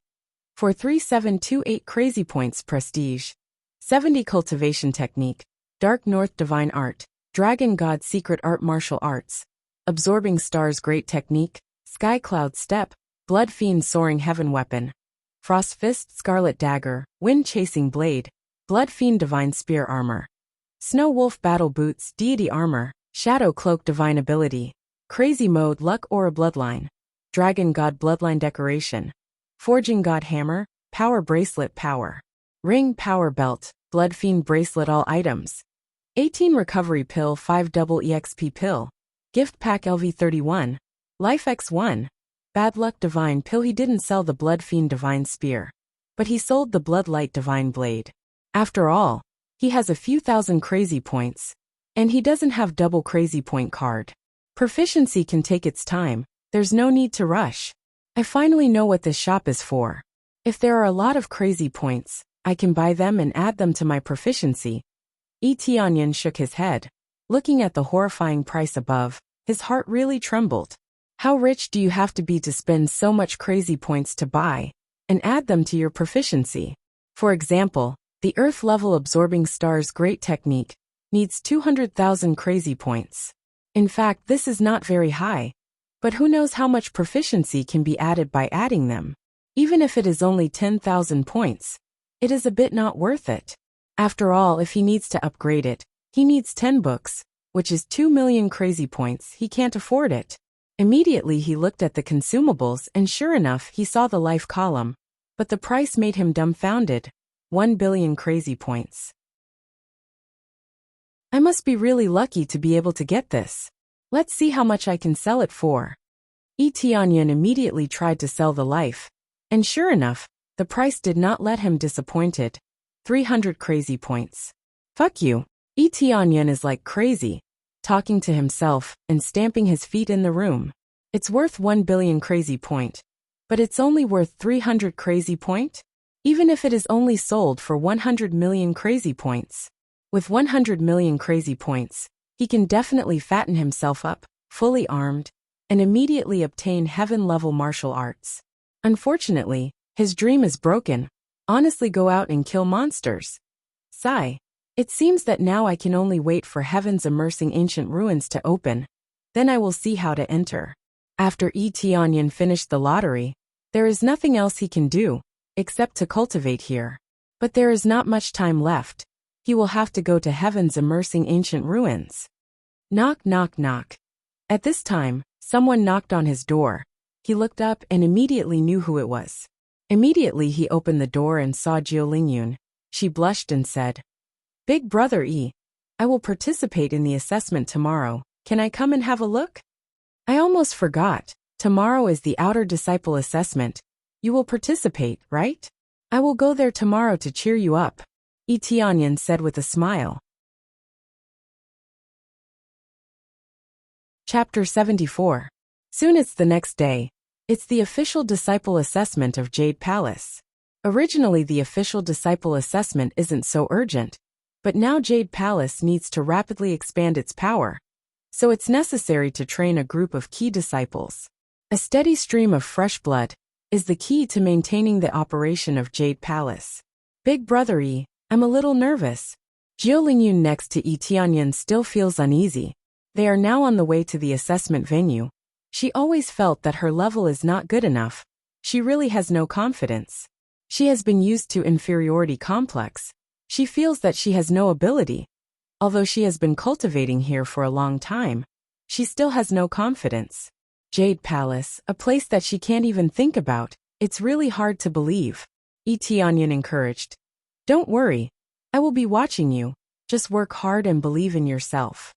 For 3728 crazy points prestige. 70 cultivation technique. Dark North divine art. Dragon god secret art martial arts. Absorbing stars great technique. Sky cloud step. Blood fiend soaring heaven weapon. Frost fist scarlet dagger. Wind chasing blade. Blood fiend divine spear armor. Snow wolf battle boots deity armor. Shadow cloak divine ability. Crazy mode luck aura bloodline. Dragon god bloodline decoration. Forging god hammer. Power bracelet power. Ring power belt. Blood fiend bracelet all items. 18 recovery pill 5 double exp pill. Gift pack LV31. Life X1. Bad luck divine pill. He didn't sell the blood fiend divine spear, but he sold the bloodlight divine blade. After all, he has a few thousand crazy points, and he doesn't have double crazy point card. Proficiency can take its time. There's no need to rush. I finally know what this shop is for. If there are a lot of crazy points, I can buy them and add them to my proficiency. Etienne shook his head. Looking at the horrifying price above, his heart really trembled. How rich do you have to be to spend so much crazy points to buy and add them to your proficiency? For example, the Earth level absorbing stars great technique needs 200,000 crazy points. In fact, this is not very high, but who knows how much proficiency can be added by adding them. Even if it is only 10,000 points, it is a bit not worth it. After all, if he needs to upgrade it, he needs 10 books, which is 2 million crazy points. He can't afford it. Immediately he looked at the consumables and sure enough he saw the life column, but the price made him dumbfounded. 1 billion crazy points. I must be really lucky to be able to get this. Let's see how much I can sell it for. Etienne immediately tried to sell the life, and sure enough, the price did not let him disappointed. 300 crazy points. Fuck you. Etienne is like crazy, talking to himself and stamping his feet in the room. It's worth 1 billion crazy point, but it's only worth 300 crazy point? Even if it is only sold for 100 million crazy points. With 100 million crazy points, he can definitely fatten himself up, fully armed, and immediately obtain heaven-level martial arts. Unfortunately, his dream is broken. Honestly, go out and kill monsters. Sigh. It seems that now I can only wait for heaven's immersing ancient ruins to open. Then I will see how to enter. After Etienne finished the lottery, there is nothing else he can do, except to cultivate here. But there is not much time left. He will have to go to heaven's immersing ancient ruins. Knock, knock, knock. At this time, someone knocked on his door. He looked up and immediately knew who it was. Immediately he opened the door and saw Jiu Lingyun. She blushed and said, "Big brother E, I will participate in the assessment tomorrow. Can I come and have a look?" "I almost forgot. Tomorrow is the outer disciple assessment. You will participate, right?" "I will go there tomorrow to cheer you up," Etienne said with a smile. Chapter 74. Soon it's the next day. It's the official disciple assessment of Jade Palace. Originally the official disciple assessment isn't so urgent. But now Jade Palace needs to rapidly expand its power. So it's necessary to train a group of key disciples. A steady stream of fresh blood is the key to maintaining the operation of Jade Palace. Big Brother Yi, I'm a little nervous. Jiu Lingyun next to Yi Tianyan still feels uneasy. They are now on the way to the assessment venue. She always felt that her level is not good enough. She really has no confidence. She has been used to inferiority complex. She feels that she has no ability. Although she has been cultivating here for a long time, she still has no confidence. Jade Palace, a place that she can't even think about, it's really hard to believe. Yi Tianyan encouraged. Don't worry. I will be watching you. Just work hard and believe in yourself.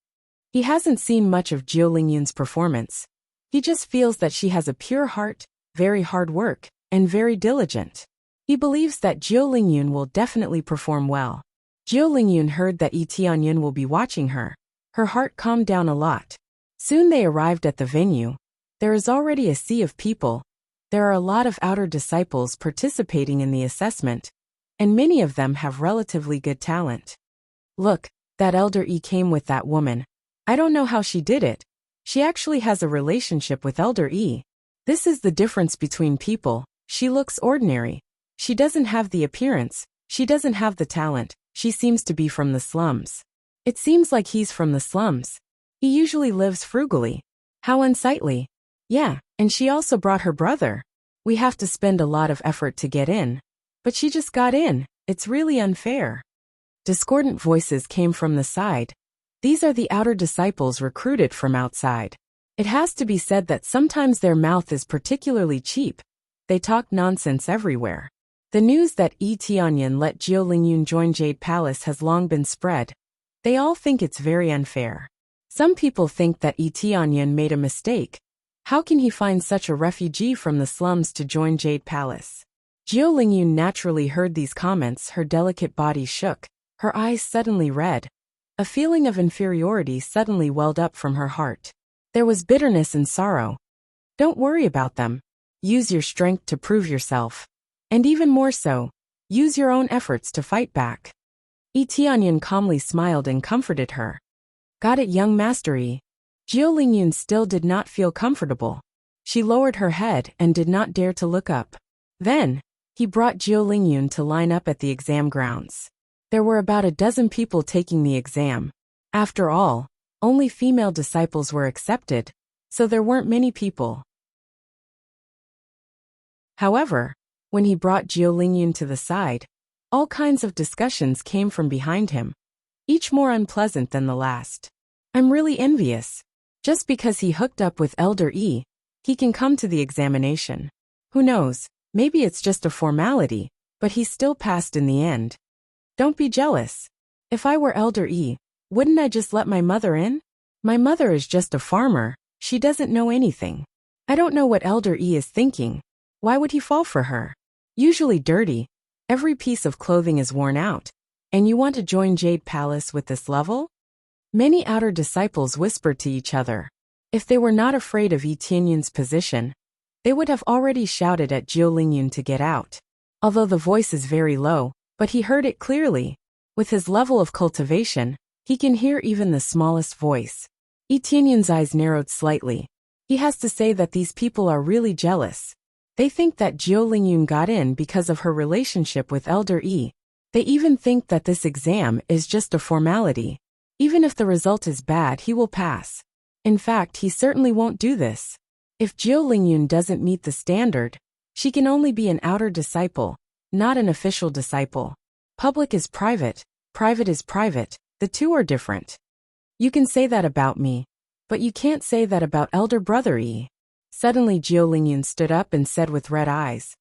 He hasn't seen much of Jiu Lingyun's performance. He just feels that she has a pure heart, very hard work, and very diligent. He believes that Jiu Lingyun will definitely perform well. Jiu Lingyun heard that Yi Tianyan will be watching her. Her heart calmed down a lot. Soon they arrived at the venue. There is already a sea of people. There are a lot of outer disciples participating in the assessment, and many of them have relatively good talent. Look, that elder Yi came with that woman. I don't know how she did it. She actually has a relationship with Elder Yi. This is the difference between people. She looks ordinary. She doesn't have the appearance. She doesn't have the talent. She seems to be from the slums. It seems like he's from the slums. He usually lives frugally. How unsightly. Yeah, and she also brought her brother. We have to spend a lot of effort to get in. But she just got in. It's really unfair. Discordant voices came from the side. These are the outer disciples recruited from outside. It has to be said that sometimes their mouth is particularly cheap. They talk nonsense everywhere. The news that Yi Tianyan let Jiu Lingyun join Jade Palace has long been spread. They all think it's very unfair. Some people think that Yi Tianyan made a mistake. How can he find such a refugee from the slums to join Jade Palace? Jiu Lingyun naturally heard these comments. Her delicate body shook. Her eyes suddenly red. A feeling of inferiority suddenly welled up from her heart. There was bitterness and sorrow. Don't worry about them. Use your strength to prove yourself. And even more so, use your own efforts to fight back. Yi Tianyan calmly smiled and comforted her. Got it, young Master Yi. Jiu Lingyun still did not feel comfortable. She lowered her head and did not dare to look up. Then, he brought Jiu Lingyun to line up at the exam grounds. There were about a dozen people taking the exam. After all, only female disciples were accepted, so there weren't many people. However, when he brought Jiu Lingyun to the side, all kinds of discussions came from behind him, each more unpleasant than the last. I'm really envious. Just because he hooked up with Elder Yi, he can come to the examination. Who knows, maybe it's just a formality, but he still passed in the end. Don't be jealous. If I were Elder Yi, wouldn't I just let my mother in? My mother is just a farmer. She doesn't know anything. I don't know what Elder Yi is thinking. Why would he fall for her? Usually dirty. Every piece of clothing is worn out. And you want to join Jade Palace with this level? Many outer disciples whispered to each other. If they were not afraid of Yi Tianyan's position, they would have already shouted at Jiu Lingyun to get out. Although the voice is very low, but he heard it clearly. With his level of cultivation, he can hear even the smallest voice. Yi Tianyan's eyes narrowed slightly. He has to say that these people are really jealous. They think that Jiu Lingyun got in because of her relationship with Elder Yi. They even think that this exam is just a formality. Even if the result is bad, he will pass. In fact, he certainly won't do this. If Jiu Lingyun doesn't meet the standard, she can only be an outer disciple, not an official disciple. Public is private, private is private, the two are different. You can say that about me, but you can't say that about Elder Brother Yi. Suddenly Jiu Lingyun stood up and said with red eyes,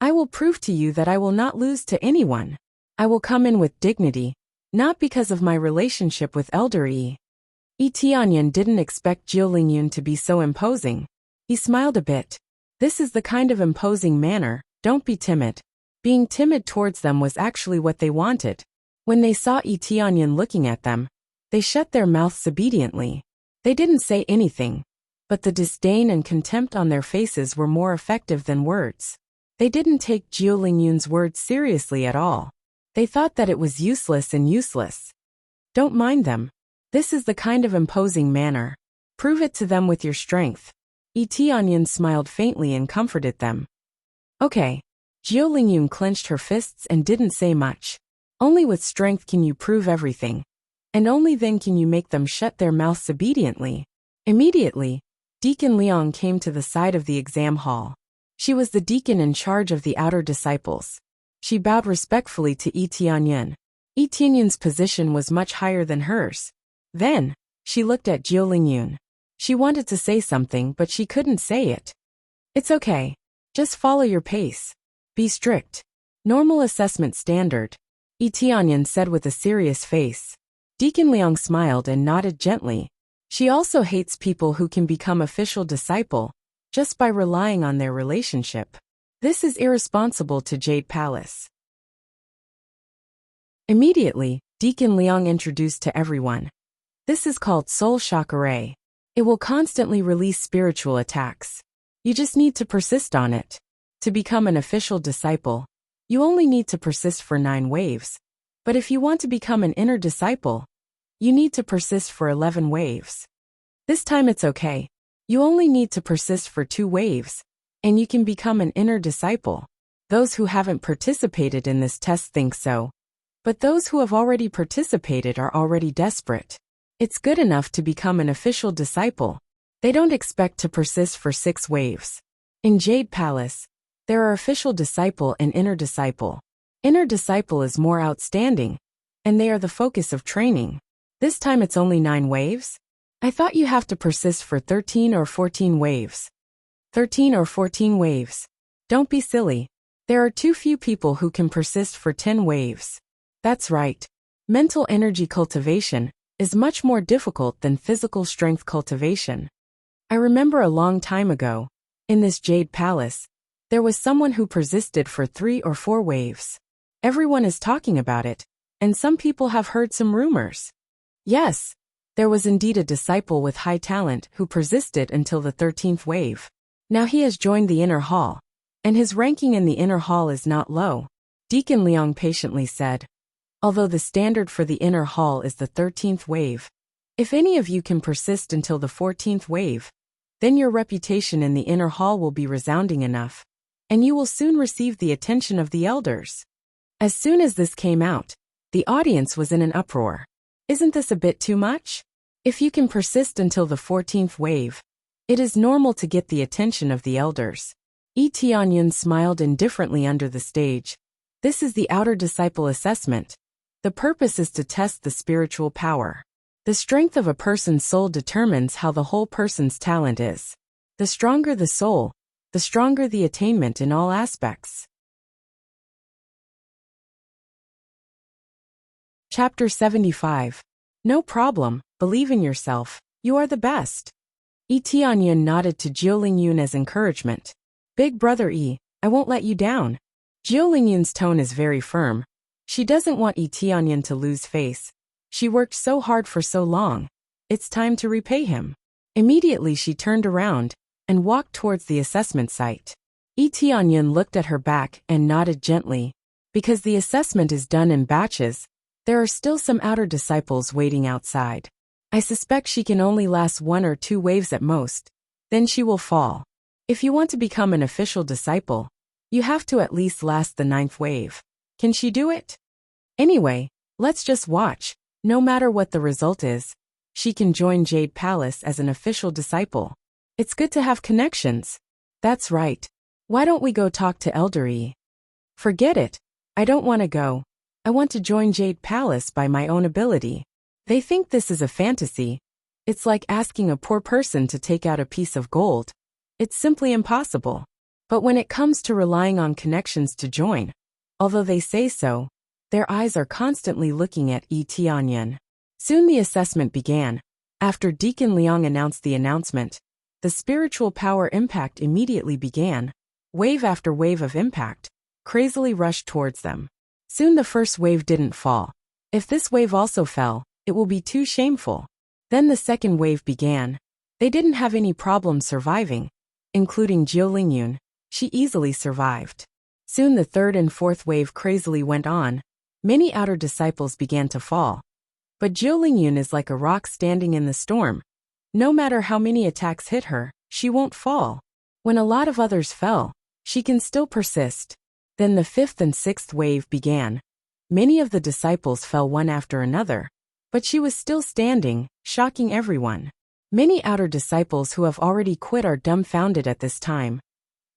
I will prove to you that I will not lose to anyone. I will come in with dignity, not because of my relationship with Elder Yi. Yi Tianyan didn't expect Jiu Lingyun to be so imposing. He smiled a bit. This is the kind of imposing manner, don't be timid. Being timid towards them was actually what they wanted. When they saw Yi Tianyan looking at them, they shut their mouths obediently. They didn't say anything, but the disdain and contempt on their faces were more effective than words. They didn't take Jiu Lingyun's words seriously at all. They thought that it was useless and useless. Don't mind them. This is the kind of imposing manner. Prove it to them with your strength. Etianyan smiled faintly and comforted them. Okay. Jiu Lingyun clenched her fists and didn't say much. Only with strength can you prove everything. And only then can you make them shut their mouths obediently. Immediately, Deacon Liang came to the side of the exam hall. She was the deacon in charge of the outer disciples. She bowed respectfully to Etianyan. Etianyan's position was much higher than hers. Then, she looked at Jiu Lingyun. She wanted to say something but she couldn't say it. It's okay. Just follow your pace. Be strict. Normal assessment standard. Etianyan said with a serious face. Deacon Liang smiled and nodded gently. She also hates people who can become official disciple just by relying on their relationship. This is irresponsible to Jade Palace. Immediately, Deacon Liang introduced to everyone. This is called Soul Chakra. It will constantly release spiritual attacks. You just need to persist on it. To become an official disciple, you only need to persist for 9 waves. But if you want to become an inner disciple, you need to persist for 11 waves. This time it's okay. You only need to persist for 2 waves, and you can become an inner disciple. Those who haven't participated in this test think so. But those who have already participated are already desperate. It's good enough to become an official disciple. They don't expect to persist for 6 waves. In Jade Palace, there are official disciple and inner disciple. Inner disciple is more outstanding, and they are the focus of training. This time it's only 9 waves? I thought you have to persist for 13 or 14 waves. 13 or 14 waves. Don't be silly. There are too few people who can persist for 10 waves. That's right. Mental energy cultivation is much more difficult than physical strength cultivation. I remember a long time ago, in this Jade Palace, there was someone who persisted for 3 or 4 waves. Everyone is talking about it, and some people have heard some rumors. Yes, there was indeed a disciple with high talent who persisted until the 13th wave. Now he has joined the inner hall, and his ranking in the inner hall is not low. Deacon Liang patiently said. Although the standard for the inner hall is the 13th wave, if any of you can persist until the 14th wave, then your reputation in the inner hall will be resounding enough, and you will soon receive the attention of the elders. As soon as this came out, the audience was in an uproar. Isn't this a bit too much? If you can persist until the 14th wave, it is normal to get the attention of the elders. Etianyan smiled indifferently under the stage. This is the outer disciple assessment. The purpose is to test the spiritual power. The strength of a person's soul determines how the whole person's talent is. The stronger the soul, the stronger the attainment in all aspects. Chapter 75. No problem, believe in yourself, you are the best. Etianyan nodded to Jiu Lingyun as encouragement. Big brother I won't let you down. Jiu Lingyun's tone is very firm. She doesn't want Etianyan to lose face. She worked so hard for so long. It's time to repay him. Immediately she turned around and walked towards the assessment site. Etianyan looked at her back and nodded gently. Because the assessment is done in batches, there are still some outer disciples waiting outside. I suspect she can only last 1 or 2 waves at most. Then she will fall. If you want to become an official disciple, you have to at least last the 9th wave. Can she do it? Anyway, let's just watch. No matter what the result is, she can join Jade Palace as an official disciple. It's good to have connections. That's right. Why don't we go talk to Elder E? Forget it. I don't want to go. I want to join Jade Palace by my own ability. They think this is a fantasy. It's like asking a poor person to take out a piece of gold. It's simply impossible. But when it comes to relying on connections to join, although they say so, their eyes are constantly looking at Etianyan. Soon the assessment began. After Deacon Liang announced the announcement, the spiritual power impact immediately began. Wave after wave of impact crazily rushed towards them. Soon the first wave didn't fall. If this wave also fell, it will be too shameful. Then the second wave began. They didn't have any problem surviving, including Jiu Lingyun. She easily survived. Soon the third and fourth wave crazily went on. Many outer disciples began to fall. But Jiu Lingyun is like a rock standing in the storm. No matter how many attacks hit her, she won't fall. When a lot of others fell, she can still persist. Then the fifth and sixth wave began. Many of the disciples fell one after another. But she was still standing, shocking everyone. Many outer disciples who have already quit are dumbfounded at this time.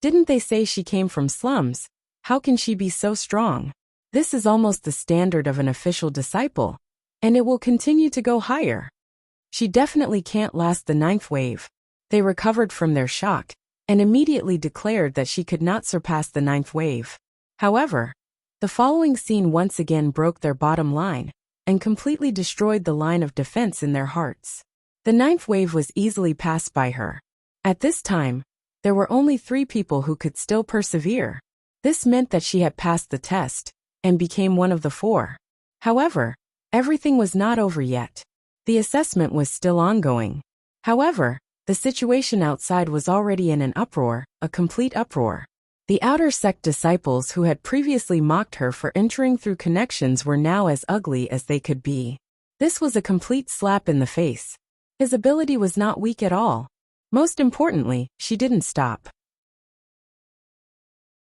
Didn't they say she came from slums? How can she be so strong? This is almost the standard of an official disciple. And it will continue to go higher. She definitely can't last the ninth wave. They recovered from their shock and immediately declared that she could not surpass the ninth wave. However, the following scene once again broke their bottom line and completely destroyed the line of defense in their hearts. The ninth wave was easily passed by her. At this time, there were only 3 people who could still persevere. This meant that she had passed the test and became one of the 4. However, everything was not over yet. The assessment was still ongoing. However, the situation outside was already in an uproar, a complete uproar. The outer sect disciples who had previously mocked her for entering through connections were now as ugly as they could be. This was a complete slap in the face. His ability was not weak at all. Most importantly, she didn't stop.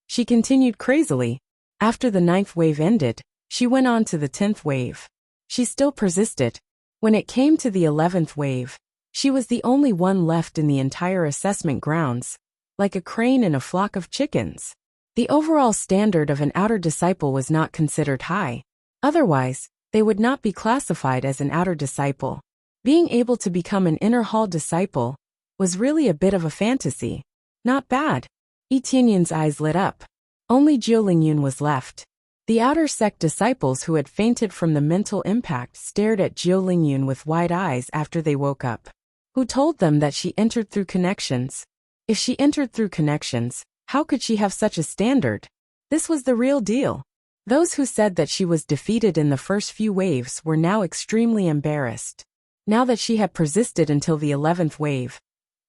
She continued crazily. After the 9th wave ended, she went on to the 10th wave. She still persisted. When it came to the 11th wave, she was the only one left in the entire assessment grounds, like a crane in a flock of chickens. The overall standard of an outer disciple was not considered high. Otherwise, they would not be classified as an outer disciple. Being able to become an inner hall disciple was really a bit of a fantasy. Not bad. Yi Tianyun's eyes lit up. Only Jiu Lingyun was left. The outer sect disciples who had fainted from the mental impact stared at Jiu Lingyun with wide eyes after they woke up. Who told them that she entered through connections? If she entered through connections, how could she have such a standard? This was the real deal. Those who said that she was defeated in the first few waves were now extremely embarrassed. Now that she had persisted until the 11th wave,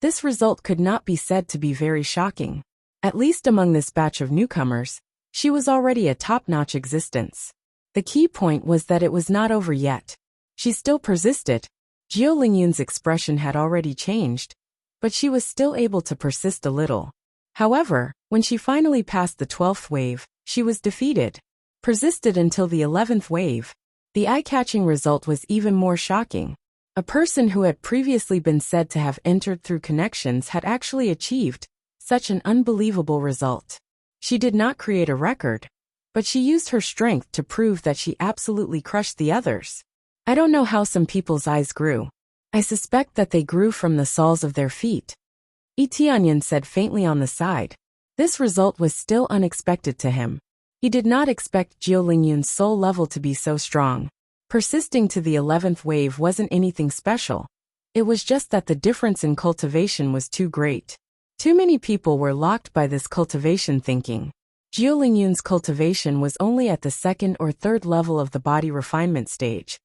this result could not be said to be very shocking. At least among this batch of newcomers, she was already a top-notch existence. The key point was that it was not over yet. She still persisted. Jiu Lingyun's expression had already changed, but she was still able to persist a little. However, when she finally passed the 12th wave, she was defeated. Persisted until the 11th wave. The eye-catching result was even more shocking. A person who had previously been said to have entered through connections had actually achieved such an unbelievable result. She did not create a record, but she used her strength to prove that she absolutely crushed the others. I don't know how some people's eyes grew. I suspect that they grew from the soles of their feet. Yi Tianyun said faintly on the side. This result was still unexpected to him. He did not expect Jiu Lingyun's soul level to be so strong. Persisting to the 11th wave wasn't anything special. It was just that the difference in cultivation was too great. Too many people were locked by this cultivation thinking. Jiu Lingyun's cultivation was only at the 2nd or 3rd level of the body refinement stage.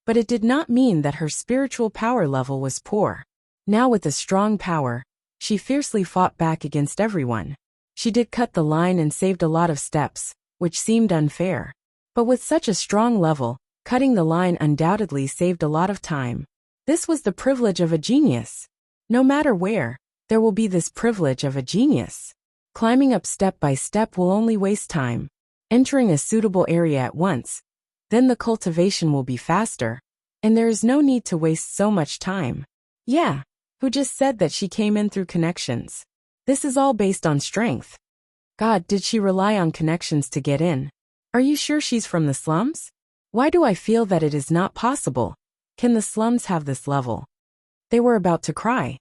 But it did not mean that her spiritual power level was poor. Now with a strong power, she fiercely fought back against everyone. She did cut the line and saved a lot of steps, which seemed unfair. But with such a strong level, cutting the line undoubtedly saved a lot of time. This was the privilege of a genius. No matter where, there will be this privilege of a genius. Climbing up step by step will only waste time. Entering a suitable area at once, then the cultivation will be faster, and there is no need to waste so much time. Yeah, who just said that she came in through connections? This is all based on strength. God, did she rely on connections to get in? Are you sure she's from the slums? Why do I feel that it is not possible? Can the slums have this level? They were about to cry.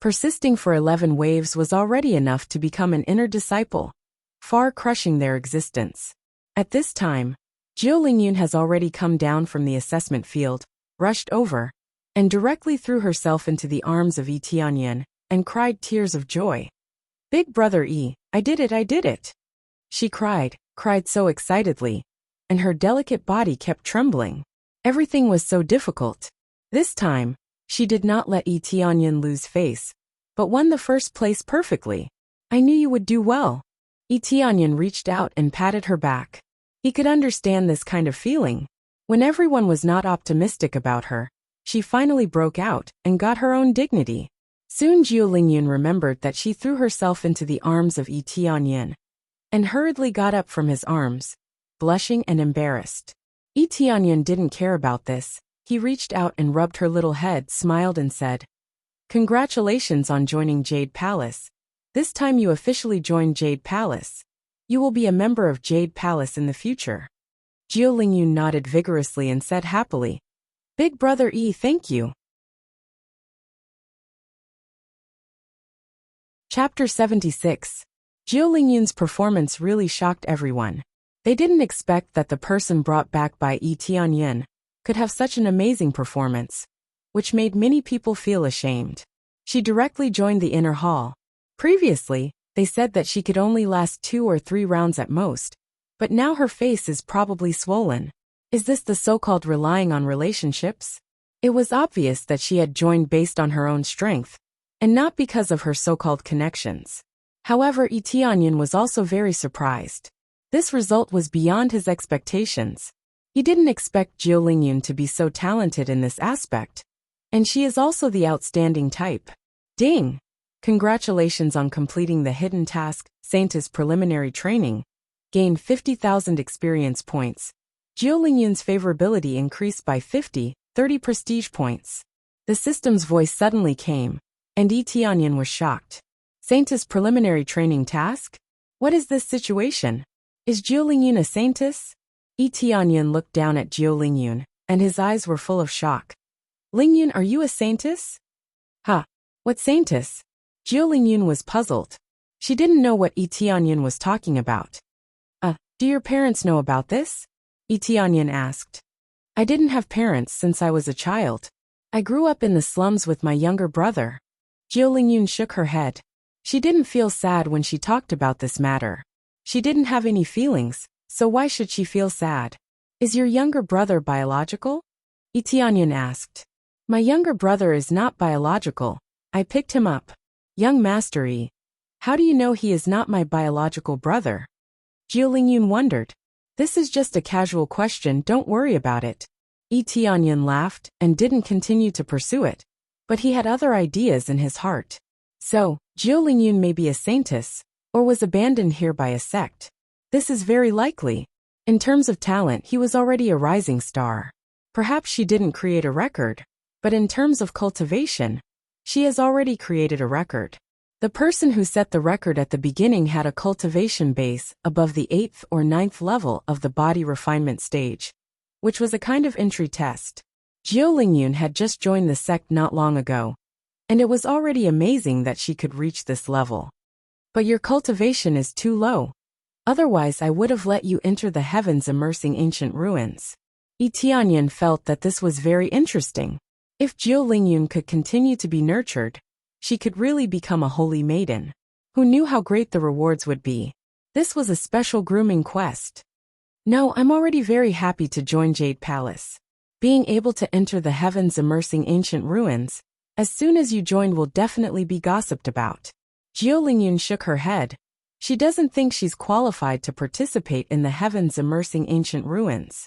Persisting for 11 waves was already enough to become an inner disciple, far crushing their existence. At this time, Jiu Lingyun has already come down from the assessment field, rushed over, and directly threw herself into the arms of Yi Tianyun, and cried tears of joy. Big brother Yi, I did it. She cried so excitedly, and her delicate body kept trembling. Everything was so difficult. This time, she did not let Yi Tianyun lose face, but won the first place perfectly. I knew you would do well. Tianyan reached out and patted her back. He could understand this kind of feeling. When everyone was not optimistic about her, she finally broke out and got her own dignity. Soon Jiu Lingyun remembered that she threw herself into the arms of Tianyan and hurriedly got up from his arms, blushing and embarrassed. Tianyan didn't care about this. He reached out and rubbed her little head, smiled and said, "Congratulations on joining Jade Palace. This time you officially joined Jade Palace. You will be a member of Jade Palace in the future." Jiu Lingyun nodded vigorously and said happily, "Big brother thank you." Chapter 76. Jiu Lingyun's performance really shocked everyone. They didn't expect that the person brought back by Tianyan could have such an amazing performance, which made many people feel ashamed. She directly joined the inner hall. Previously, they said that she could only last 2 or 3 rounds at most, but now her face is probably swollen. Is this the so-called relying on relationships? It was obvious that she had joined based on her own strength, and not because of her so-called connections. However, Tianyan was also very surprised. This result was beyond his expectations. He didn't expect Jiu Lingyun to be so talented in this aspect, and she is also the outstanding type. Ding! Congratulations on completing the hidden task, Saint's preliminary training. Gain 50,000 experience points. Jiu Lingyun's favorability increased by 30 prestige points. The system's voice suddenly came, and Tianyan was shocked. Saint's preliminary training task? What is this situation? Is Jiu Lingyun a saintess? Tianyan looked down at Jiu Lingyun, and his eyes were full of shock. Lingyun, are you a saintess? Huh? What saintess? Jiu Lingyun was puzzled. She didn't know what Tianyan was talking about. Do your parents know about this? Tianyan asked. I didn't have parents since I was a child. I grew up in the slums with my younger brother. Jiu Lingyun shook her head. She didn't feel sad when she talked about this matter. She didn't have any feelings, so why should she feel sad? Is your younger brother biological? Tianyan asked. My younger brother is not biological. I picked him up. Young Master how do you know he is not my biological brother? Jiu Lingyun wondered. This is just a casual question, don't worry about it. Tianyan laughed and didn't continue to pursue it, but he had other ideas in his heart. So, Jiu Lingyun may be a saintess, or was abandoned here by a sect. This is very likely. In terms of talent, he was already a rising star. Perhaps she didn't create a record, but in terms of cultivation, she has already created a record. The person who set the record at the beginning had a cultivation base above the 8th or 9th level of the body refinement stage, which was a kind of entry test. Jiu Lingyun had just joined the sect not long ago, and it was already amazing that she could reach this level. But your cultivation is too low. Otherwise I would have let you enter the heavens immersing ancient ruins. Tianyan felt that this was very interesting. If Jiu Lingyun could continue to be nurtured, she could really become a holy maiden. Who knew how great the rewards would be? This was a special grooming quest. No, I'm already very happy to join Jade Palace. Being able to enter the heavens immersing ancient ruins, as soon as you join will definitely be gossiped about. Jiu Lingyun shook her head. She doesn't think she's qualified to participate in the heavens immersing ancient ruins.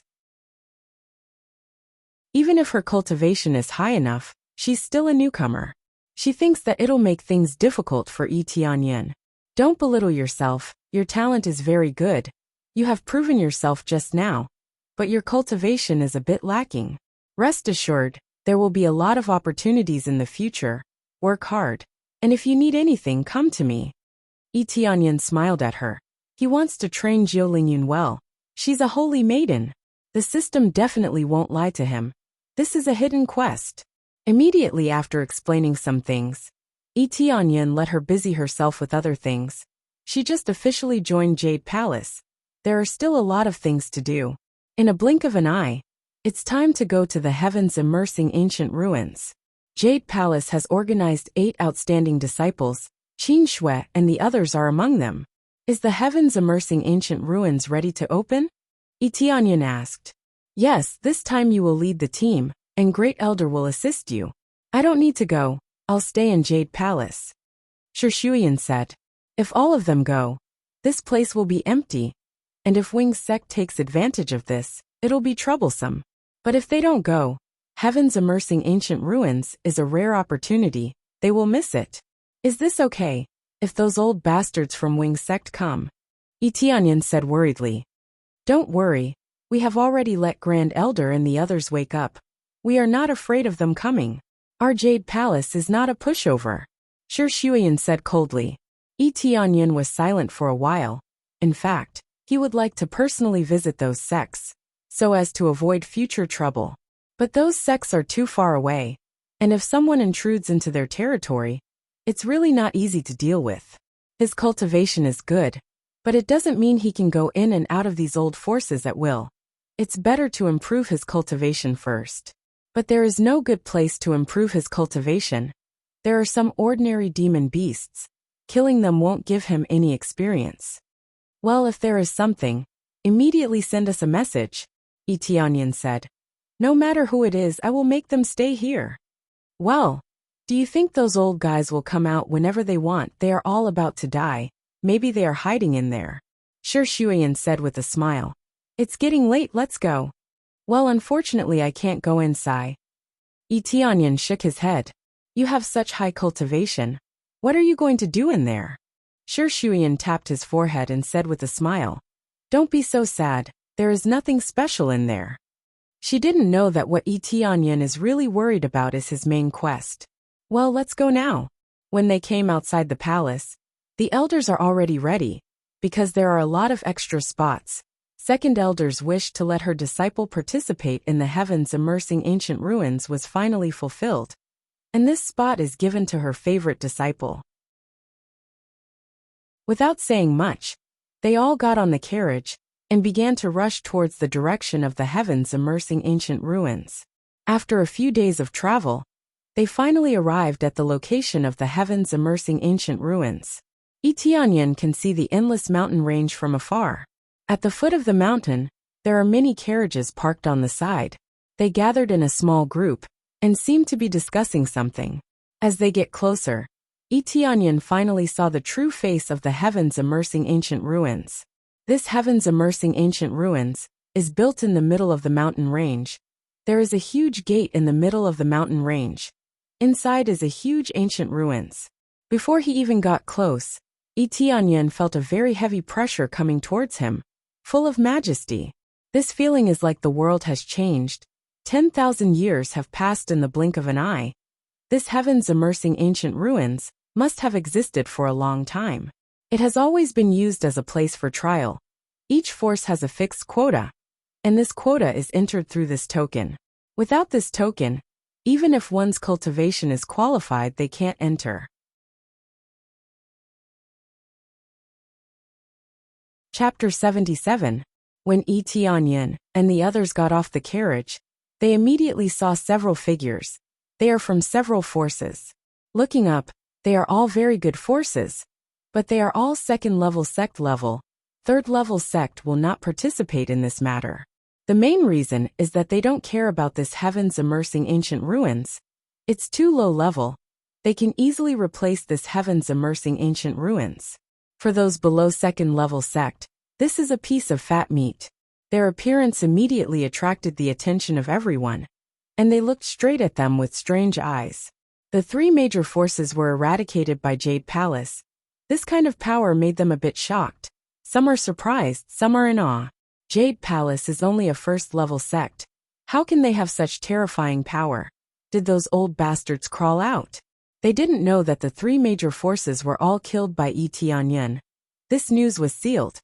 Even if her cultivation is high enough, she's still a newcomer. She thinks that it'll make things difficult for Tianyan. Don't belittle yourself, your talent is very good. You have proven yourself just now, but your cultivation is a bit lacking. Rest assured, there will be a lot of opportunities in the future. Work hard, and if you need anything, come to me. Tianyan smiled at her. He wants to train Jiu Lingyun well. She's a holy maiden. The system definitely won't lie to him. This is a hidden quest. Immediately after explaining some things, Tianyan let her busy herself with other things. She just officially joined Jade Palace. There are still a lot of things to do. In a blink of an eye, it's time to go to the heavens immersing ancient ruins. Jade Palace has organized 8 outstanding disciples. Qin Shui and the others are among them. Is the heavens immersing ancient ruins ready to open? Tianyan asked. Yes, this time you will lead the team, and Great Elder will assist you. I don't need to go, I'll stay in Jade Palace. Shuyan said. If all of them go, This place will be empty. And if Wing's sect takes advantage of this, it'll be troublesome. But if they don't go, Heaven's immersing ancient ruins is a rare opportunity. They will miss it. Is this okay, if those old bastards from Wing's sect come? Etianyan said worriedly. Don't worry. We have already let Grand Elder and the others wake up. We are not afraid of them coming. Our Jade Palace is not a pushover. Shi Shuyan said coldly. Etianyan was silent for a while. In fact, he would like to personally visit those sects, so as to avoid future trouble. But those sects are too far away, and if someone intrudes into their territory, it's really not easy to deal with. His cultivation is good, but it doesn't mean he can go in and out of these old forces at will. It's better to improve his cultivation first. But there is no good place to improve his cultivation. There are some ordinary demon beasts. Killing them won't give him any experience. Well, if there is something, immediately send us a message, Etianyan said. No matter who it is, I will make them stay here. Well, do you think those old guys will come out whenever they want? They are all about to die. Maybe they are hiding in there. Shi Shuyan said with a smile. It's getting late, let's go. Well, unfortunately I can't go inside. Etianyan shook his head. You have such high cultivation. What are you going to do in there? Shi Shuyan tapped his forehead and said with a smile. Don't be so sad, there is nothing special in there. She didn't know that what Etianyan is really worried about is his main quest. Well, let's go now. When they came outside the palace, the elders are already ready, because there are a lot of extra spots. Second elders wished to let her disciple participate in the Heavens immersing ancient ruins was finally fulfilled, and this spot is given to her favorite disciple. Without saying much, they all got on the carriage and began to rush towards the direction of the Heavens immersing ancient ruins. After a few days of travel, they finally arrived at the location of the Heavens immersing ancient ruins. Etianyan can see the endless mountain range from afar. At the foot of the mountain, there are many carriages parked on the side. They gathered in a small group and seemed to be discussing something. As they get closer, Etianyan finally saw the true face of the Heavens immersing ancient ruins. This Heavens immersing ancient ruins is built in the middle of the mountain range. There is a huge gate in the middle of the mountain range. Inside is a huge ancient ruins. Before he even got close, Etianyan felt a very heavy pressure coming towards him, full of majesty. This feeling is like the world has changed. 10,000 years have passed in the blink of an eye. This Heavens immersing ancient ruins must have existed for a long time. It has always been used as a place for trial. Each force has a fixed quota, and this quota is entered through this token. Without this token, even if one's cultivation is qualified, they can't enter. Chapter 77. When Etianyan and the others got off the carriage, they immediately saw several figures. They are from several forces. Looking up, they are all very good forces, but they are all second-level sect level. Third-level sect will not participate in this matter. The main reason is that they don't care about this Heavens immersing ancient ruins. It's too low level. They can easily replace this Heavens immersing ancient ruins. For those below second-level sect, this is a piece of fat meat. Their appearance immediately attracted the attention of everyone, and they looked straight at them with strange eyes. The three major forces were eradicated by Jade Palace. This kind of power made them a bit shocked. Some are surprised, some are in awe. Jade Palace is only a first-level sect. How can they have such terrifying power? Did those old bastards crawl out? They didn't know that the three major forces were all killed by Etianyan. This news was sealed,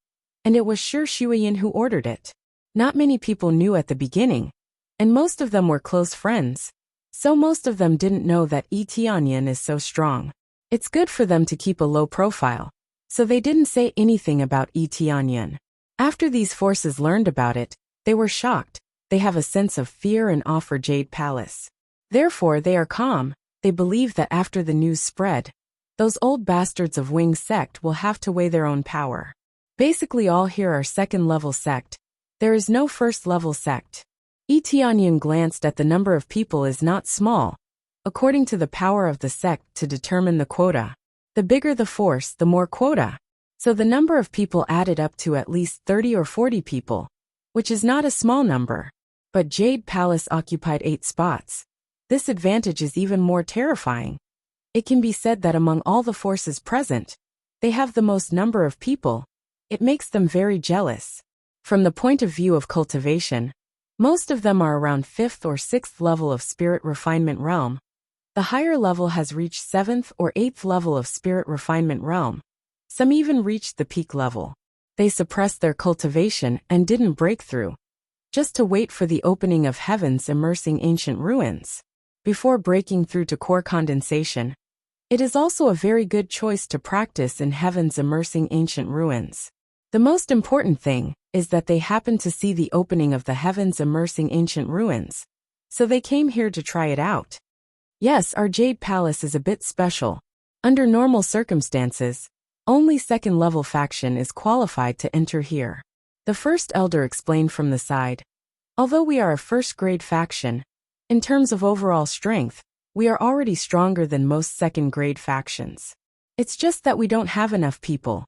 and it was Shi Shuyan who ordered it. Not many people knew at the beginning, and most of them were close friends, so most of them didn't know that Etianyan is so strong. It's good for them to keep a low profile, so they didn't say anything about Etianyan. After these forces learned about it, they were shocked. They have a sense of fear and awe for Jade Palace. Therefore they are calm. They believe that after the news spread, those old bastards of Wing's sect will have to weigh their own power. Basically all here are second-level sect. There is no first-level sect. Etianyan glanced at the number of people is not small, according to the power of the sect to determine the quota. The bigger the force, the more quota. So the number of people added up to at least 30 or 40 people, which is not a small number. But Jade Palace occupied 8 spots. This advantage is even more terrifying. It can be said that among all the forces present, they have the most number of people. It makes them very jealous. From the point of view of cultivation, most of them are around 5th or 6th level of spirit refinement realm. The higher level has reached 7th or 8th level of spirit refinement realm. Some even reached the peak level. They suppressed their cultivation and didn't break through, just to wait for the opening of heaven's immersing ancient ruins. Before breaking through to core condensation, it is also a very good choice to practice in heaven's immersing ancient ruins. The most important thing is that they happen to see the opening of the heavens immersing ancient ruins, so they came here to try it out. Yes, our Jade Palace is a bit special. Under normal circumstances, only second-level faction is qualified to enter here. The first elder explained from the side. Although we are a first-grade faction, in terms of overall strength, we are already stronger than most second-grade factions. It's just that we don't have enough people.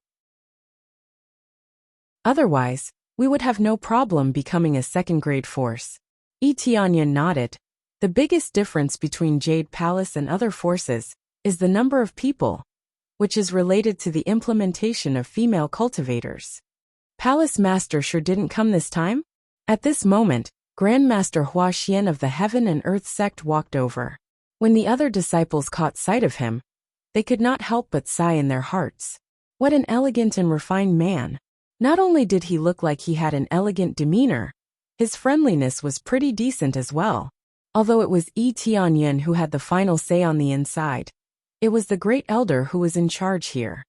Otherwise, we would have no problem becoming a second-grade force. Tianyan nodded. The biggest difference between Jade Palace and other forces is the number of people, which is related to the implementation of female cultivators. Palace Master sure didn't come this time? At this moment, Grandmaster Hua Xian of the Heaven and Earth sect walked over. When the other disciples caught sight of him, they could not help but sigh in their hearts. What an elegant and refined man. Not only did he look like he had an elegant demeanor, his friendliness was pretty decent as well. Although it was Tianyan who had the final say on the inside, it was the great elder who was in charge here.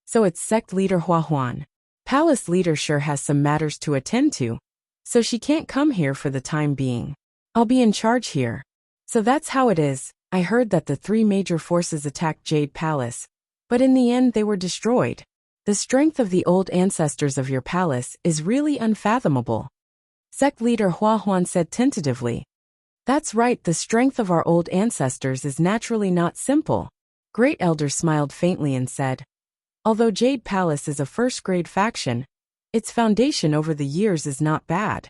So it's sect leader Hua Huan. Palace leader sure has some matters to attend to, so she can't come here for the time being. I'll be in charge here. So that's how it is. I heard that the 3 major forces attacked Jade Palace, but in the end they were destroyed. The strength of the old ancestors of your palace is really unfathomable. Sect leader Hua Huan said tentatively. That's right, the strength of our old ancestors is naturally not simple. Great Elder smiled faintly and said, although Jade Palace is a first-grade faction, its foundation over the years is not bad.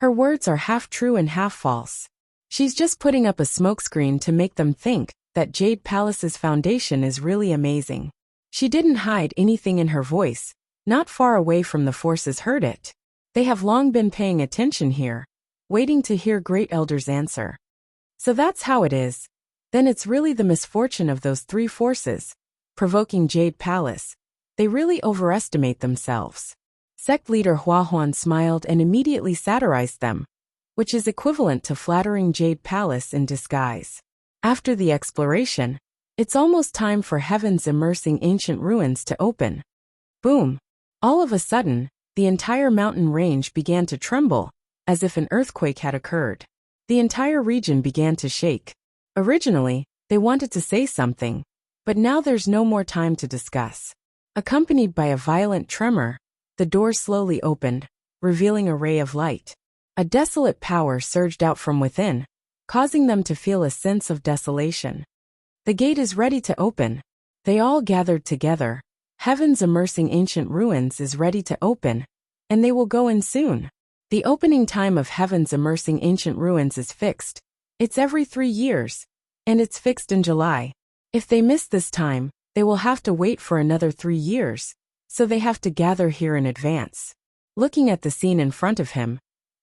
Her words are half true and half false. She's just putting up a smokescreen to make them think that Jade Palace's foundation is really amazing. She didn't hide anything in her voice. Not far away from the forces heard it. They have long been paying attention here, waiting to hear Great Elder's answer. So that's how it is. Then it's really the misfortune of those 3 forces, provoking Jade Palace. They really overestimate themselves. Sect leader Hua Huan smiled and immediately satirized them, which is equivalent to flattering Jade Palace in disguise. After the exploration, it's almost time for heaven's immersing ancient ruins to open. Boom! All of a sudden, the entire mountain range began to tremble, as if an earthquake had occurred. The entire region began to shake. Originally, they wanted to say something, but now there's no more time to discuss. Accompanied by a violent tremor, the door slowly opened, revealing a ray of light. A desolate power surged out from within, causing them to feel a sense of desolation. The gate is ready to open. They all gathered together. Heaven's immersing ancient ruins is ready to open, and they will go in soon. The opening time of Heaven's immersing ancient ruins is fixed. It's every 3 years, and it's fixed in July. If they miss this time, they will have to wait for another 3 years, so they have to gather here in advance. Looking at the scene in front of him,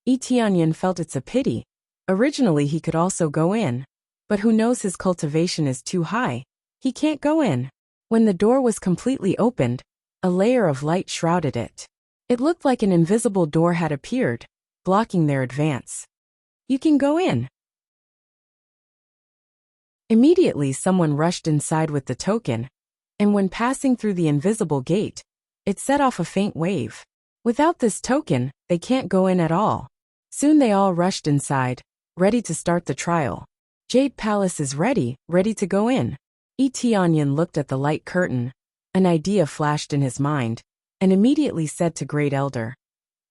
Tianyan felt it's a pity. Originally he could also go in, but who knows, his cultivation is too high. He can't go in. When the door was completely opened, a layer of light shrouded it. It looked like an invisible door had appeared, blocking their advance. You can go in. Immediately someone rushed inside with the token, and when passing through the invisible gate, it set off a faint wave. Without this token, they can't go in at all. Soon they all rushed inside, ready to start the trial. Jade Palace is ready to go in. Tianyan looked at the light curtain. An idea flashed in his mind, and immediately said to Great Elder,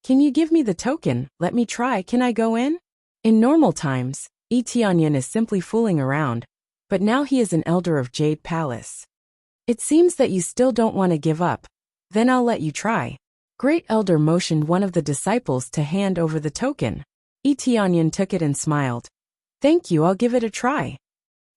"Can you give me the token? Let me try. Can I go in?" In normal times, Tianyan is simply fooling around, but now he is an elder of Jade Palace. It seems that you still don't want to give up. Then I'll let you try. Great Elder motioned one of the disciples to hand over the token. Tianyan took it and smiled. Thank you, I'll give it a try.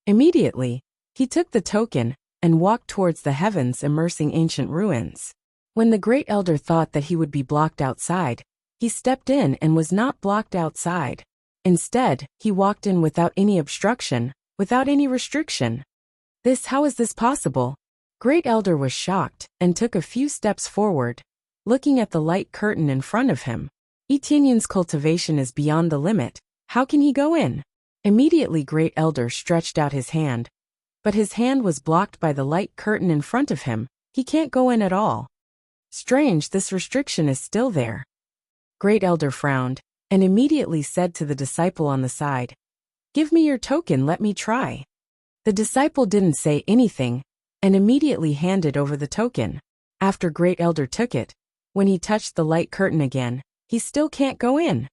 Immediately, he took the token and walked towards the heavens immersing ancient ruins. When the Great Elder thought that he would be blocked outside, he stepped in and was not blocked outside. Instead, he walked in without any obstruction, without any restriction. How is this possible? Great Elder was shocked and took a few steps forward, looking at the light curtain in front of him. Tianyan's cultivation is beyond the limit. How can he go in? Immediately Great Elder stretched out his hand. But his hand was blocked by the light curtain in front of him. He can't go in at all. Strange, this restriction is still there. Great Elder frowned and immediately said to the disciple on the side, Give me your token, let me try. The disciple didn't say anything and immediately handed over the token. After Great Elder took it, when he touched the light curtain again, he still can't go in.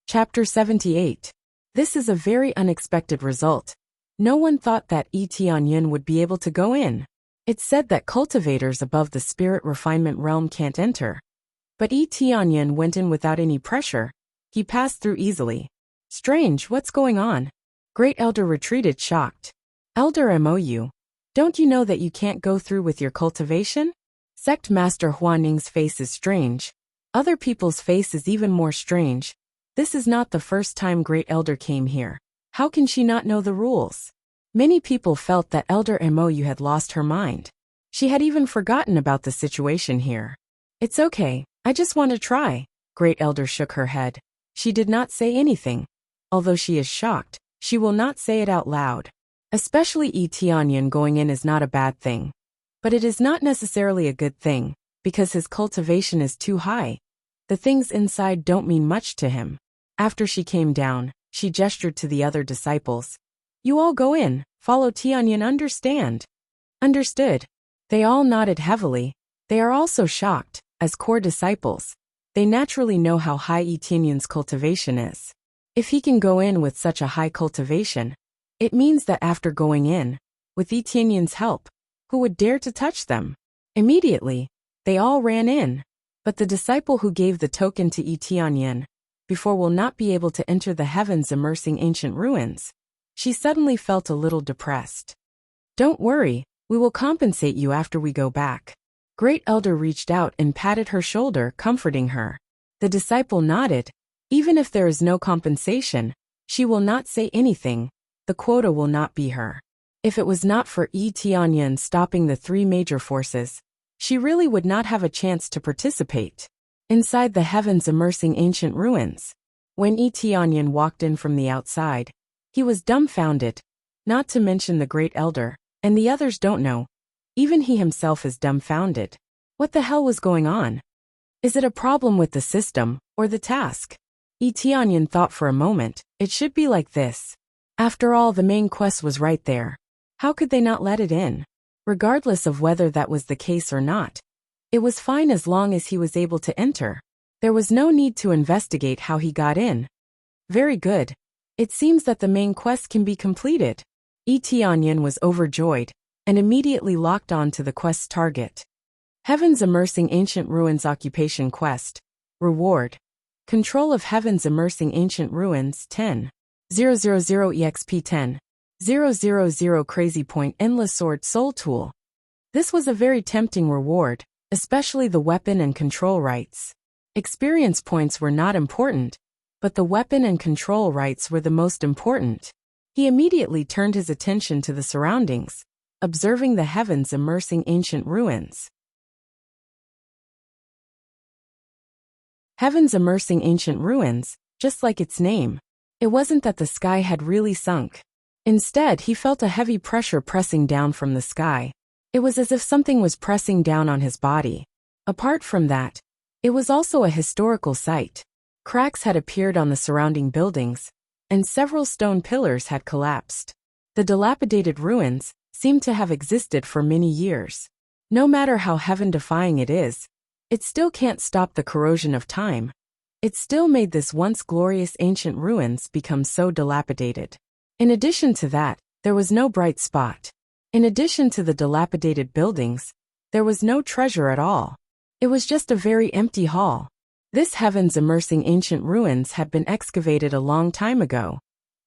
Chapter 78. This is a very unexpected result. No one thought that Tianyan would be able to go in. It's said that cultivators above the spirit refinement realm can't enter. But Tianyan went in without any pressure. He passed through easily. Strange, what's going on? Great Elder retreated shocked. Elder Mou, don't you know that you can't go through with your cultivation? Sect Master Huaning's face is strange. Other people's face is even more strange. This is not the first time Great Elder came here. How can she not know the rules? Many people felt that Elder Mou had lost her mind. She had even forgotten about the situation here. It's okay, I just want to try. Great Elder shook her head. She did not say anything. Although she is shocked, she will not say it out loud. Especially Tianyan going in is not a bad thing. But it is not necessarily a good thing, because his cultivation is too high. The things inside don't mean much to him. After she came down, she gestured to the other disciples. You all go in, follow Tianyan, understand? Understood. They all nodded heavily. They are also shocked, as core disciples. They naturally know how high Tianyan's cultivation is. If he can go in with such a high cultivation, it means that after going in, with Tianyan's help, who would dare to touch them? Immediately, they all ran in. But the disciple who gave the token to Tianyan before will not be able to enter the heavens immersing ancient ruins. She suddenly felt a little depressed. Don't worry, we will compensate you after we go back. Great Elder reached out and patted her shoulder, comforting her. The disciple nodded. Even if there is no compensation, she will not say anything. The quota will not be her. If it was not for Tianyan stopping the three major forces, she really would not have a chance to participate. Inside the heavens immersing ancient ruins. When Tianyan walked in from the outside, he was dumbfounded, not to mention the Great Elder, and the others don't know. Even he himself is dumbfounded. What the hell was going on? Is it a problem with the system, or the task? Tianyan thought for a moment, it should be like this. After all, the main quest was right there. How could they not let it in? Regardless of whether that was the case or not. It was fine as long as he was able to enter. There was no need to investigate how he got in. Very good. It seems that the main quest can be completed. Tianyan was overjoyed, and immediately locked on to the quest's target. Heavens Immersing Ancient Ruins Occupation Quest. Reward. Control of Heavens Immersing Ancient Ruins 10. 000 EXP 10. 000 Crazy Point Endless Sword Soul Tool. This was a very tempting reward, especially the weapon and control rights. Experience points were not important, but the weapon and control rights were the most important. He immediately turned his attention to the surroundings, observing the heavens immersing ancient ruins. Heavens immersing ancient ruins, just like its name. It wasn't that the sky had really sunk. Instead, he felt a heavy pressure pressing down from the sky. It was as if something was pressing down on his body. Apart from that, it was also a historical site. Cracks had appeared on the surrounding buildings, and several stone pillars had collapsed. The dilapidated ruins seemed to have existed for many years. No matter how heaven-defying it is, it still can't stop the corrosion of time. It still made this once glorious ancient ruins become so dilapidated. In addition to that, there was no bright spot. In addition to the dilapidated buildings, there was no treasure at all. It was just a very empty hall. This heavens immersing ancient ruins had been excavated a long time ago,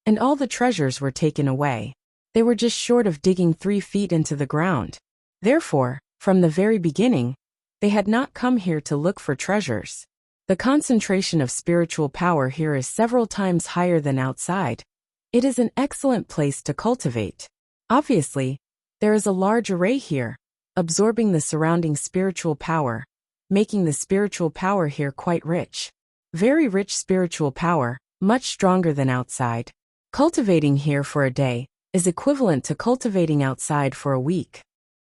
and all the treasures were taken away. They were just short of digging 3 feet into the ground. Therefore, from the very beginning, they had not come here to look for treasures. The concentration of spiritual power here is several times higher than outside. It is an excellent place to cultivate. Obviously, there is a large array here, absorbing the surrounding spiritual power, making the spiritual power here quite rich. Very rich spiritual power, much stronger than outside. Cultivating here for a day is equivalent to cultivating outside for a week.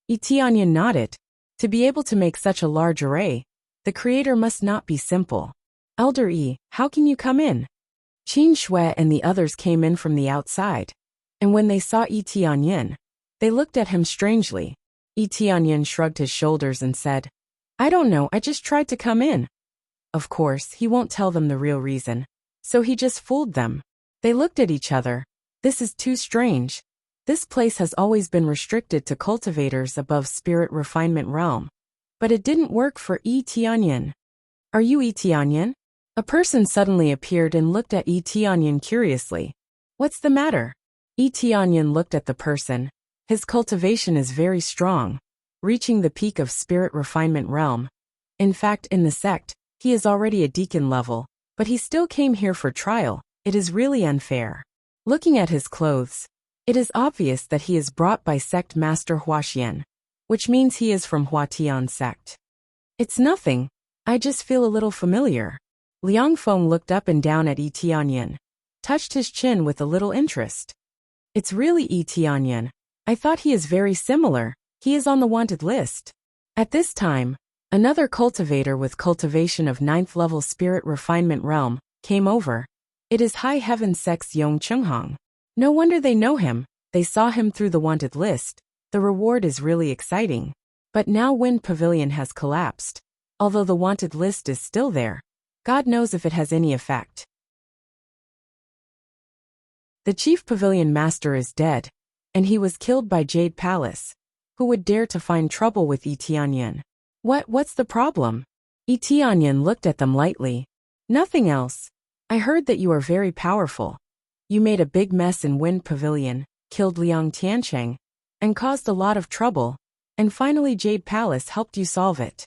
Tianyan nodded. To be able to make such a large array, the creator must not be simple. Elder Yi, how can you come in? Qin Shui and the others came in from the outside, and when they saw Tianyan, they looked at him strangely. Tianyan shrugged his shoulders and said, I don't know, I just tried to come in. Of course, he won't tell them the real reason, so he just fooled them. They looked at each other. This is too strange. This place has always been restricted to cultivators above spirit refinement realm. But it didn't work for Tianyan. Are you Tianyan? A person suddenly appeared and looked at Tianyan curiously. What's the matter? Tianyan looked at the person. His cultivation is very strong, reaching the peak of spirit refinement realm. In fact, in the sect, he is already a deacon level, but he still came here for trial. It is really unfair. Looking at his clothes, it is obvious that he is brought by sect master Huaxian, which means he is from Huatian sect. It's nothing. I just feel a little familiar. Liang Feng looked up and down at Tianyan, touched his chin with a little interest. It's really Tianyan. I thought he is very similar. He is on the wanted list. At this time, another cultivator with cultivation of 9th level spirit refinement realm came over. It is High Heaven Sect's Yong Chenghong. No wonder they know him. They saw him through the wanted list. The reward is really exciting. But now Wind Pavilion has collapsed. Although the wanted list is still there, God knows if it has any effect. The chief pavilion master is dead, and he was killed by Jade Palace. Who would dare to find trouble with Tianyan? What's the problem? Tianyan looked at them lightly. Nothing else. I heard that you are very powerful. You made a big mess in Wind Pavilion, killed Liang Tiancheng, and caused a lot of trouble, and finally Jade Palace helped you solve it.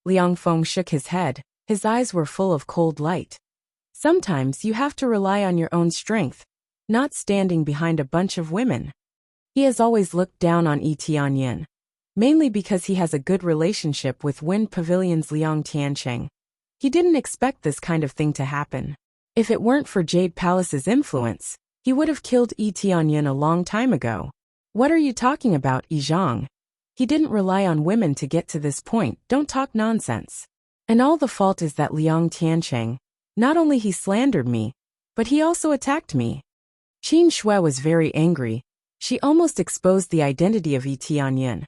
Liang Feng shook his head. His eyes were full of cold light. Sometimes you have to rely on your own strength, not standing behind a bunch of women. He has always looked down on Tianyan, mainly because he has a good relationship with Wind Pavilion's Liang Tiancheng. He didn't expect this kind of thing to happen. If it weren't for Jade Palace's influence, he would have killed Tianyan a long time ago. What are you talking about, Zhang? He didn't rely on women to get to this point. Don't talk nonsense. And all the fault is that Liang Tiancheng. Not only he slandered me, but he also attacked me. Qin Shui was very angry. She almost exposed the identity of Tianyan.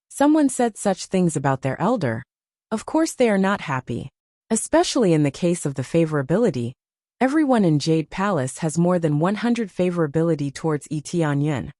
Someone said such things about their elder. Of course they are not happy. Especially in the case of the favorability. Everyone in Jade Palace has more than 100 favorability towards Tianyan.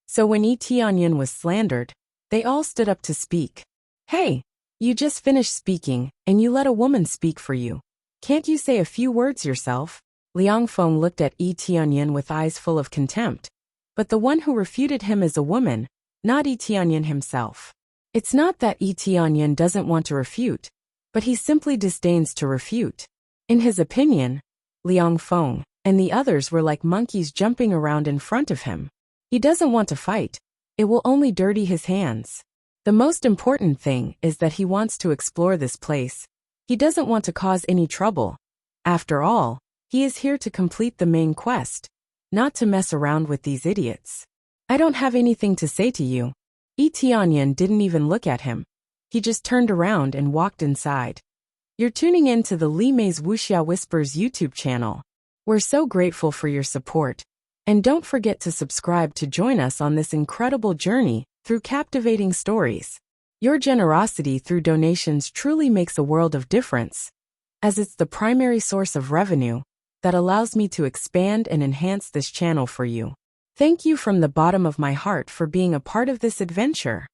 So when Tianyan was slandered, they all stood up to speak. Hey, you just finished speaking, and you let a woman speak for you. Can't you say a few words yourself? Liang Feng looked at Tianyan with eyes full of contempt. But the one who refuted him is a woman, not Tianyan himself. It's not that Tianyan doesn't want to refute, but he simply disdains to refute. In his opinion, Liang Feng and the others were like monkeys jumping around in front of him. He doesn't want to fight. It will only dirty his hands. The most important thing is that he wants to explore this place. He doesn't want to cause any trouble. After all, he is here to complete the main quest, not to mess around with these idiots. I don't have anything to say to you. Tianyan didn't even look at him. He just turned around and walked inside. You're tuning in to the Li Mei's Wuxia Whispers YouTube channel. We're so grateful for your support. And don't forget to subscribe to join us on this incredible journey through captivating stories. Your generosity through donations truly makes a world of difference, as it's the primary source of revenue that allows me to expand and enhance this channel for you. Thank you from the bottom of my heart for being a part of this adventure.